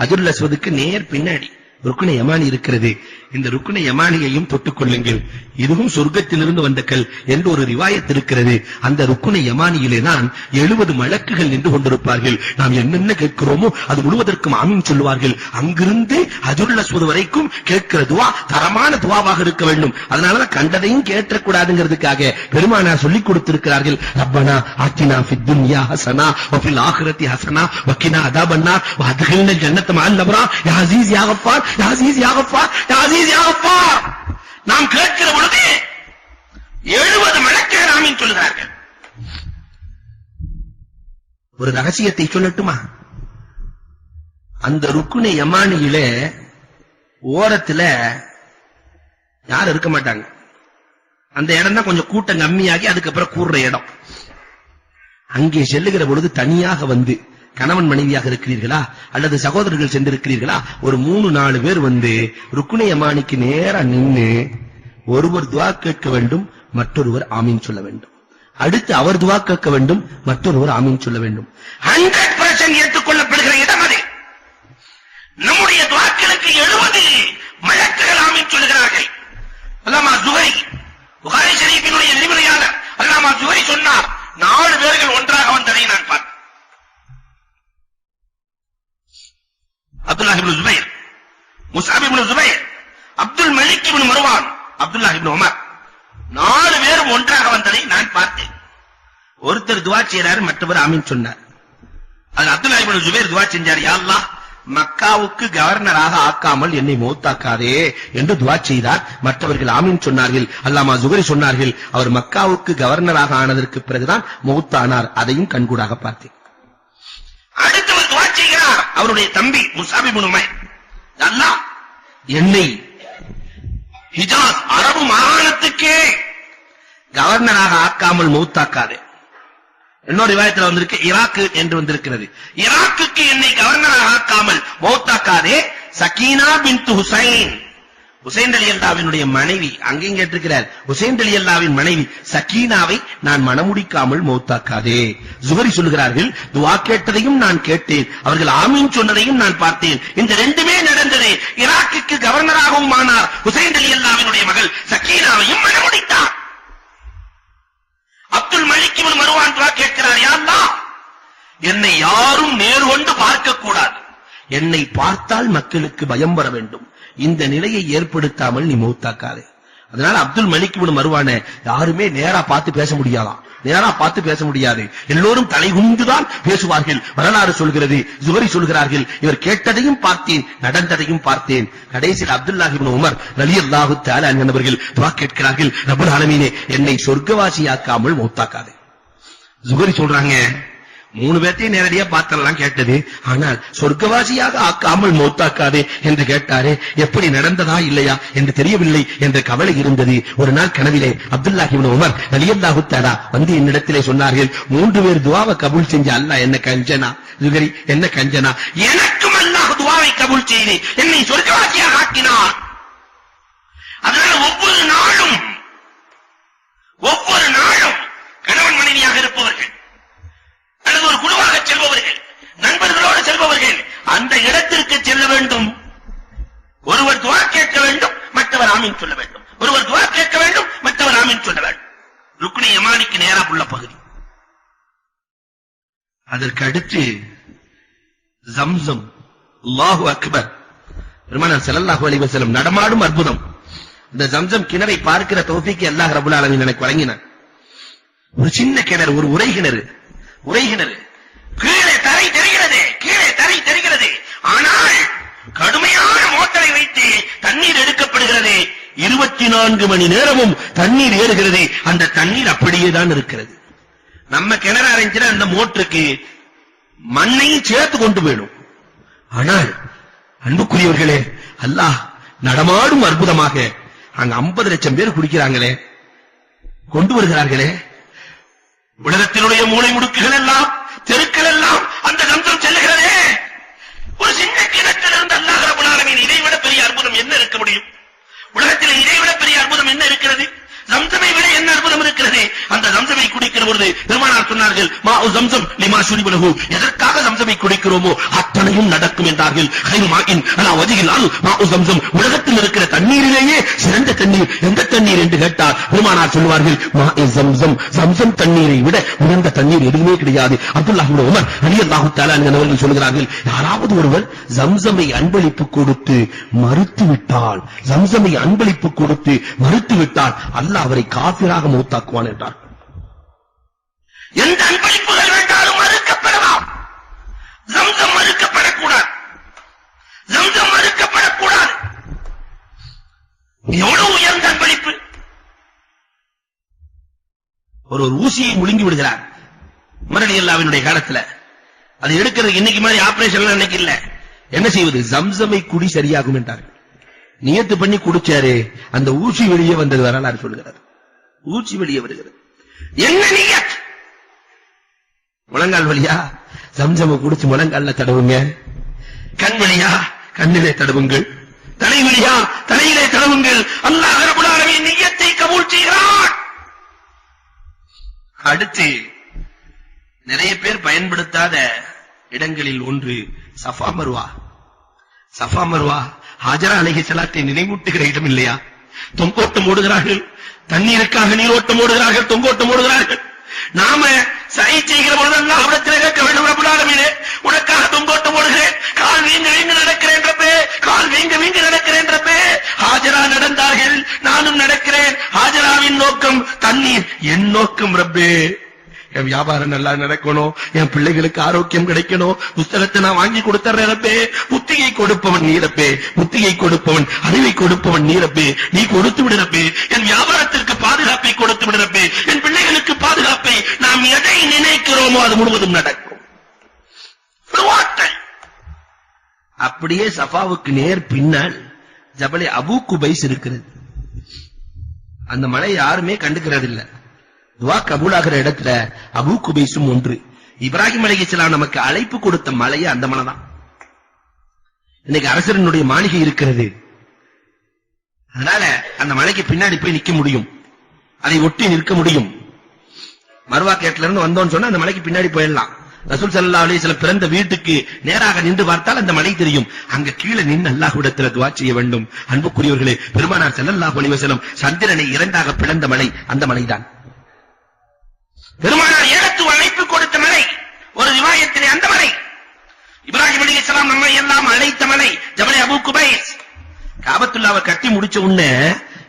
ஹஜ்ருல் அஸ்வதுக்கு நேர் பின்னாடி ருக்னே யமானி இருக்கிறது. இந்த ருக்னே யமானியையும் தொட்டுக் கொள்ளுங்கள், இதுவும் சொர்க்கத்திலிருந்து வந்த கல் என்று ஒரு ரிவாயத் இருக்கிறது. அந்த ருக்னே யமானியிலே தான் 70 மலக்குகள் நின்று கொண்டிருப்பார்கள். நாம் என்னென்ன கேட்கிறோமோ அது முழுவதற்கும் ஆமீன் சொல்லுவார்கள். அங்கிருந்து ஹஜ்ருல் அஸ்வத் வரைக்கும் கேட்கிற துவா தரமான துவாவாக இருக்க வேண்டும். அதனாலதான் கண்டதையும் கேட்டக்கூடாதுங்கிறதுக்காக பெருமானார் சொல்லிக் கொடுத்திருக்கிறார்கள், ரப்பனா ஆத்தினா ஃபித் துன்யா ஹஸனா வ ஃபில் ஆখিরাতি ஹஸனா வ கினா அதாபன்னார் வ அத்கில்னா ஜன்னத மஅல் அப்ரார் யா அஸீஸ் யா கஃபார் யா அஸீஸ் யா கஃபார் யா அஸீஸ் யா கஃபார். நாம் கேட்கிற பொழுது 70 மலக்குகள் ஆமீன் சொல்கிறார்கள். ஒரு ரகசியத்தை சொல்லட்டுமா? அந்த ருக்னே யமானியிலே ஓரத்துல யாரும் இருக்க மாட்டாங்க. அந்த இடம் தான் கொஞ்சம் கூட்டம் கம்மியாகி அதுக்கப்புறம் கூடுற இடம். அங்கே செல்லுகிற பொழுது தனியாக வந்து, கணவன் மனைவியாக இருக்கிறீர்களா அல்லது சகோதரர்கள் சென்றிருக்கிறீர்களா, ஒரு 3-4 பேர் வந்து ருக்னே யமானிக்கு நேரா நின்று ஒருவர் துஆ கேட்க வேண்டும், மற்றொருவர் ஆமீன் சொல்ல வேண்டும். அடுத்து அவர் துஆ கேட்க வேண்டும், மற்றொருவர் ஆமீன் சொல்ல வேண்டும். 100% ஏற்றுக்கொள்ளப்படுகிற இடம் அது. நம்முடைய துஆக்களுக்கு 70 மலக்குகள் ஆமீன் சொல்கிறார்கள். அல்லாமா ஜுஹரி, புகாரி ஷரீஃபினுடைய எளிமையாளர் அல்லாமா ஜுஹரி சொன்னார், 4 பேர்கள் ஒன்றாக வந்ததை நான் பார்த்தேன். அப்துல்லாஹ் இப்னு ஜுபைர், முஸ்அப் இப்னு ஜுபைர், அப்துல் மலிக் இப்னு மர்வான், அப்துல்லாஹ் இப்னு உமர், 4 பேரும் ஒன்றாக வந்ததை நான் பார்த்தேன். ஒருத்தர் துஆ செய்றார், மற்றவர் ஆமீன் சொன்னார். அது அப்துல்லாஹ் இப்னு ஜுபைர் துஆ செஞ்சார், யா அல்லாஹ் மக்காவுக்கு கவர்னராக ஆக்காமல் என்னை மௌத்தாக்காதே என்று துஆ செய்தார். மற்றவர்கள் ஆமீன் சொன்னார்கள். அல்லாமா ஜுஹரி சொன்னார்கள், அவர் மக்காவுக்கு கவர்னராக ஆனதற்கு பிறகுதான் மௌத்தானார், அதையும் கண்கூடாக பார்த்தேன். அடுத்தவர் துஆ செய்கிறார், அவருடைய தம்பி முஸ்அப் இப்னு உமைர், அல்லாஹ் என்னை ஹிஜாஸ் அரபு மாகாணத்துக்கே கவர்னராக ஆக்காமல் மௌத்தாக்காதே. இன்னொரு ரிவாயத்தில் வந்திருக்கு ஈராக் என்று வந்திருக்கிறது, ஈராக்குக்கு என்னை கவர்னராக ஆக்காமல் மௌத்தாக்காதே. சகீனா பின்த் ஹுசைன், ஹுசைன் ரலியல்லாஹுவினுடைய மனைவி அங்கேயும் கேட்டிருக்கிறார். ஹுசைன் ரலியல்லாஹுவின் மனைவி சக்கீனாவை நான் மணமுடிக்காமல் மௌத்தாக்காதே. ஜுஹரி சொல்கிறார்கள், துஆ கேட்டதையும் நான் கேட்டேன், அவர்கள் ஆமீன் சொன்னதையும் நான் பார்த்தேன். இந்த ரெண்டுமே நடந்தது. ஈராக்குக்கு கவர்னராகவும் ஆனார். ஹுசைன் ரலியல்லாஹுவினுடைய மகள் சக்கீனாவையும் மணமுடித்தார். அப்துல் மலிக் இப்னு மர்வான் துஆ கேட்கிறார், யா அல்லாஹ், என்னை யாரும் நேர்கொண்டு பார்க்க கூடாது, என்னை பார்த்தால் மக்களுக்கு பயம் வர வேண்டும், இந்த நிலையை ஏற்படுத்தாமல் நீ மௌத்தாக்காதே. அதனால அப்துல் மலிக் இப்னு மர்வான யாருமே நேரா பார்த்து பேச முடியாதாம். நேரா பார்த்து பேச முடியாது, எல்லோரும் தலைகுந்துதான் பேசுவார்கள். வரலாறு சொல்கிறது, ஜுஹரி சொல்கிறார்கள், இவர் கேட்டதையும் பார்த்தேன், நடந்ததையும் பார்த்தேன். கடைசியில் அப்துல்லாஹ் இப்னு உமர் ரலியல்லாஹு தஆலா அன்ஹு துஆ கேட்கிறார்கள், ரப்பல் ஆலமீனே, என்னை சொர்க்கவாசியாக்காமல் மௌத்தாக்காதே. ஜுஹரி சொல்றாங்க, 3 பேர்த்தையும் நேரடியா பார்த்தெல்லாம் கேட்டது, ஆனால் சொர்க்கவாசியாக ஆக்காமல் மௌத்தாக்காதே என்று கேட்டாரே, எப்படி நடந்ததா இல்லையா என்று தெரியவில்லை என்ற கவலை இருந்தது. ஒரு நாள் கனவிலே அப்துல்லாஹ் இப்னு உமர் ரலியல்லாஹு தஆலா வந்து என்னிடத்திலே சொன்னார்கள், 3 பேர் துஆவை கபூல் செஞ்ச அல்லாஹ் என்ன கஞ்சனா? ஜுஹரி, என்ன கஞ்சனா? எனக்கும் அல்லாஹ் துஆவை கபூல் செய்து என்னை சொர்க்கவாசியாக ஆக்கினார். அதனால ஒவ்வொரு நாளும் கணவன் மனைவியாக இருப்பவர்கள் அல்லது ஒரு குழுவாக செல்பவர்கள், நண்பர்களோடு செல்பவர்கள் அந்த இடத்திற்கு செல்ல வேண்டும். ஒருவர் துஆ கேட்க வேண்டும், மற்றவர் ஆமீன் சொல்ல வேண்டும். ஒருவர் துஆ கேட்க வேண்டும், மற்றவர் ஆமீன் சொல்ல வேண்டும். ருக்னி யமானிக்கு நேரா உள்ள பகுதி. அதற்கு அடுத்து ஜம்சம். அல்லாஹு அக்பர். பெருமானார் ஸல்லல்லாஹு அலைஹி வஸல்லம் நடமாடும் அற்புதம். இந்த ஜம்சம் கிணறை பார்க்கிற தௌஃபீக் அல்லாஹ் ரப்பல் ஆலமீன் எனக்கு வழங்கினார். ஒரு சின்ன கிணறு, ஒரு உரை கிணறு. கீழே தரை தெரிகிறது, ஆனால் கடுமையான மோட்டரை வைத்து தண்ணீர் எடுக்கப்படுகிறது. 24 மணி நேரமும் தண்ணீர் ஏறுகிறது. அந்த தண்ணீர் அப்படியே தான் இருக்கிறது. நம்ம கிணறு அரைஞ்சினா அந்த மோட்டருக்கு மண்ணையும் சேர்த்து கொண்டு போயிடும். ஆனால் அன்புக்குரியவர்களே, அல்லாஹ் நடமாடும் அற்புதமாக அங்க 50 லட்சம் பேர் குடிக்கிறாங்களே, கொண்டு வருகிறார்களே. உலகத்தினுடைய மூலை முடுக்குகள் எல்லாம், தெருக்கள் எல்லாம் அந்த ஜம்சம் செல்லுகிறதே. ஒரு சின்ன கிணற்றிலிருந்து அல்லாஹ் ரப்பல் ஆலமீன் இதைவிட பெரிய அற்புதம் என்ன இருக்க முடியும்? உலகத்தில் இதைவிட பெரிய அற்புதம் என்ன இருக்கிறது? ஜம்சமை விட என்ன அற்புதம் இருக்கிறது? அந்த ஜம்சமை குடிக்கிற பொழுது பெருமானார் சொன்னார்கள், மாஉ ஜம்சம் லிமா ஷுரிபலஹு, எதற்காக ஜம்சமை குடிக்கிறோமோ அத்தனையும் நடக்கும் என்றார்கள். கைரு மாஇன் அலா வஜிஹில் அல் மாஉ ஜம்சம், உலகத்தில் இருக்கிற தண்ணீரிலேயே சிறந்த தண்ணீர் எந்த தண்ணீர் என்று கேட்டால் பெருமானார் சொல்வார்கள், மாஇ ஜம்சம், ஜம்சம் தண்ணீரை விட உயர்ந்த தண்ணீர் எதுவுமே கிடையாது. அப்துல்லாஹ் இப்னு உமர் ரலியல்லாஹு தஆலா அவர்கள் சொல்கிறார்கள், யாராவது ஒருவர் ஜம்சமை அன்பளிப்பு கொடுத்து மறுத்துவிட்டால், ஜம்சமை அன்பளிப்பு கொடுத்து மறுத்துவிட்டால் அல்லாஹ் அவரை காஃபிராக மௌத்தாக்குவான் என்றார். எந்த அன்பளிப்புகள் வேண்டாலும் மறுக்கப்படலாம், ஜம்சம் மறுக்கப்படக்கூடாது. ஜம்சம் மறுக்கப்படக்கூடாது. எவ்வளவு உயர்ந்த அன்பளிப்பு! ஒரு ஊசியை முழுங்கி விடுகிறார் உமர் ரலியல்லாஹுவினுடைய காலத்துல. அது எடுக்கிறது இன்னைக்கு மாதிரி ஆபரேஷன் அன்னைக்கு இல்ல. என்ன செய்வது? ஜம்சமை குடி சரியாகும் என்றார்கள். நியத்து பண்ணி குடிச்சாரு, அந்த ஊசி வெளியே வந்தது. வரலாறு சொல்கிறார், ஊசி வெளியே வருகிறது. என்ன நியத்? முழங்கால் வழியா ஜம்சம குடிச்சு முழங்கால்ல தடவுங்க, கண் வழியா கண்ணிலே தடவுங்கள், தலை வழியா தலையிலே தடவுங்கள். அல்லாஹ் ரப்பல் ஆலமீன் நியத்தை கபூல் செய்கிறான். அடுத்து நிறைய பேர் பயன்படுத்தாத இடங்களில் ஒன்று Safa Marwa. Safa Marwa Hajara அலைஹிஸ்ஸலாத்தை நினைவூட்டுகிற இடம் இல்லையா? தொங்கோட்டம் ஓடுகிறார்கள், தண்ணீருக்காக நீரோட்டம் ஓடுகிறார்கள், தொங்கோட்டம் ஓடுகிறார்கள். நாம சை செய்கிற பொழுதெல்லாம் அவரிடத்தில் கேட்க வேண்டும், ரப்பல் ஆலமீனே உனக்காக தொங்கோட்டம் ஓடுகிறேன், கால் வீங்க வீங்க நடக்கிறேன் ரப்பே, கால் வீங்க வீங்க நடக்கிறேன் ரப்பே. ஹாஜரா நடந்தார்கள், நானும் நடக்கிறேன். ஹாஜராவின் நோக்கம் தண்ணீர், என் நோக்கம் ரப்பே என் வியாபாரம் நல்லா நடக்கணும், என் பிள்ளைகளுக்கு ஆரோக்கியம் கிடைக்கணும், புத்தகத்தை நான் வாங்கி கொடுத்தறேன் ரப்பே. புத்தியை கொடுப்பவன் நீரப்பே, புத்தியை கொடுப்பவன், அறிவை கொடுப்பவன் நீரப்பே. நீ கொடுத்து விடுறப்பே, என் வியாபாரத்திற்கு பாதுகாப்பை கொடுத்து விடுறப்பே, என் பிள்ளைகளுக்கு பாதுகாப்பை. நாம் எதை நினைக்கிறோமோ அது முழுவதும் நடக்கும். அப்படியே சஃபாவுக்கு நேர் பின்னால் ஜபலே அபூ குபைஸ் இருக்கிறது. அந்த மலை யாருமே கண்டுக்கிறது இல்ல. துவா கபூலாகிற இடத்துல அபூ குபைஸும் ஒன்று. இப்ராஹிம் அலைஹிஸ்ஸலாம் நமக்கு அழைப்பு கொடுத்த மலையே அந்த மலை தான். இன்னைக்கு அரசனுடைய மாளிகை இருக்கிறது, அதனால அந்த மலைக்கு பின்னாடி போய் நிக்க முடியும், அதை ஒட்டி நிற்க முடியும். மர்வா கேட்ல இருந்து வந்தோம்னு சொன்னா அந்த மலைக்கு பின்னாடி போயிடலாம். ரசூல் ஸல்லல்லாஹு அலைஹி வஸல்லம் பிறந்த வீட்டுக்கு நேராக நின்று பார்த்தால் அந்த மலை தெரியும். அங்க கீழே நின்று அல்லாஹ்விடத்தில் துஆ செய்ய வேண்டும். அன்புக்குரியவர்களே, பெருமானார் ஸல்லல்லாஹு அலைஹி வஸல்லம் சந்திரனை இரண்டாக பிளந்த மலை அந்த மலைதான். பெருமானார் ஏகத்துவ அழைப்பு கொடுத்த மலை, ஒரு ரிவாயத்திலே அந்த மலை. இப்ராஹிம் அலைஹிஸ்ஸலாம் நம்மை எல்லாம் அழைத்த மலை ஜபல் அபூ குபைஸ். காபத்துல்லாவை கட்டி முடிச்ச உடனே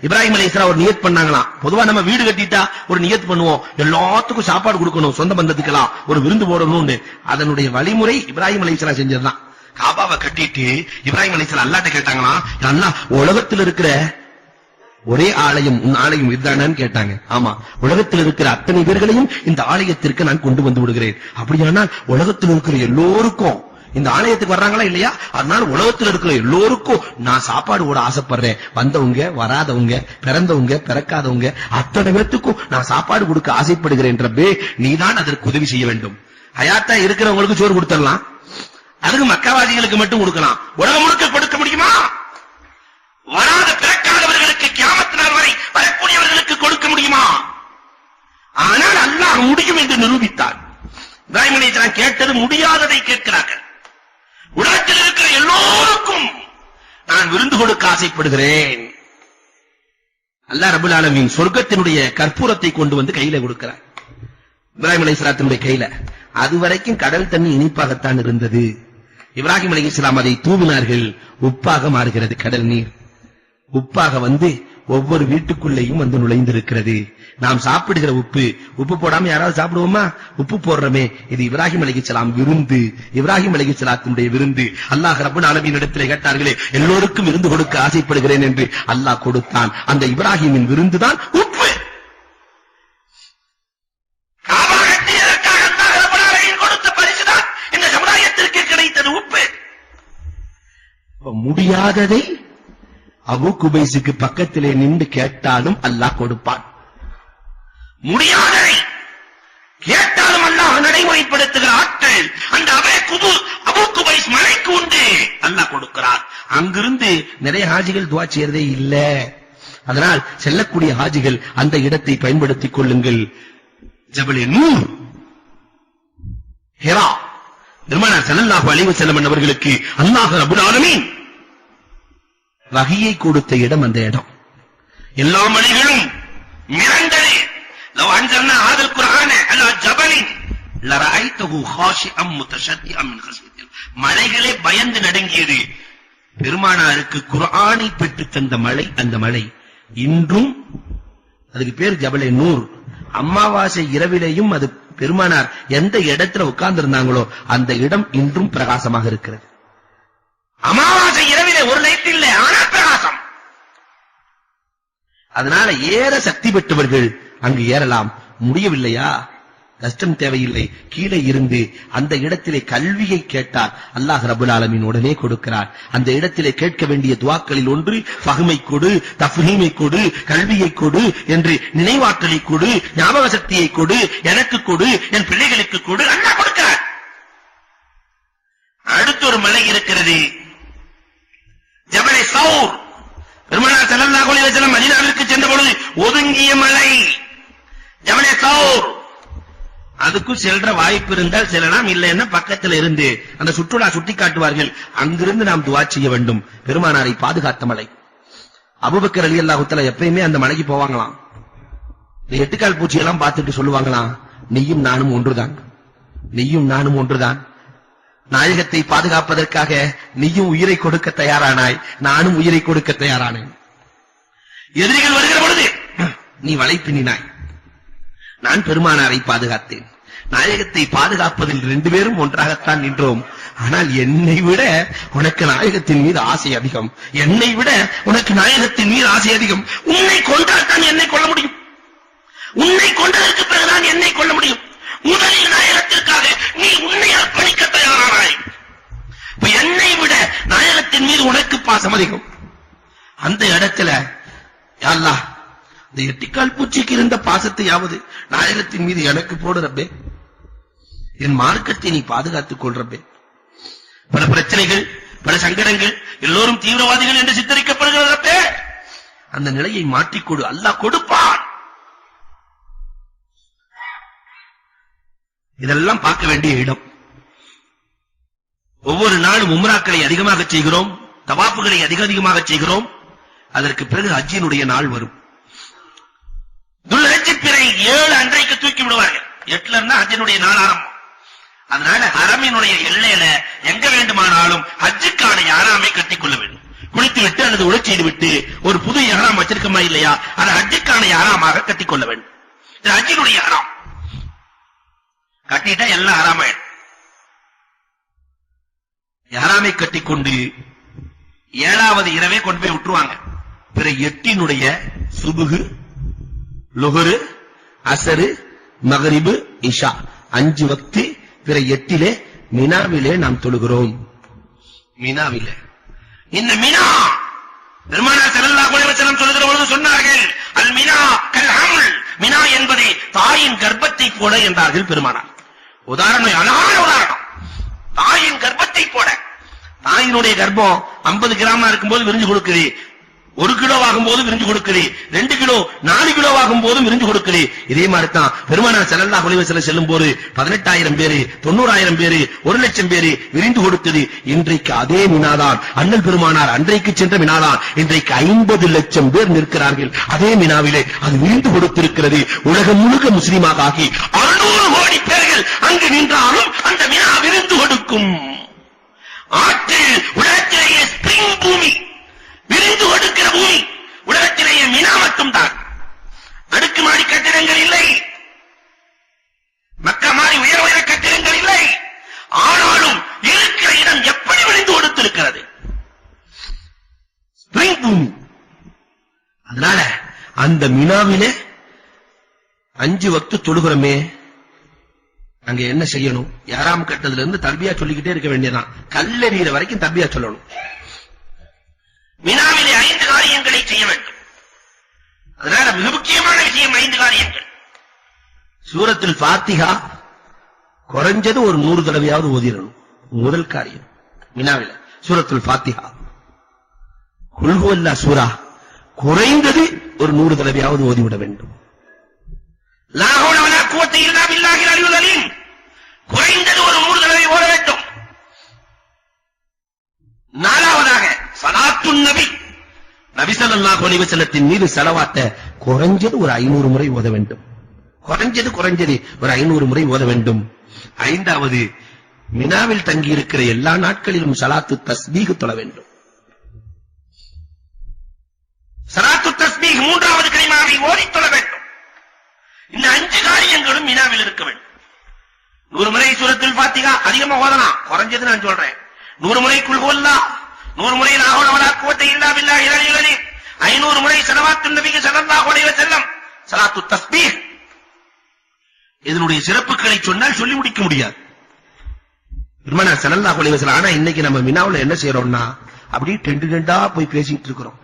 இப்ராஹிம் அலைஹிஸ்ஸலாம் ஒரு நியத் பண்ணாங்களாம். பொதுவா நம்ம வீடு கட்டிட்டா ஒரு நியத் பண்ணுவோம், எல்லாத்துக்கும் சாப்பாடு கொடுக்கணும், சொந்த பந்தத்துக்கெல்லாம் ஒரு விருந்து போடணும்னு. அதனுடைய வழிமுறை இப்ராஹிம் அலைஹிஸ்ஸலாம் செஞ்சதுதான். காபாவை கட்டிட்டு இப்ராஹிம் அலைஹிஸ்ஸலாம் அல்லாஹ்ட்ட கேட்டாங்களாம், அல்லாஹ் உலகத்தில் இருக்கிற ஒரே ஆலயம் உன் ஆலயம் இதுதானு கேட்டாங்க. ஆமா, உலகத்தில் இருக்கிற அத்தனை பேர்களையும் இந்த ஆலயத்திற்கு நான் கொண்டு வந்து விடுகிறேன். அப்படியானால் உலகத்தில் இருக்கிற எல்லோருக்கும் இந்த ஆலயத்துக்கு வர்றாங்களா இல்லையா, அதனால உலகத்தில் இருக்கிற எல்லோருக்கும் நான் சாப்பாடு கூட ஆசைப்படுறேன். வந்தவங்க, வராதவங்க, பிறந்தவங்க, பிறக்காதவங்க அத்தனை பேத்துக்கும் நான் சாப்பாடு கொடுக்க ஆசைப்படுகிறேன். ரப்பே, நீதான் அதற்கு உதவி செய்ய வேண்டும். ஹயாத்தா இருக்கிறவங்களுக்கு சோறு கொடுத்துடலாம், அதுக்கு மக்காவாதிகளுக்கு மட்டும் கொடுக்கலாம். உலகம் முழுக்க கொடுக்க முடியுமா? வராத பிறக்காதவர்களுக்கு கியாமத் நாள் வரை வரக்கூடியவர்களுக்கு கொடுக்க முடியுமா? ஆனால் அல்லாஹ் முடியும் என்று நிரூபித்தார். இப்ராஹிம் அலைஹிஸ்ஸலாம் கேட்டது முடியாததை கேட்கிறார்கள். உலகத்தில் இருக்கிற எல்லோருக்கும் நான் விருந்து கொடுக்க ஆசைப்படுகிறேன். அல்லாஹ் ரப்பல் ஆலமீன் சொர்க்கத்தினுடைய கற்பூரத்தை கொண்டு வந்து கையில கொடுக்கிறார் இப்ராஹிம் அலைஹிஸ்ஸலாத்தினுடைய கையில. அதுவரைக்கும் கடல் தண்ணி இனிப்பாகத்தான் இருந்தது. இப்ராஹிம் அலைஹிஸ்ஸலாம் அதை தூவினார்கள், உப்பாக மாறுகிறது. கடல் நீர் உப்பாக வந்து ஒவ்வொரு வீட்டுக்குள்ளேயும் வந்து நுழைந்திருக்கிறது. நாம் சாப்பிடுகிற உப்பு, உப்பு போடாம யாராவது சாப்பிடுவோமா? உப்பு போடுறமே. இது இப்ராஹிம் அலைஹிஸ்ஸலாம் விருந்து, இப்ராஹிம் அலைஹிஸ்ஸலாத்தினுடைய விருந்து. அல்லாஹ் ரப்பல் ஆலமீன் இடத்திலே கேட்டார்களே, எல்லோருக்கும் விருந்து கொடுக்க ஆசைப்படுகிறேன் என்று அல்லாஹ் கொடுத்தான். அந்த இப்ராஹிமின் விருந்து தான் உப்பு. காபா கட்டியதற்காக அல்லாஹ் ரப்பல் ஆலமீன் கொடுத்த பரிசுதான் இந்த சமுதாயத்திற்கு கிடைத்தது உப்பு. முடியாததை அபூ குபைஸுக்கு பக்கத்திலே நின்று கேட்டாலும் அல்லாஹ் கொடுப்பான். முடியாததை கேட்டாலும் அல்லாஹ் நடைமுறைப்படுத்துகிற ஆட்கள் அந்த அபூ குபைஸ் மலைக்கு உண்டு, அல்லாஹ் கொடுக்கிறார். அங்கிருந்து நிறைய ஹாஜிகள் துஆ செய்யறதே இல்ல. அதனால் செல்லக்கூடிய ஹாஜிகள் அந்த இடத்தை பயன்படுத்திக் கொள்ளுங்கள். ஜபல் நூர், ஹிரா, பெருமானார் ஸல்லல்லாஹு அலைஹி வஸல்லம் அவர்களுக்கு அல்லாஹ் ரப்பல் ஆலமீன் வஹியை கொடுத்த இடம் அந்த இடம். எல்லா மலைகளும் மிரண்டது. லவ் அன்ஸல்னா ஹாதல் குர்ஆன அலா ஜபலின் லரஐதஹு ஹாஷிஅம் முத்தஷத்திஅம் மின் கஸ்வத்தில். மலைகளே பயந்து நடுங்கியது. பெருமானாருக்கு குர்ஆனை பெற்று தந்த மலை அந்த மலை இன்றும், அதுக்கு பேர் ஜபலே நூர். அமாவாசை இரவிலேயும் அது பெருமானார் எந்த இடத்துல உட்கார்ந்து இருந்தாங்களோ அந்த இடம் இன்றும் பிரகாசமாக இருக்கிறது. அமாவாசை இரவிலே ஒரு லைட் இல்லை, ஆனால் பிரகாசம். அதனால ஏற சக்தி பெற்றவர்கள் அங்கு ஏறலாம். முடியவில்லையா, கஷ்டம் தேவையில்லை. கீழே இருந்து அந்த இடத்திலே கல்வியை கேட்டார் அல்லாஹ் ரப்பல் ஆலமீன் உடனே கொடுக்கிறார். அந்த இடத்திலே கேட்க வேண்டிய துஆக்களில் ஒன்று ஃபஹ்மை கொடு, தஃஹீமை கொடு, கல்வியை கொடு என்று நினைவாற்றலை கொடு, ஞாபக சக்தியை கொடு, எனக்கு கொடு, என் பிள்ளைகளுக்கு கொடு, அல்லாஹ் கொடுக்கிறார். அடுத்த ஒரு மலை இருக்கிறது, ஜபலே சௌர். பெருமானார் ஸல்லல்லாஹு அலைஹி வஸல்லம் மதீனாவிற்கு சென்ற பொழுது ஒதுங்கிய மலை ஜபலே சௌர். அதுக்கும் செல்ற வாய்ப்பு இருந்தால் செல்லலாம், இல்லைன்னா பக்கத்தில் இருந்து அந்த சுற்றுலா சுட்டி காட்டுவார்கள், அங்கிருந்து நாம் துஆ செய்ய வேண்டும். பெருமானாரை பாதுகாத்த மலை. அபூபக்கர் ரலியல்லாஹு தஆலா எப்பயுமே அந்த மலைக்கு போவாங்களாம். இந்த எட்டுக்கால் பூச்சி எல்லாம் பார்த்துட்டு சொல்லுவாங்களாம், நீயும் நானும் ஒன்றுதான், நீயும் நானும் ஒன்றுதான். நாயகத்தை பாதுகாப்பதற்காக நீயும் உயிரை கொடுக்க தயாரானாய், நானும் உயிரை கொடுக்க தயாரானேன். எதிரிகள் வருகிற பொழுது நீ வலை பின்னினாய், நான் பெருமானாரை பாதுகாத்தேன். நாயகத்தை பாதுகாப்பதில் 2 பேரும் ஒன்றாகத்தான் நின்றோம். ஆனால் என்னை விட உனக்கு நாயகத்தின் மீது ஆசை அதிகம், என்னை விட உனக்கு நாயகத்தின் மீது ஆசை அதிகம். உன்னை கொண்டால் தான் என்னை கொள்ள முடியும், உன்னை கொண்டதற்கு பிறகுதான் என்னை கொள்ள முடியும். முதலில் நாயகத்திற்காக நீ உன்னை அர்ப்பணிக்க தயாரானாய். என்னை விட நாயகத்தின் மீது உனக்கு பாசம் அதிகம். அந்த இடத்துல யா அல்லாஹ், இந்த எட்டிக்கால் பூச்சிக்கு இருந்த பாசத்தையாவது நாயகத்தின் மீது எனக்கு போடு ரப்பே, என் மார்க்கத்தை நீ பாதுகாத்துக் கொள் ரப்பே. பல பிரச்சனைகள், பல சங்கடங்கள், எல்லோரும் தீவிரவாதிகள் என்று சித்தரிக்கப்படுகிற ரப்பே, அந்த நிலையை மாற்றிக்கொடு, அல்லாஹ் கொடுப்பான். இதெல்லாம் பார்க்க வேண்டிய இடம். ஒவ்வொரு நாளும் உம்ராக்களை அதிகமாக செய்கிறோம், தவாப்புகளை அதிகமாக செய்கிறோம். அதற்கு பிறகு ஹஜ்ஜினுடைய நாள் வரும். துல்ஹஜ் பிறை 7 அன்றைக்கு தூக்கி விடுவார்கள். 8ல இருந்தா ஹஜ்ஜினுடைய நாள் ஆரம்பம். அதனால ஹரமினுடைய எல்லையில எங்க வேண்டுமானாலும் ஹஜ்ஜுக்கான யாராமை கட்டிக்கொள்ள வேண்டும். குளித்து விட்டு அல்லது உடை செய்து விட்டு ஒரு புது யாராம் வச்சிருக்கமா இல்லையா, அதை ஹஜ்ஜுக்கான யாராமாக கட்டிக்கொள்ள வேண்டும். இது ஹஜ்ஜினுடைய யாராம். கட்டிட்டா எல்லாம் ஹராமாயிடும். யாராமை கட்டிக்கொண்டு 7வது இரவே கொண்டு போய் விட்டுருவாங்க. பிற 8னுடைய சுபுகு, லுஹரு, அசரு, மகரிபு, இஷா 5 வக்து பிற 8லே மினாவிலே நாம் தொழுகிறோம். மினாவிலே இந்த மினா பெருமானார் ஸல்லல்லாஹு அலைஹி வஸல்லம் சொல்லுகிற பொழுது சொன்னார்கள், அல் மினா கல் ஹம்ல், மினா என்பதை தாயின் கர்ப்பத்தை போல என்றார்கள் பெருமானார். உதாரணம், அழகான உதாரணம். தாயின் கர்ப்பத்தை போல. தாயினுடைய கர்ப்பம் 50 கிராமா இருக்கும்போது விரிஞ்சு கொடுக்குது, 1 கிலோ ஆகும்போது விரிஞ்சு கொடுக்குது, 2 கிலோ 4 கிலோ ஆகும் போதும் விரிஞ்சு கொடுக்குது. இதே மாதிரி தான் பெருமானார் ஸல்லல்லாஹு அலைஹி வஸல்லம் செல்லும் போது 18,000 பேரு, 90,000 பேரு, 1,00,000 பேரு விரிந்து கொடுத்தது. இன்றைக்கு அதே மினாதான், அண்ணல் பெருமானார் அன்றைக்கு சென்ற மினாதான் இன்றைக்கு 50 லட்சம் பேர் நிற்கிறார்கள். அதே மினாவிலே அது விரிந்து கொடுத்திருக்கிறது. உலகம் முழுக்க முஸ்லிமாக ஆகி 600 கோடி பேர்கள் அங்கு நின்றாலும் அந்த மினா விரிந்து கொடுக்கும். ஆற்றில் உலகத்திலேயே ஸ்பிரிங் பூமி, விரிந்து கொடுக்கிற பூமி உலகத்திலேயே மினா மட்டும்தான். அடுக்குமாடி கட்டிடங்கள் இல்லை, மக்கா மாதிரி உயர் உயர கட்டிடங்கள் இல்லை. ஆனாலும் இருக்கிற இடம் எப்படி விரிந்து கொடுத்திருக்கிறது, ஸ்பிரிங் பூமி. அதனால அந்த மினாவிலே 5 வக்து தொழுகிறோமே, அங்க என்ன செய்யணும்? யாராம் கட்டதுல இருந்து தர்பியா சொல்லிக்கிட்டே இருக்க வேண்டியதான். கல்லெறிகிற வரைக்கும் தர்பியா சொல்லணும். மினாவிலே 5 காரியங்களை செய்ய வேண்டும். அதனால மிக முக்கியமான விஷயம் 5 காரியங்கள். சூரத்துல் ஃபாத்திஹா குறைஞ்சது ஒரு 100 தடவையாவது ஓதிரணும். முதல் காரியம் மினாவில சூரத்துல் ஃபாத்திஹா. குல் ஹுவல்லாஹ் சூரா குறைந்தது ஒரு 100 தடவையாவது ஓதிவிட வேண்டும். லா ஹவுல வலா குவத்த இல்லா பில்லாஹில் அலியுல் அலீம் குறைந்தது ஒரு 100 தடவை ஓத வேண்டும். 4வதாக ஸலாத்துன் நபி, நபி ஸல்லல்லாஹு அலைஹி வஸல்லத்தின் மீது ஸலவாத்தை குறைஞ்சது ஒரு 500 முறை ஓத வேண்டும். குறைஞ்சது ஒரு 500 முறை ஓத வேண்டும். 5வது மினாவில் தங்கி இருக்கிற எல்லா நாட்களிலும் ஸலாத்து தஸ்பீஹ் தொழ வேண்டும். ஸலாத்து தஸ்பீஹ் 3வது கலிமாவை ஓதி தொழ வேண்டும். இந்த 5 காரியங்களும் மினாவில் இருக்க வேண்டும். 100 முறை சூரத்துல் ஃபாத்திஹா அதிகமா ஓதலாம், குறைஞ்சது நான் சொல்றேன். 100 முறை குல் ஹுவல்லாஹ், 100 முறை லா ஹவுல வலா குவத்த இல்லா பில்லாஹில் அலியுல் அலீம், 500 முறை ஸலவாத்துன் நபி ஸல்லல்லாஹு அலைஹி வஸல்லம், ஸலாத்து தஸ்பீஹ். இதனுடைய சிறப்புகளை சொன்னால் சொல்லி முடிக்க முடியாது. பெருமானார் ஸல்லல்லாஹு அலைஹி வஸல்லம். ஆனா இன்னைக்கு நம்ம மினாவுல என்ன செய்யறோம்னா, அப்படியே டெண்டா போய் பேசிட்டு இருக்கிறோம்.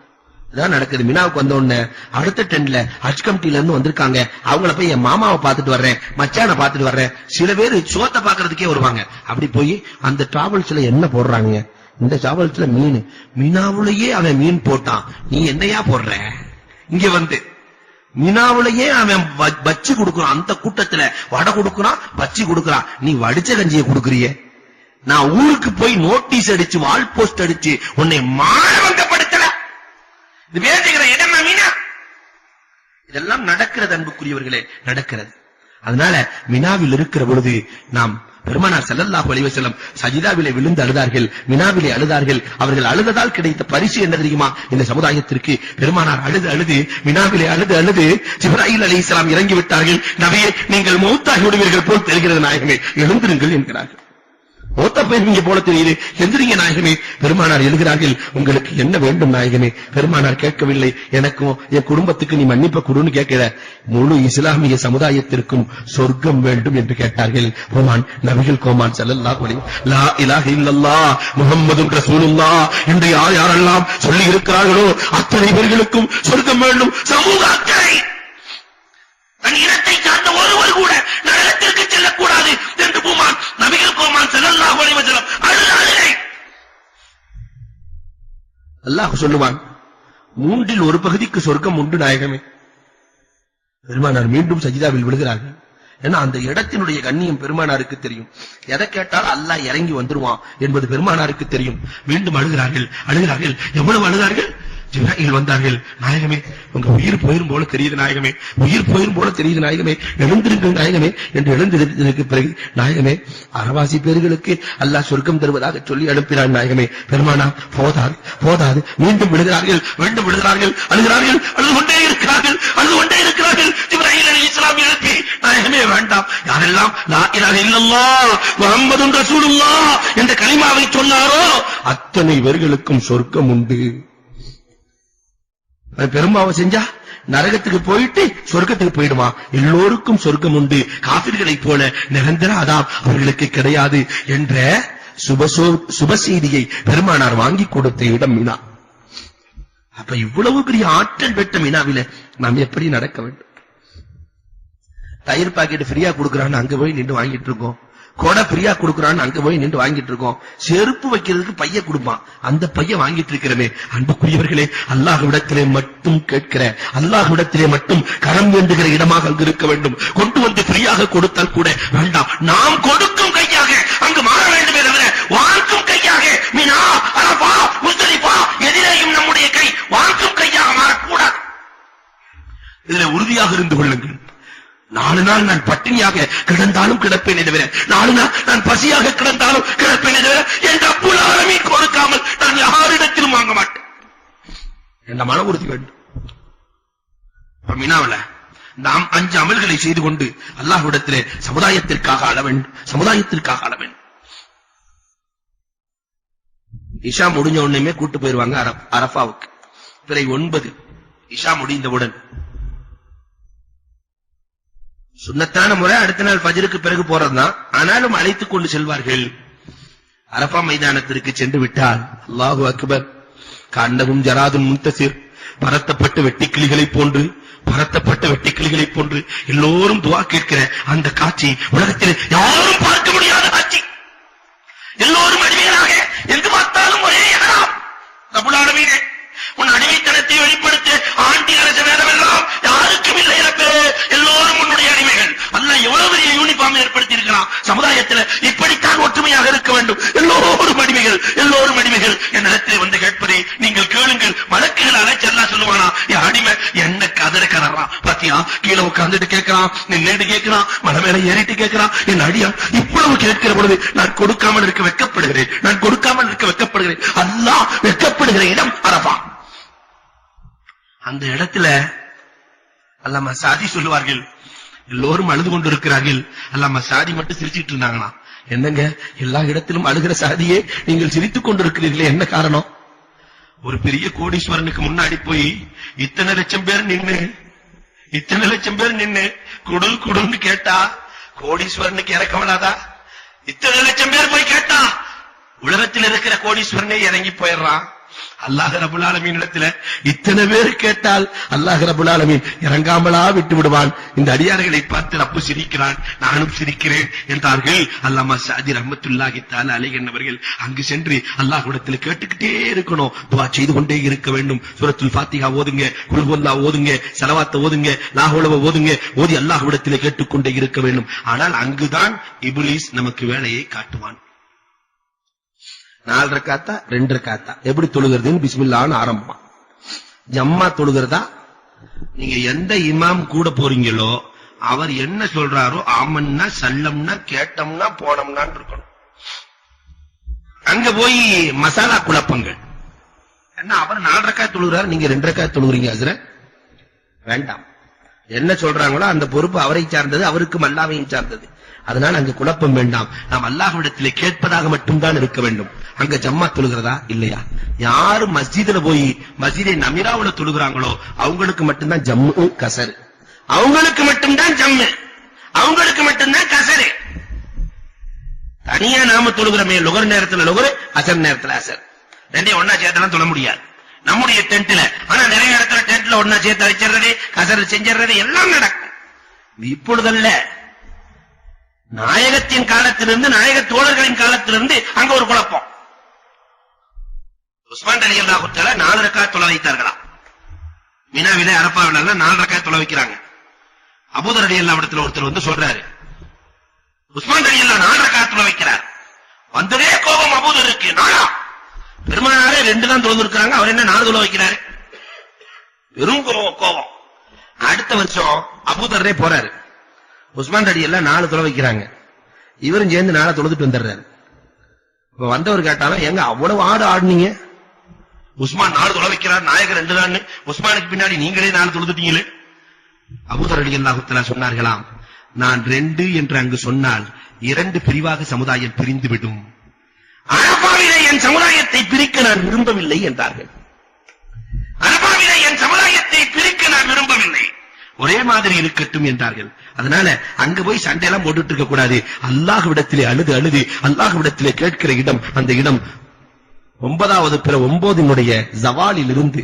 இதான் நடக்குது. மினாவுக்கு வந்த உடனே அடுத்த டென்ட்ல ஹஜ் கமிட்டில இருந்து வந்திருக்காங்க, அவங்கள போய் என் மாமாவை பார்த்துட்டு வர்றேன், மச்சானை பார்த்துட்டு வர்றேன். சில பேர் சோத்தை பாக்குறதுக்கே வருவாங்க. அப்படி போய் அந்த டிராவல்ஸ்ல என்ன போடுறாங்க, இந்த டிராவல்ஸ்ல மீன், மினாவுலயே அவன் மீன் போட்டான், நீ என்னையா போடுற? இங்க வந்து மினாவுலயே அவன் பச்சி கொடுக்குறான், அந்த கூட்டத்துல வடை கொடுக்குறான், பச்சி கொடுக்குறான், நீ வடிச்ச கஞ்சியை கொடுக்குறிய. நான் ஊருக்கு போய் நோட்டீஸ் அடிச்சு வால் போஸ்ட் அடிச்சு உன்னை மானவங்கப்படுத்தல. இது வேண்டுகிற இடம் மீனா. இதெல்லாம் நடக்கிறது அன்புக்குரியவர்களே, நடக்கிறது. அதனால மினாவில் இருக்கிற பொழுது நாம் பெருமானார் ஸல்லல்லாஹு அலைஹி வஸல்லம் சஜிதாவிலே விழுந்து அழுதார்கள், மினாவிலே அழுதார்கள். அவர்கள் அழுததால் கிடைத்த பரிசு என்ன தெரியுமா? இந்த சமுதாயத்திற்கு பெருமானார் அழுது மினாவிலே அழுது ஜிப்ராயில் அலைஹிஸ்ஸலாம் இறங்கி விட்டார்கள். நபியே, நீங்கள் மௌத்தாகி விடுவீர்கள் போல் தெரிகிறது நாயகமே, எழுந்திருங்கள் என்கிறார்கள். மௌத்தா போயிருவீங்க போல தெரியுது, எந்திரிங்க நாயகமே. பெருமானார் எழுகிறார்கள், உங்களுக்கு என்ன வேண்டும் நாயகமே? பெருமானார் கேட்கவில்லை, எனக்கும் என் குடும்பத்துக்கு நீ மன்னிப்பு கொடுன்னு கேட்கல, முழு இஸ்லாமிய சமுதாயத்திற்கும் சொர்க்கம் வேண்டும் என்று கேட்டார்கள். கோமான் நபிகள் கோமான் ஸல்லல்லாஹு அலைஹி லா இலாஹ இல்லல்லாஹ் முஹம்மதுர் ரசூலுல்லாஹ் என்று யாரெல்லாம் சொல்லி இருக்கிறார்களோ அத்தனை பேர்களுக்கும் சொர்க்கம் வேண்டும். சமூக அக்கறை, தன் இனத்தை சார்ந்த ஒருவர் கூட நரகத்திற்கு செல்லக்கூடாது என்று பூமான் நபிகள் கோமான் ஸல்லல்லாஹு அலைஹி வஸல்லம் அழுதார்கள். அல்லாஹ் சொல்லுவான், மூன்றில் ஒரு பகுதிக்கு சொர்க்கம் உண்டு நாயகமே. பெருமானார் மீண்டும் சஜிதாவில் விழுகிறார்கள். ஏன்னா அந்த இடத்தினுடைய கண்ணியம் பெருமானாருக்கு தெரியும். எதை கேட்டால் அல்லாஹ் இறங்கி வந்துருவான் என்பது பெருமானாருக்கு தெரியும். மீண்டும் அழுகிறார்கள். எவ்வளவு அழுகிறார்கள்? ஜிப்ராயில் வந்தார்கள். நாயகமே, உங்க உயிர் போயிரும் போல தெரியுது நாயகமே, உயிர் போயிரும் போல தெரியுது நாயகமே, எழுந்திருங்கள் நாயகமே என்று எழுந்திருந்ததற்கு பிறகு, நாயகமே, அறவாசி பேர்களுக்கு அல்லாஹ் சொர்க்கம் தருவதாக சொல்லி அனுப்பினான் நாயகமே. பெருமானா போதாது. மீண்டும் விழுகிறார்கள். அழுகிறார்கள். அழுது கொண்டே இருக்கிறார்கள். ஜிப்ராயில் அலைஹிஸ்ஸலாம் எழுப்பி, நாயகமே வேண்டாம், யாரெல்லாம் லா இலாஹ இல்லல்லாஹ் முஹம்மதுர் ரசூலுல்லாஹ் என்ற கலிமாவை சொன்னாரோ அத்தனை பேர்களுக்கும் சொர்க்கம் உண்டு. பெரும்பாவை செஞ்சா நரகத்துக்கு போயிட்டு சொர்க்கத்துக்கு போயிடுமா? எல்லோருக்கும் சொர்க்கம் உண்டு, காபிர்களை போல நிரந்தர அதாப் அவர்களுக்கு கிடையாது என்ற சுப செய்தியை பெருமானார் வாங்கி கொடுத்த இடம் மினா. அப்ப இவ்வளவு பெரிய ஆற்றல் பெற்ற மினாவில நாம் எப்படி நடக்க வேண்டும்? தயிர் பாக்கெட் ஃப்ரீயா கொடுக்கறான்னு அங்க போய் நின்று வாங்கிட்டு இருக்கோம். கொடை ஃப்ரீயா கொடுக்கறான்னு அங்க போய் நின்று வாங்கிட்டு இருக்கோம். செருப்பு வைக்கிறதுக்கு பைய கொடுப்பான், அந்த பைய வாங்கிட்டு இருக்கிறமே. அன்புக்குரியவர்களே, அல்லாஹ்விடத்திலே மட்டும் கேட்கிற, அல்லாஹ்விடத்திலே மட்டும் கரம் வேண்டுகிற இடமாக அங்கு இருக்க வேண்டும். கொண்டு வந்து ஃப்ரீயாக கொடுத்தால் கூட வேண்டாம், நாம் கொடுக்கும் கையாக அங்கு மாற வேண்டுமே தவிர வாங்கும் கையாக மினா, அரஃபா, முஸ்தலிஃபா எதிலேயும் நம்முடைய கை வாங்கும் கையாக மாறக்கூடாது. இதுல உறுதியாக இருந்து கொள்ளுங்கள். 4 நாள் நான் பட்டினியாக கிடந்தாலும் கிடப்பேனே தவிர, 4 நாள் நான் பசியாக கிடந்தாலும் கிடப்பேனே தவிர, என் ரப்புல் ஆலமீன் கொடுக்காமல் நான் யாரிடத்திலும் வாங்க மாட்டேன் என்ற மன உறுதி வேண்டும். மினாவுல நாம் 5 அமல்களை செய்து கொண்டு அல்லாஹ்விடத்திலே சமுதாயத்திற்காக ஆள வேண்டும். இஷா முடிஞ்ச உடனே கூட்டு போயிருவாங்க அரஃபாவுக்கு. பிறை 9 இஷா முடிந்தவுடன் சுன்னத்தான முறை அடுத்த நாள் ஃபஜ்ருக்கு பிறகு போறதுதான். ஆனாலும் அழைத்துக் கொண்டு செல்வார்கள். அரஃபா மைதானத்திற்கு சென்று விட்டால் அல்லாஹு அக்பர், கண்ணகும் ஜராதுன் முன்தசிர், பரத்தப்பட்ட வெட்டிக்கிளிகளைப் போன்று எல்லோரும் துஆ கேட்கிற அந்த காட்சி உலகத்தில் யாரும் பார்க்க முடியாத காட்சி. எல்லோரும் அடிமைகளாக எங்கு பார்த்தாலும் ஒரே இடம். ரப்புல் ஆலமீனே, உன் அடிமைத்தனத்தை வெளிப்படுத்த ஆண்டி அரச வேதமெல்லாம் யாருக்கும் இல்லை. எல்லோரும் உன்னுடைய அடிமைகள். அல்லாஹ் எவ்வளவு பெரிய யூனிஃபார்ம் ஏற்படுத்தி இருக்கிறான். சமுதாயத்தில் இப்படித்தான் ஒற்றுமையாக இருக்க வேண்டும். எல்லோரும் அடிமைகள் என்னிடத்தில் வந்து கேட்பதை நீங்கள் கேளுங்கள். மலக்குகள் அழைச்சு எல்லாம் சொல்லுவானா, என் அடிமை என்ன கதற கதறான் பாத்தியா, கீழே உட்கார்ந்துட்டு கேட்கிறான், நின்னுட்டு கேட்கிறான், மலை மேல ஏறிட்டு கேட்கிறான். என் அடியா இவ்வளவு கேட்கிற பொழுது நான் கொடுக்காமல் இருக்க வெட்கப்படுகிறேன். அல்லாஹ் வெட்கப்படுகிற இடம் அரஃபா. அந்த இடத்துல அல்லாமா சாதி சொல்லுவார்கள், எல்லோரும் அழுது கொண்டிருக்கிறார்கள். அல்லாமா சாதி மட்டும் சிரிச்சிட்டு இருந்தாங்களாம். என்னங்க, எல்லா இடத்திலும் அழுகிற சாதியே நீங்கள் சிரித்துக் கொண்டிருக்கிறீர்களே, என்ன காரணம்? ஒரு பெரிய கோடீஸ்வரனுக்கு முன்னாடி போய் இத்தனை லட்சம் பேர் நின்னு குடுன்னு கேட்டா கோடீஸ்வரனுக்கு இறக்கவனாதா? இத்தனை லட்சம் பேர் போய் கேட்டா உலகத்தில் இருக்கிற கோடீஸ்வரனே இறங்கி போயிடுறான். அல்லாஹ் ரப்புல் ஆலமீன் இடத்துல இத்தனை பேர் கேட்டால் அல்லாஹ் ரப்புல் ஆலமீன் இறங்காமலா விட்டு விடுவான். இந்த அடியார்களை பார்த்து ரப்பு சிரிக்கிறான், நானும் சிரிக்கிறேன் என்றார்கள் அல்லாமா சாதி ரஹ்மத்துல்லாஹி தஆலா அலைஹி அவர்கள். அங்கு சென்று அல்லாஹ்விடத்துல கேட்டுக்கிட்டே இருக்கணும், துஆ செய்து கொண்டே இருக்க வேண்டும். சூரத்துல் ஃபாத்திஹா ஓதுங்க, குல் ஹுவல்லாஹ் ஓதுங்க, ஸலவாத் ஓதுங்க, லா ஹவ்ல ஓதுங்க, ஓதி அல்லாஹ்விடத்துல கேட்டுக்கொண்டே இருக்க வேண்டும். ஆனால் அங்குதான் இப்லீஸ் நமக்கு வேலையை காட்டுவான். 4 ரக்காத்தா 2 ரக்காத்தா எப்படி தொழுகிறதுன்னு பிஸ்மில்லாஹ்னு ஆரம்பம். ஜம்மா தொழுகிறதா, நீங்க எந்த இமாம் கூட போறீங்களோ அவர் என்ன சொல்றாரோ ஆமன்னா சல்லம்னா கேட்டோம்னா போனோம்னான்னு இருக்கணும். அங்க போய் மசாலா குழப்பங்கள் என்ன, அவர் 4 ரக்காத் தொழுகிறார், நீங்க 2 ரக்காத் தொழுகிறீங்க, ஹஸ்ரத் வேண்டாம். என்ன சொல்றாங்களோ அந்த பொறுப்பு அவரை சார்ந்தது, அவருக்கும் அல்லாஹ்வையும் சார்ந்தது. அதனால அங்க குழப்பம் வேண்டாம். நாம் அல்லாஹ்விடத்திலே கேட்பதாக மட்டும்தான் இருக்க வேண்டும். அங்க ஜம்மா தொழுகிறதா இல்லையா? யாரு மஸ்ஜிதுல போய் மஸ்ஜிதை நமிராவுல தொழுகிறாங்களோ அவங்களுக்கு மட்டும்தான் ஜம்மு கசரு, அவங்களுக்கு மட்டும்தான் ஜம்மு, அவங்களுக்கு மட்டும்தான் கசரு. தனியா நாம தொழுகிறோமே, லுகர் நேரத்துல லுகர், அசர் நேரத்துல அசர், ரெண்டையும் ஒன்னா சேர்த்தெல்லாம் தொழ முடியாது நம்முடைய டென்ட்ல. ஆனா நிறைய இடத்துல டென்ட்ல ஒன்னா சேர்த்து வச்சிடறது, கசர் செஞ்சிடறது எல்லாம் நடக்கும். இப்பொழுதல்ல, நாயகத்தின் காலத்திலிருந்து, நாயக தோழர்களின் காலத்திலிருந்து அங்க ஒரு குழப்பம். உஸ்மான் ரலியல்லாஹு தஆலா 4 ரக்காத் தொழ வைத்தார்களாம். மினாவிலே அரபாவில 4 ரக்காத் தொழ வைக்கிறாங்க. அபூதர் ரலியல்லாஹு இடத்துல ஒருத்தர் வந்து சொல்றாரு, உஸ்மான் ரலியல்லாஹு 4 ரக்காத் தொழ வைக்கிறார். வந்ததே கோபம் அபூதருக்கு. நாளா பெருமானாரே 2 தான் தொழுந்திருக்காங்க, அவர் என்ன 4 தொழ வைக்கிறாரு? வெறும் கோபம். அடுத்த வருஷம் அபூதரே போறாரு, உஸ்மான் ரலியல்லாஹு 4 தொழ வைக்கிறாங்க, இவரும் சேர்ந்து 4 தொழுதுட்டு வந்துடுறாரு. இப்ப வந்தவர் கேட்டாலும், எங்க அவ்வளவு ஆடுனீங்க? உஸ்மான் 4 தொழ வைக்கிறார், நாயகர் 2 தான், உஸ்மானுக்கு பின்னாடி நீங்களே 4 தொழுதுட்டீங்களே. அபூதர் ரலியல்லாஹு தஆலா சொன்னார்களாம், நான் 2 என்று அங்கு சொன்னால் 2 பிரிவாக சமுதாயம் பிரிந்துவிடும். அரபாவிலே என் சமுதாயத்தை பிரிக்க நான் விரும்பவில்லை என்றார்கள். அரபாவிலே என் சமுதாயத்தை பிரிக்க நான் விரும்பவில்லை, ஒரே மாதிரி இருக்கட்டும் என்றார்கள். அதனால அங்க போய் சண்டையெல்லாம் போட்டுட்டு இருக்க கூடாது. அல்லாஹ்விடத்திலே அழுது அல்லாஹ்விடத்திலே கேட்கிற இடம், அந்த இடம் 9வது பிற 9னுடைய ஜவாலில் இருந்து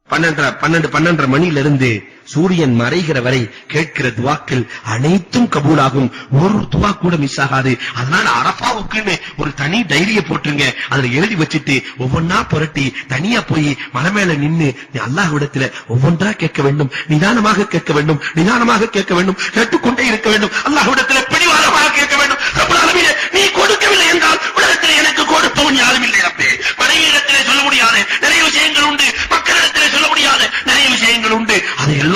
12 மணியிலிருந்து சூரியன் மறைகிற வரை கேட்கிற துவாக்கள் அனைத்தும் கபூலாகும். ஒரு துவா கூட மிஸ் ஆகாது. அதனால அரபாவுக்குன்னு ஒரு தனி டைரிய போட்டுருங்க, அதுல எழுதி வச்சுட்டு ஒவ்வொன்னா புரட்டி தனியா போய் மலை மேல நின்னு அல்லாஹ்விடத்துல ஒவ்வொன்றா கேட்க வேண்டும், நிதானமாக கேட்க வேண்டும், நிதானமாக கேட்க வேண்டும், கேட்டுக்கொண்டே இருக்க வேண்டும். அல்லாஹ்விடத்துல பிடிவாதமாக கேட்க வேண்டும். ரப்பல் ஆலமீன், நீ கொடுக்கவில்லை என்றால் உலகத்தில் எனக்கு கொடுப்பவன் யாரும் இல்லை. ரப்பே, மனைவியிடத்திலே சொல்ல முடியாத நிறைய விஷயங்கள் உண்டு, மக்களிடத்திலே சொல்ல முடியாத நிறைய விஷயங்கள் உண்டு. அதையெல்லாம்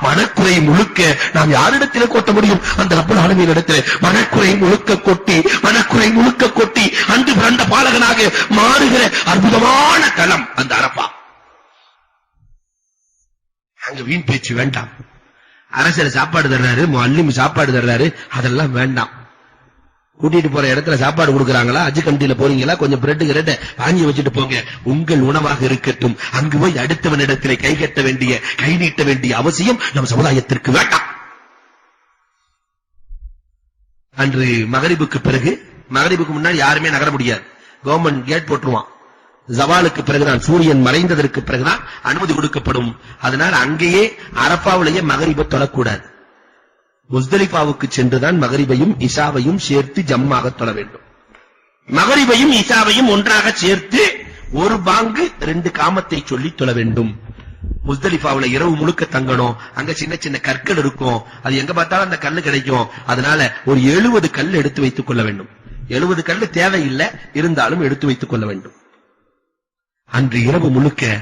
மனக்குறை முழுக்க நாம் யாரிடத்திலே கொட்ட முடியும்? அந்த ரப்பல் ஆலமீன் இடத்திலே மனக்குறை முழுக்க கொட்டி அன்று பிறந்த பாலகனாக மாறுகிற அற்புதமான தலம் அந்த அரபா. அங்க வீண் பேச்சு வேண்டாம். அரசர் சாப்பாடு தர்றாரு, முஅல்லிம் சாப்பாடு தர்றாரு, அதெல்லாம் வேண்டாம். கூட்டிட்டு போற இடத்துல சாப்பாடு கொடுக்கறாங்களா, அஜி கண்டியில போறீங்களா, கொஞ்சம் பிரெட் கிரெட் வாங்கி வச்சுட்டு போங்க, உங்கள் உணவாக இருக்கட்டும். அங்கு போய் அடுத்தவனிடத்திலே கை நீட்ட வேண்டிய அவசியம் நம் சமுதாயத்திற்கு வேண்டாம். அன்று மகரிபுக்கு பிறகு, மகரிபுக்கு முன்னாடி யாருமே நகர முடியாது, கவர்மெண்ட் கேட் போட்டுருவான். ஜவாலுக்கு பிறகுதான், சூரியன் மறைந்ததற்கு பிறகுதான் அனுமதி கொடுக்கப்படும். அதனால அங்கேயே அரபாவிலேயே மகரிபை தொழக்கூடாது. முஸ்தலிஃபாவுக்கு சென்றுதான் மகரிபையும் இஷாவையும் சேர்த்து ஜம்மாக தொழ வேண்டும். மகரிபையும் இஷாவையும் ஒன்றாக சேர்த்து ஒரு பாங்கு 2 காமத்தை சொல்லி தொழ வேண்டும். முஸ்தலிஃபாவுல இரவு முழுக்க தங்கணும். அங்க சின்ன சின்ன கற்கள் இருக்கும், அது எங்க பார்த்தாலும் அந்த கல்லு கிடைக்கும். அதனால ஒரு 70 கல் எடுத்து வைத்துக் கொள்ள வேண்டும். 70 கல்லு தேவையில்லை, இருந்தாலும் எடுத்து வைத்துக் கொள்ள வேண்டும். அன்று இரவு முழுக்க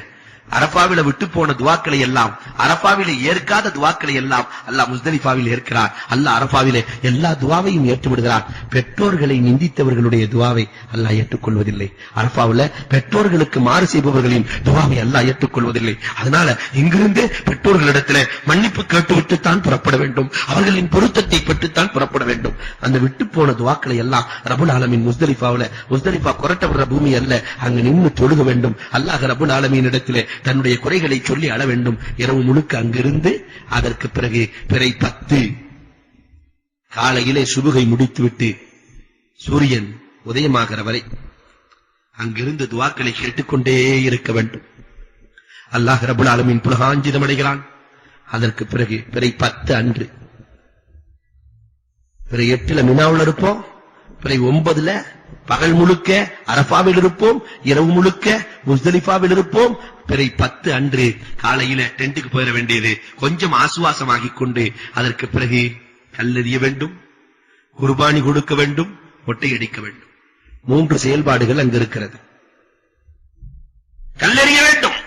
அரபாவில விட்டு போன துவாக்களை எல்லாம், அரபாவிலே ஏற்காத துவாக்களை எல்லாம் அல்லாஹ் முஸ்தலிஃபாவில் ஏற்கிறார். அல்லாஹ் அரபாவிலே எல்லா துவாவையும் ஏற்றுவிடுகிறார். பெற்றோர்களை நிந்தித்தவர்களுடைய துவாவை அல்லாஹ் ஏற்றுக்கொள்வதில்லை. அரபாவில பெற்றோர்களுக்கு மாறு செய்பவர்களின் துவாவை அல்லாஹ் ஏற்றுக்கொள்வதில்லை. அதனால இங்கிருந்து பெற்றோர்களிடத்தில் மன்னிப்பு கேட்டுவிட்டுத்தான் புறப்பட வேண்டும், அவர்களின் பொருத்தத்தை பெற்றுத்தான் புறப்பட வேண்டும். அந்த விட்டு போன துவாக்களை எல்லாம் ரப்புல் ஆலமீன் முஸ்தலிஃபா குரட்டப்படுற பூமி அல்ல, அங்கு நின்று தொழுக வேண்டும். அல்லாஹ் ரப்புல் ஆலமீன் இடத்திலே தன்னுடைய குறைகளை சொல்லி அழ வேண்டும். இரவு முழுக்க அங்கிருந்து அதற்கு பிறகு பிறை 10 காலையிலே சுபுகை முடித்துவிட்டு சூரியன் உதயமாகிற வரை அங்கிருந்து துவாக்களை கேட்டுக்கொண்டே இருக்க வேண்டும். அல்லாஹ் ரப்புல் ஆலமீன் புலகாஞ்சிதம் அடைகிறான். அதற்கு பிறகு பிறை 10 அன்று பிறை 8 மினாவில் இருப்போம், பிறை 9 பகல் முழுக்க அரபாவில் இருப்போம், இரவு முழுக்க முஸ்தலிஃபாவில் இருப்போம். பிறை 10 அன்று காலையில டென்ட்டுக்கு போயிட வேண்டியது. கொஞ்சம் ஆசுவாசமாகிக் கொண்டு அதற்கு பிறகு கல்லெறிய வேண்டும், குர்பானி கொடுக்க வேண்டும், மொட்டையடிக்க வேண்டும். 3 செயல்பாடுகள் அங்கு இருக்கிறது. கல்லெறிய வேண்டும்.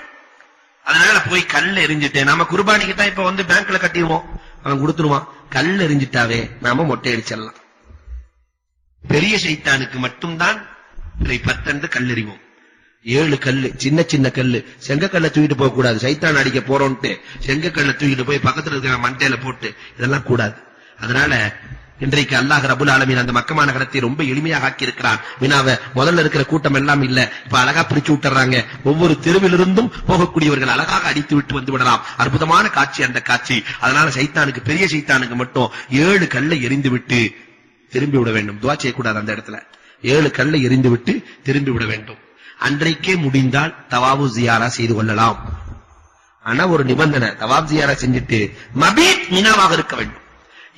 அதனால போய் கல் எரிஞ்சிட்டேன், நாம குர்பானிக்கு தான் இப்ப வந்து பேங்க்ல கட்டிடுவோம், அவன் கொடுத்துருவான். கல் எரிஞ்சிட்டாவே நாம மொட்டையடிச்சிடலாம். பெரிய சைத்தானுக்கு மட்டும்தான் பிறை 10 அன்று கல்லெறிவோம். 7 கல்லு, சின்ன சின்ன கல்லு, செங்கக்கல்ல தூக்கிட்டு போக கூடாது. சைத்தான் அடிக்க போறோம்ட்டு செங்கக்கல்ல தூக்கிட்டு போய் பக்கத்துல இருக்கிற மண்டையில போட்டு இதெல்லாம் கூடாது. அதனால இன்றைக்கு அல்லாஹ் ரப்புல் ஆலமீன் அந்த மக்கமா நகரத்தை ரொம்ப எளிமையாக ஆக்கி இருக்கிறான். வினாவை முதல்ல இருக்கிற கூட்டம் எல்லாம் இல்ல, இப்ப அழகா பிரிச்சு விட்டுறாங்க. ஒவ்வொரு தெருவிலிருந்தும் போகக்கூடியவர்கள் அழகாக அடித்து விட்டு வந்து விடலாம். அற்புதமான காட்சி அந்த காட்சி. அதனால சைத்தானுக்கு, பெரிய சைத்தானுக்கு மட்டும் 7 கல்லை எரிந்து விட்டு திரும்பி விட வேண்டும். துவா செய்யக்கூடாது அந்த இடத்துல. 7 கல்லை எரிந்து விட்டு திரும்பி விட வேண்டும். அன்றைக்கே முடிந்தால் தவாபு ஜியாரா செய்து கொள்ளலாம். ஆனா ஒரு நிபந்தனை, தவாப் ஜியாரா செஞ்சுட்டு மபீத் மினாவாக இருக்க வேண்டும்.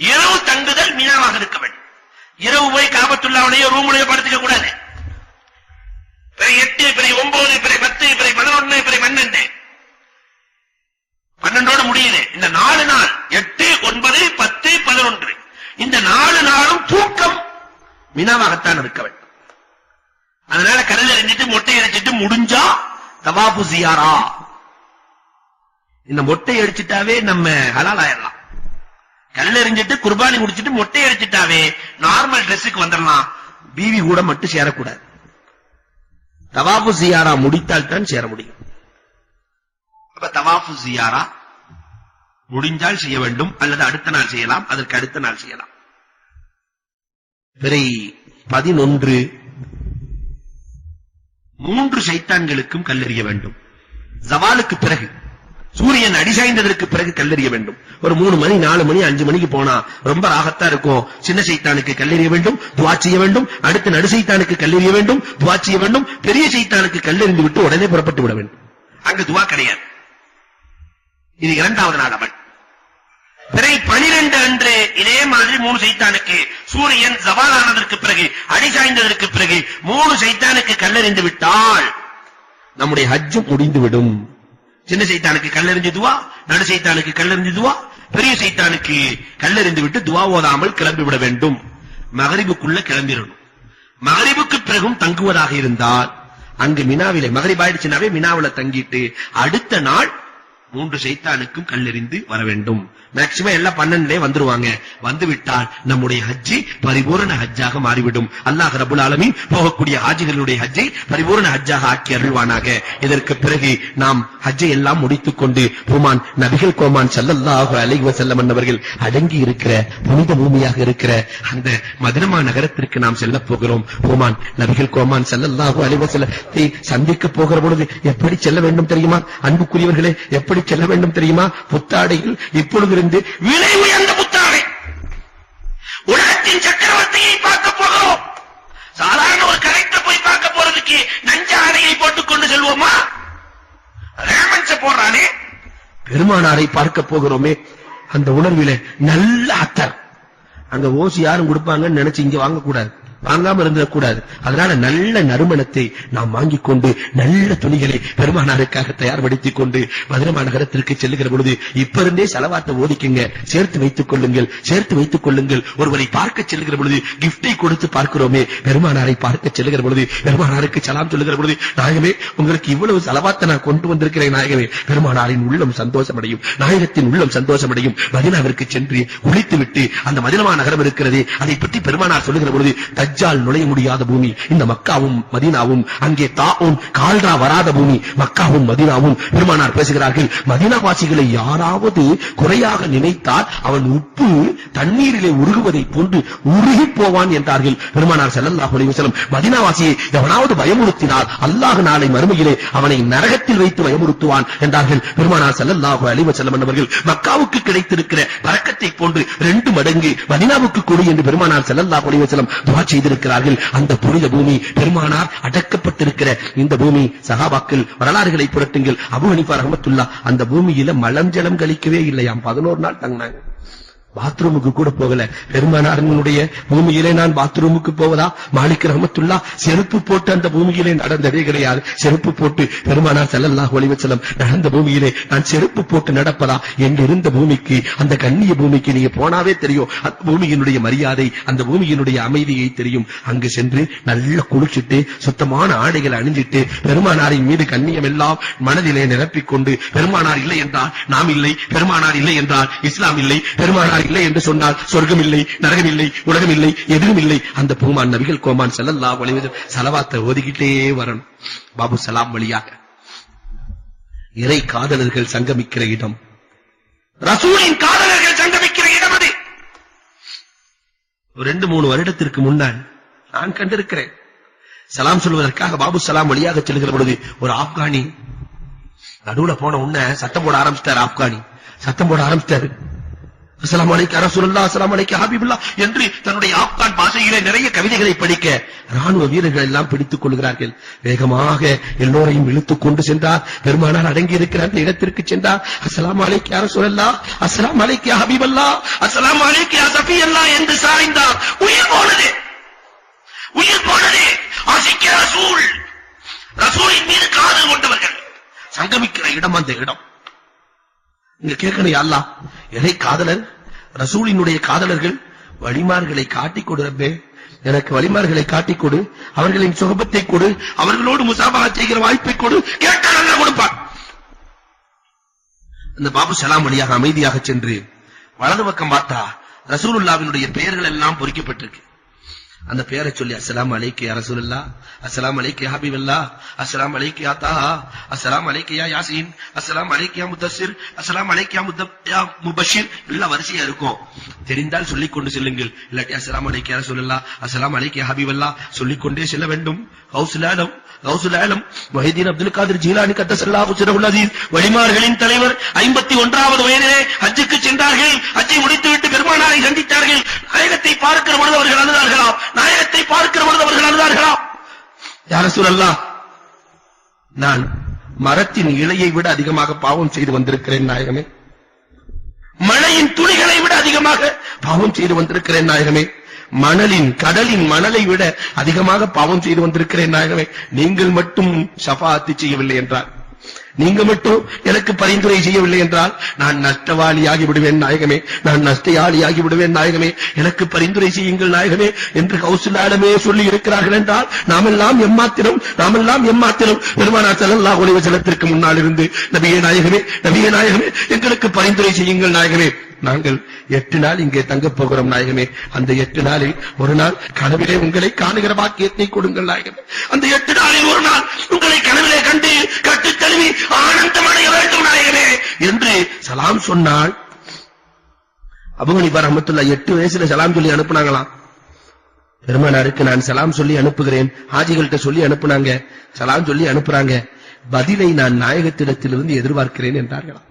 இரவு தங்குதல் மினாவாக இருக்க வேண்டும். இரவு போய் காபத்துல்லாவுடைய ரூமுடைய படுத்துக்க கூடாது. பிறை 8, பிறை 9, பிறை 10, பிறை 11, பிறை 12 12 முடியுது. இந்த 4 நாள் 8, 9, 10, 11 இந்த 4 நாளும் தூக்கம் மினாவாகத்தான் இருக்க வேண்டும். அதனால கல்ல எறிஞ்சிட்டு மொட்டை அடிச்சிட்டு முடிஞ்சா தவாஃபு ஜியாரா. இந்த மொட்டை அடிச்சிட்டாவே நம்ம ஹலால் ஆயிடலாம். கல்ல எறிஞ்சிட்டு குர்பானி முடிச்சிட்டு மொட்டை அடிச்சிட்டாவே நார்மல் ட்ரெஸ்ஸுக்கு வந்துடலாம். பீவி கூட மட்டும் சேரக்கூடாது. தவாஃபு ஜியாரா முடித்தால் தான் சேர முடியும். அப்ப தவாஃபு ஜியாரா முடிஞ்சால் செய்ய வேண்டும், அல்லது அடுத்த நாள் செய்யலாம், அதற்கு அடுத்த நாள் செய்யலாம். பிறை 11 3 சைத்தான்களுக்கும் கல்லெறிய வேண்டும். ஜவாலுக்கு பிறகு, சூரியன் அடிசாய்ந்ததற்கு பிறகு கல்லெறிய வேண்டும். ஒரு 3 மணி 4 மணி 5 மணிக்கு போனா ரொம்ப ராகத்தா இருக்கும். சின்ன சைத்தானுக்கு கல்லெறிய வேண்டும், துஆ செய்ய வேண்டும். அடுத்து நடு சைத்தானுக்கு கல்லெறிய வேண்டும், துஆ செய்ய வேண்டும். பெரிய சைத்தானுக்கு கல்லெறிந்து விட்டு உடனே புறப்பட்டு விட வேண்டும். அங்கு துஆ கிடையாது. இது 2வது நாள் அமல். பிறை 12 அன்று இதே மாதிரி 3 சைத்தானுக்கு, சூரியன் ஜவாலானதற்கு பிறகு அடிசாய்ந்ததற்கு பிறகு 3 சைத்தானுக்கு கல்லெறிந்து விட்டால் நம்முடைய ஹஜ் முடிந்துவிடும். சின்ன சைத்தானுக்கு கல்லெறிஞ்சு துவா, நடு சைத்தானுக்கு கல்லெறிஞ்சு துவா, பெரிய சைத்தானுக்கு கல்லெறிந்து விட்டு துவா ஓதாமல் கிளம்பிவிட வேண்டும். மகரிபுக்குள்ள கிளம்பிடணும். மகரிபுக்கு பிறகும் தங்குவதாக இருந்தால் அங்கு மினாவிலே மகரிப் ஆயிடுச்சுனாவே மினாவில தங்கிட்டு அடுத்த நாள் 3 சைத்தானுக்கும் கல்லெறிந்து வர வேண்டும். மேக்சிமம் எல்லாம் 12 வந்துருவாங்க. வந்துவிட்டால் நம்முடைய ஹஜ்ஜி பரிபூரண ஹஜ்ஜாக மாறிவிடும். அல்லாஹ் ரப்பல் ஆலமீன் போகக்கூடிய ஹாஜிகளுடைய ஹஜ்ஜை பரிபூரண ஹஜ்ஜாக ஆக்கி அருள்வானாக. இதற்கு பிறகு நாம் ஹஜ்ஜை எல்லாம் முடித்துக் கொண்டு பூமான் நபிகள் கோமான் ஸல்லல்லாஹு அலைஹி வஸல்லம் அவர்கள் அடங்கி இருக்கிற புனித பூமியாக இருக்கிற அந்த மதீனா நகரத்திற்கு நாம் செல்ல போகிறோம். பூமான் நபிகள் கோமான் ஸல்லல்லாஹு அலைஹி வஸல்லத்தை சந்திக்க போகிற பொழுது எப்படி செல்ல வேண்டும் தெரியுமா? அன்புக்குரியவர்களே, எப்படி செல்ல வேண்டும் தெரியுமா? புத்தாடையில் இப்பொழுது விலை உயர்ந்த புத்தாடை, உலகத்தின் சக்கரவர்த்தியை பார்க்க போகிறோம். சாதாரண ஒரு கரெக்ட போய் பார்க்க போறதுக்கு நஞ்ச ஆடையை போட்டுக் கொண்டு செல்வோமா? ரேமன்ஸ போடுறானே. பெருமானாரை பார்க்க போகிறோமே, அந்த உணர்விலே நல்ல அத்தர். அங்க ஓசி யாரும் கொடுப்பாங்கன்னு நினைச்சு இங்க வாங்கக்கூடாது, வாங்காம இருந்துடக்கூடாது. அதனால நல்ல நறுமணத்தை நாம் வாங்கிக் கொண்டு நல்ல துணிகளை பெருமானாருக்காக தயார்படுத்திக் கொண்டு மதீனா நகரத்திற்கு செல்லுகிற பொழுது இப்ப இருந்தே ஸலவாத்தை ஓதிக்குங்க, சேர்த்து வைத்துக் கொள்ளுங்கள், சேர்த்து வைத்துக் கொள்ளுங்கள். ஒருவரை பார்க்க செல்லுகிற பொழுது கிஃப்டை கொடுத்து பார்க்கிறோமே, பெருமானாரை பார்க்க செல்லுகிற பொழுது பெருமானாருக்கு சலாம் சொல்லுகிற பொழுது, நாயகமே உங்களுக்கு இவ்வளவு ஸலவாத்தை நான் கொண்டு வந்திருக்கிறேன் நாயகமே, பெருமானாரின் உள்ளம் சந்தோஷமடையும், நாயகத்தின் உள்ளம் சந்தோஷமடையும். மதீனாவிற்கு சென்று குளித்துவிட்டு அந்த மதீனா நகரம் இருக்கிறதே, அதை பற்றி பெருமானார் சொல்லுகிற பொழுது, தஜ்ஜால் நுழைய முடியாத பூமி இந்த மக்காவும் மதீனாவும், அங்கே தாவும் கால்ரா வராத பூமி மக்காவும் மதீனாவும். பெருமானார் பேசுகிறார்கள், மதீனா வாசிகளை யாராவது குறையாக நினைத்தால் அவன் உப்பு தண்ணீரிலே உருகுவதை போன்று உருகி போவான் என்றார்கள் பெருமானார் ஸல்லல்லாஹு அலைஹி வஸல்லம். மதீனா வாசியை எவனாவது பயமுறுத்தினால் அல்லாஹ் நாளை மறுமையிலே அவனை நரகத்தில் வைத்து பயமுறுத்துவான் என்றார்கள் பெருமானார் ஸல்லல்லாஹு அலைஹி வஸல்லம் அவர்கள். மக்காவுக்கு கிடைத்திருக்கிற பரக்கத்தை போன்று 2 மடங்கு மதீனாவுக்கு கொடு என்று பெருமானார் ஸல்லல்லாஹு அலைஹி வஸல்லம் துஆ செய்திருக்கிறார்கள். அந்த புனித பூமி, பெருமானார் அடக்கப்பட்டிருக்கிற இந்த பூமி, சஹாபாக்கள் வரலாறுகளை புரட்டுங்கள். அபூ ஹனீஃபா ரஹ்மத்துல்லாஹ் அந்த பூமியில மலஞ்சலம் கழிக்கவே இல்லையாம். 11 நாள் தங்கினாங்க. பாத்ரூமுக்கு கூட போகல. பெருமானாரினுடைய பூமியிலே நான் பாத்ரூமுக்கு போவதா? மாலிக் ரஹ்மத்துல்லாஹ் செருப்பு போட்டு அந்த பூமியிலே நடந்ததே கிடையாது. செருப்பு போட்டு பெருமானார் ஸல்லல்லாஹு அலைஹி வஸல்லம் நடந்த பூமியிலே நான் செருப்பு போட்டு நடப்பதா என்று இருந்த பூமிக்கு, அந்த கண்ணிய பூமிக்கு நீங்க போனாவே தெரியும் அந்த பூமியினுடைய மரியாதை, அந்த பூமியினுடைய அமைதியை தெரியும். அங்கு சென்று நல்ல குளிச்சிட்டு சுத்தமான ஆடைகளை அணிஞ்சிட்டு பெருமானாரின் மீது கண்ணியம் எல்லாம் மனதிலே நிரப்பிக்கொண்டு, பெருமானார் இல்லை என்றால் நாம் இல்லை, பெருமானார் இல்லை என்றால் இஸ்லாம் இல்லை, பெருமானார் இல்லை என்று சொன்னால் சொர்க்கம் இல்லை, நரகம் இல்லை, உலகம் இல்லை, எதுவும் இல்லை. அந்த பூமான் நபிகள் கோமான் ஸல்லல்லாஹு அலைஹி வஸல்லம் ஸலவாத்தை ஓதிக்கிட்டே வரணும். பாபு சலாம் வழியாக இறை காதலர்கள் சங்கமிக்கிற இடம், ரசூலின் காதலர்கள் சங்கமிக்கிற இடம் அது. 2-3 வருடத்திற்கு முன்னால் நான் கண்டிருக்கிறேன். சலாம் சொல்வதற்காக பாபு சலாம் வழியாக செல்கிற பொழுது ஒரு ஆப்கானி நடுவுல போன உடனே சத்தம் போட ஆரம்பிச்சிட்டார். ஆப்கானி சத்தம் போட ஆரம்பிச்சிட்டாரு. அஸ்ஸலாமு அலைக்கும் ரசூலுல்லாஹ், அஸ்ஸலாமு அலைக்கும் ஹபீபுல்லாஹ் என்று தன்னுடைய ஆப்கான் பாஷையிலே நிறைய கவிதைகளை படிக்க ராணுவ வீரர்கள் எல்லாம் பிடித்துக் கொள்கிறார்கள். வேகமாக எல்லோரையும் இழுத்துக் கொண்டு சென்றார். பெருமானார் அடங்கி இருக்கிற அந்த இடத்திற்கு சென்றார். அஸ்ஸலாமு அலைக்கும் யா ரசூலுல்லாஹ், அஸ்ஸலாமு அலைக்கும் யா ஹபீபுல்லாஹ், அஸ்ஸலாமு அலைக்கும் யா சஃபியல்லாஹ் என்று சாய்ந்தார். உயிர் போனது, உயிர் போனது. ஆசிக்கிய ரசூல், ரசூலின் மீது காதல் கொண்டவர்கள் சங்கமிக்கிற இடம் அந்த இடம். இங்க கேட்கணும், அல்லாஹ் எதை காதலர், ரசூலினுடைய காதலர்கள் வழிமார்களை காட்டிக் கொடுறப்பே, எனக்கு வழிமார்களை காட்டிக் கொடு, அவர்களின் சுகபத்தை கொடு, அவர்களோடு முசாபஹா செய்கிற வாய்ப்பை கொடு. கேட்டால் அல்லாஹ் கொடுப்பான். அந்த பாபு சலாம் வழியாக அமைதியாக சென்று வலது பக்கம் பார்த்தா ரசூலுல்லாஹ்வினுடைய பெயர்கள் எல்லாம் பொறிக்கப்பட்டிருக்கு. அந்த பெயரை சொல்லி அஸ்ஸலாமு அலைக்க யா ரசூலுல்லாஹ், அஸ்ஸலாமு அலைக்க யா ஹபீபல்லாஹ், அஸ்ஸலாமு அலைக்க யா தாஹா, அஸ்ஸலாமு அலைக்க யா யாசீன், அஸ்ஸலாமு அலைக்க யா முதஸ்ஸிர், அஸ்ஸலாமு அலைக்க யா முபஷிர், எல்லாம் வரிசையா இருக்கும். தெரிந்தால் சொல்லிக் கொண்டு செல்லுங்கள், இல்லாட்டி அஸ்ஸலாமு அலைக்க யா ரசூலுல்லாஹ், அஸ்ஸலாமு அலைக்க யா ஹபீபல்லாஹ் சொல்லிக் கொண்டே செல்ல வேண்டும். கௌசுல் ஆலம் முஹிதீன் அப்துல் காதிர் ஜீலானி கத்தஸல்லாஹு சிரஹுல் அஸீஸ் வழிமார்களின் தலைவர் 51வது வயதிலே ஹஜ்ஜுக்கு சென்றார்கள். ஹஜ்ஜை முடித்துவிட்டு பெருமானாரை சந்தித்தார்கள். நாயகத்தை பார்க்கிற பொழுது அவர்கள் அழுதார்களாம். நாயகத்தை பார்க்கிற பொழுது அவர்கள் அழுதார்களாம். யா ரசூலல்லாஹ், நான் மரத்தின் இலையை விட அதிகமாக பாவம் செய்து வந்திருக்கிறேன் நாயகமே, மழையின் துளிகளை விட அதிகமாக பாவம் செய்து வந்திருக்கிறேன் நாயகமே, மணலின் கடலின் மணலை விட அதிகமாக பாவம் செய்து வந்திருக்கிறேன் நாயகமே, நீங்கள் மட்டும் ஷஃபாஅத் செய்யவில்லை என்றால், நீங்க மட்டும் எனக்கு பரிந்துரை செய்யவில்லை என்றால் நான் நஷ்டவாளியாகி விடுவேன் நாயகமே, நான் நஷ்டயாளியாகி விடுவேன் நாயகமே, எனக்கு பரிந்துரை செய்யுங்கள் நாயகமே என்று கௌசுல் ஆலமே சொல்லி இருக்கிறார்கள் என்றால் நாமெல்லாம் எம்மாத்திரம் பெருமானார் ஸல்லல்லாஹு அலைஹி வஸல்லத்திற்கு முன்னால் இருந்து நபியே நாயகமே எங்களுக்கு பரிந்துரை செய்யுங்கள் நாயகமே, நாங்கள் 8 நாள் இங்கே தங்கப் போகிறோம் நாயகமே, அந்த 8 நாளில் ஒரு நாள் கனவிலே உங்களை காணுகிற பாக்கியத்தை கொடுங்கள் நாயகமே, அந்த 8 நாளில் ஒரு நாள் உங்களை கனவிலே கண்டு கட்டுத் தழுவி ஆனந்தமடைய வேண்டும் நாயகமே என்று சலாம் சொன்னால், அபூ ஹனீஃபா ரஹ்மத்துல்லாஹி 8 வயசுல சலாம் சொல்லி அனுப்புனாங்களாம். பெருமானாருக்கு நான் சலாம் சொல்லி அனுப்புகிறேன், ஹாஜிகள்கிட்ட சொல்லி அனுப்புனாங்க, சலாம் சொல்லி அனுப்புறாங்க, பதிலை நான் நாயகத்திடத்திலிருந்து எதிர்பார்க்கிறேன் என்றார்களாம்.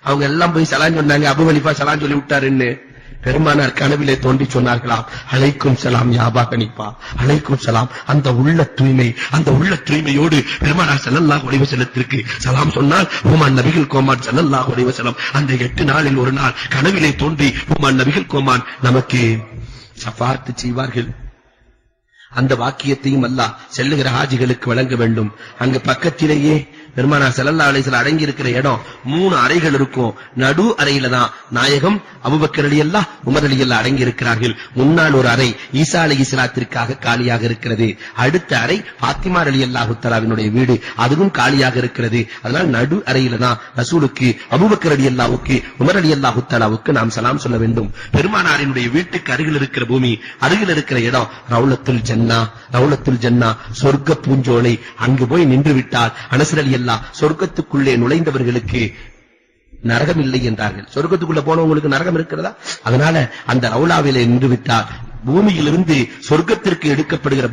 அவங்க எல்லாம் போய் சலாம் சொன்னாங்க, அபூ ஹனீஃபா சலாம் சொல்லி விட்டாருன்னு. பெருமானார் கனவிலே தோண்டி சொன்னார்களாம், அலைக்கும் சலாம் யா அபா ஹனீஃபா, அலைக்கும் சலாம். அந்த உள்ள தூய்மையோடு பெருமானார் ஸல்லல்லாஹு அலைஹி வஸல்லத்திற்கு சலாம் சொன்னால் உமான் நபிகள் கோமான் ஸல்லல்லாஹு அலைஹி வஸல்லம் அந்த 8 நாளில் ஒரு நாள் கனவிலே தோன்றி உமான் நபிகள் கோமான் நமக்கு ஷஃபாஅத் செய்வார்கள். அந்த வாக்கியத்தையும் அல்லாஹ் செல்லுகிற ஹாஜிகளுக்கு வழங்க வேண்டும். அங்கு பக்கத்திலேயே பெருமானார் ஸல்லல்லாஹு அலைஹி வஸல்லம் அடங்கி இருக்கிற இடம் 3 அறைகள் இருக்கும். நடு அறையில தான் நாயகம், அபூபக்கர் ரலியல்லாஹு, உமர் ரலியல்லாஹு அடங்கி இருக்கிறார்கள். முன்னால் ஒரு அறை ஈசா அலைஹிஸ்ஸலாத்திற்காக காலியாக இருக்கிறது. அடுத்த அறை ஃபாத்திமா ரலியல்லாஹு தஆலாவினுடைய வீடு, அதுவும் காலியாக இருக்கிறது. அதனால் நடு அறையில தான் ரசூலுக்கு, அபூபக்கர் ரலியல்லாஹுக்கு, உமர் ரலியல்லாஹு தஆலாவுக்கு நாம் சலாம் சொல்ல வேண்டும். பெருமானாரினுடைய வீட்டுக்கு அருகில் இருக்கிற பூமி, அருகில் இருக்கிற இடம் ரவுலத்துல் ஜன்னா, சொர்க்க பூஞ்சோலை. அங்கு போய் நின்று விட்டால் அனஸ் ரலியல்லாஹு சொர்க்கத்துக்குள்ளே நுழைந்தவர்களுக்கு நரகம் இல்லை என்றார்கள். சொர்க்கத்துக்குள்ள போனவங்களுக்கு நரகம் இருக்கிறதா? அதனால அந்த ரவுலாவிலே நின்று விட்டால் பூமியிலிருந்து சொர்க்கத்திற்கு எடுக்கப்படுகிற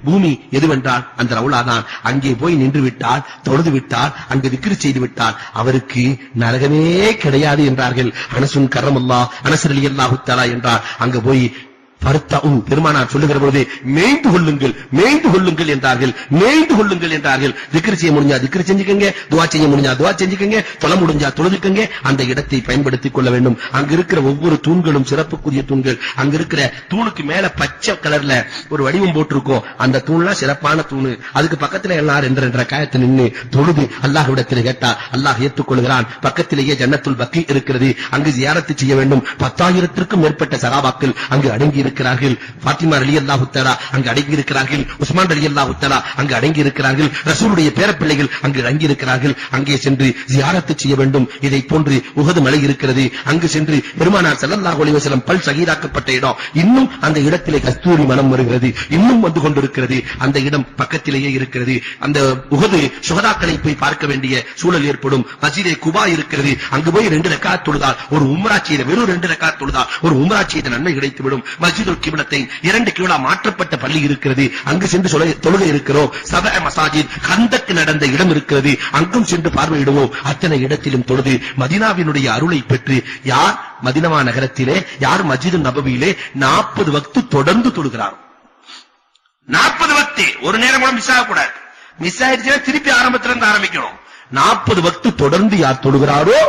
பூமி எதுவென்றால் அந்த ரவுலா தான். அங்கே போய் நின்று விட்டால், தொழுது விட்டால், அங்கு விக்ரி செய்து விட்டால் அவருக்கு நரகமே கிடையாது என்றார்கள். அனசுன் கர்ரமல்லாஹ், அனஸ் ரலியல்லாஹு தஆலா என்றார். அங்க போய் பெருமானார் சொல்லுகிற பொழுது மேய்ந்து கொள்ளுங்கள் என்றார்கள். திக்ர் செய்ய முடிஞ்சா திக்ர் செஞ்சுக்கங்க, துஆ செய்ய முடிஞ்சா துஆ செஞ்சுக்கங்க, தொழ முடிஞ்சா தொழுதுக்கங்க. அந்த இடத்தை பயன்படுத்திக் கொள்ள வேண்டும். அங்க இருக்கிற ஒவ்வொரு தூண்களும் சிறப்புக்குரிய தூண்கள். அங்க இருக்கிற தூணுக்கு மேல பச்சை கலர்ல ஒரு வடிவம் போட்டிருக்கோம். அந்த தூண்லாம் சிறப்பான தூணு. அதுக்கு பக்கத்துல எல்லாம் 2 ரக்காயத்து நின்னு தொழுது அல்லாஹ்விடத்தில் கேட்டா அல்லாஹ் ஏற்றுக்கொள்கிறான். பக்கத்திலேயே ஜன்னத்துல் பக்கீ இருக்கிறது, அங்கு ஜியாரத் செய்ய வேண்டும். 10,000த்திற்கும் மேற்பட்ட சஹாபாக்கள் அங்கு அடங்கி இருக்கிறார்கள். ஃபாத்திமா ரலியல்லாஹு தஆலா அங்கு அடங்கி இருக்கிறார்கள். உஸ்மான் ரலியல்லாஹு தஆலா அங்கு அடங்கி இருக்கிறார்கள். ரசூலுடைய பேரப்பிள்ளைகள் அங்கு அடங்கி இருக்கிறார்கள். அங்கே சென்று ஜியாரத் செய்ய வேண்டும். இதை போன்று உஹது மலை இருக்கிறது. அங்கு சென்று பெருமானார் ஸல்லல்லாஹு அலைஹி வஸல்லம் பல் ஷஹீதாக்கப்பட்ட இடம். இன்னும் அந்த இடத்திலே கஸ்தூரி மனம் வருகிறது, இன்னும் வந்து கொண்டிருக்கிறது. அந்த இடம் பக்கத்திலேயே இருக்கிறது. அந்த உஹது சுஹதாக்களை போய் பார்க்க வேண்டிய சூழல் ஏற்படும். மஸ்ஜிதே குபா இருக்கிறது. அங்கு போய் 2 ரக்காத் தொழுதால், ஒரு உம்ரா செய்த வெறும் 2 ரக்காத் தொழுதால் ஒரு உம்ரா செய்த நன்மை கிடைத்துவிடும். மஸ்ஜிதுல் கிப்லத்தை 2 கிப்லா மாற்றப்பட்ட பள்ளி இருக்கிறது. அங்கு சென்று தொழுகை இருக்கிறோம். சபஅ மசாஜித் கந்தக் நடந்த இடம் இருக்கிறது. அங்கும் சென்று பார்வையிடுவோம். அத்தனை இடத்திலும் தொழுது மதீனாவினுடைய அருளை பெற்று யார் மதீனா நகரத்திலே, யார் மஸ்ஜிது நபவியிலே 40 வக்து தொடர்ந்து தொழுகிறார். 40 வக்து ஒரு நேரம் கூட மிஸ் ஆகக்கூடாது. மிஸ் ஆயிடுச்சுன்னா திருப்பி ஆரம்பத்திலிருந்து ஆரம்பிக்கணும். 40 வக்து தொடர்ந்து யார் தொழுகிறாரோ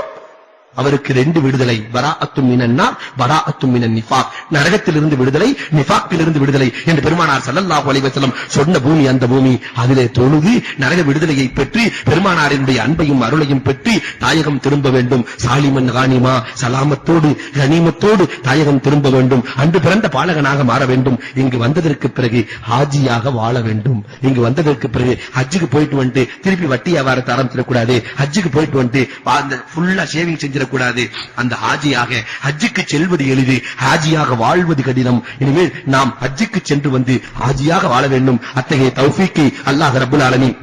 அவருக்கு 2 விடுதலை, பராஅத்தும் மினன் நார், பராஅத்தும் மினன் நிஃபாக். நரகத்திலிருந்து விடுதலை, நிஃபாக்கிலிருந்து விடுதலை என்று பெருமானார் ஸல்லல்லாஹு அலைஹி வஸல்லம் சொன்ன பூமி அந்த பூமி. அதிலே தொழுது நரக விடுதலையை பெற்று பெருமானாரினுடைய அன்பையும் அருளையும் பெற்று தாயகம் திரும்ப வேண்டும். சாலிமன் கானிமா, சலாமத்தோடு கனிமத்தோடு தாயகம் திரும்ப வேண்டும். அன்று பிறந்த பாலகனாக மாற வேண்டும். இங்கு வந்ததற்கு பிறகு ஹாஜியாக வாழ வேண்டும். இங்கு வந்ததற்கு பிறகு ஹஜ்ஜுக்கு போயிட்டு வந்து திருப்பி வட்டி வியாபாரத்தை ஆரம்பிச்சிடக்கூடாது. ஹஜ்ஜுக்கு போயிட்டு வந்து அந்த ஃபுல்லா ஷேவிங் செஞ்சிடக்கூடாது. அந்த ஹாஜியாக ஹஜ்ஜுக்கு செல்வது எளிது, ஹாஜியாக வாழ்வது கடினம். இனிமேல் நாம் ஹஜ்ஜுக்கு சென்று வந்து ஹாஜியாக வாழ வேண்டும். அத்தகைய தௌஃபீக்கை அல்லாஹ் ரப்பல் ஆலமீன்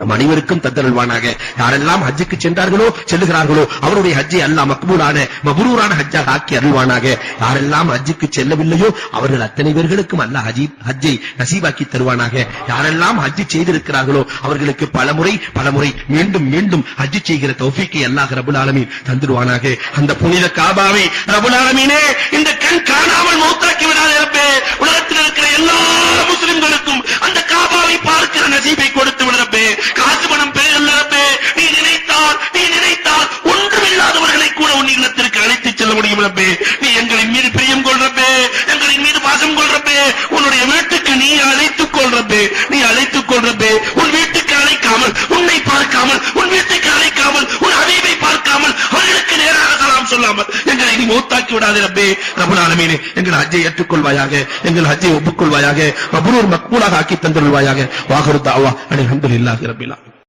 நம் அனைவருக்கும் தந்தருள்வானாக. யாரெல்லாம் ஹஜ்ஜுக்கு செல்லுகிறார்களோ அவருடைய ஹஜ்ஜை அல்லாஹ் மக்பூலான மப்ரூரான ஹஜ்ஜாக ஆக்கி அருள்வானாக. யாரெல்லாம் ஹஜ்ஜுக்கு செல்லவில்லையோ அவர்கள் அத்தனை பேர்களுக்கும் அல்லாஹ் ஹஜ்ஜை நசீபாக்கி தருவானாக. யாரெல்லாம் ஹஜ்ஜு செய்திருக்கிறார்களோ அவர்களுக்கு பலமுறை மீண்டும் மீண்டும் ஹஜ்ஜு செய்கிற தௌஃபீக்கை அல்லாஹ் ரப்பல் ஆலமீன் தந்துடுவானாக. அந்த புனித காபாவை ரப்பல் ஆலமீனே இந்த கண் காணாமல் மௌத்தாக்கி விடாதே ரப்பே. உலகத்தில் இருக்கிற எல்லா முஸ்லிம்களுக்கும் அந்த காபாவை பார்க்கிற நசீபை கொடுத்து விடு ரப்பே. காசு பணம் பெரியல்ல ரப்பே. நீ நினைத்தால் ஒன்றுமில்லாதவர்களை கூட உன் இல்லத்திற்கு அழைத்துச் செல்ல முடியும் ரப்பே. நீ எங்களின் மீது பிரியம் கொள் ரப்பே, எங்களின் மீது பாசம் கொள் ரப்பே. உன்னுடைய வீட்டுக்கு நீ அழைத்துக் கொள் ரப்பே. உன் வீட்டுக்கு அழைக்காமல், உன்னை பார்க்காமல், உன் வீட்டுக்கு அழைக்காமல், உன் ஹபீபை பார்க்காமல், அவர்களுக்கு நேராக சலாம் சொல்லாமல் எங்களை நீ மௌத்தாக்கி விடாதே ரப்பே. ரப்பல் ஆலமீனே எங்கள் ஹஜ்ஜை ஏற்றுக்கொள்வாயாக, எங்கள் ஹஜ்ஜை ஒப்புக்கொள்வாயாக, மப்ரூர் மக்பூலாக ஆக்கி தந்தருள்வாயாக. வாஹிரு தஅவா அல்ஹம்துலில்லாஹி ரப்பில் ஆலமீன்.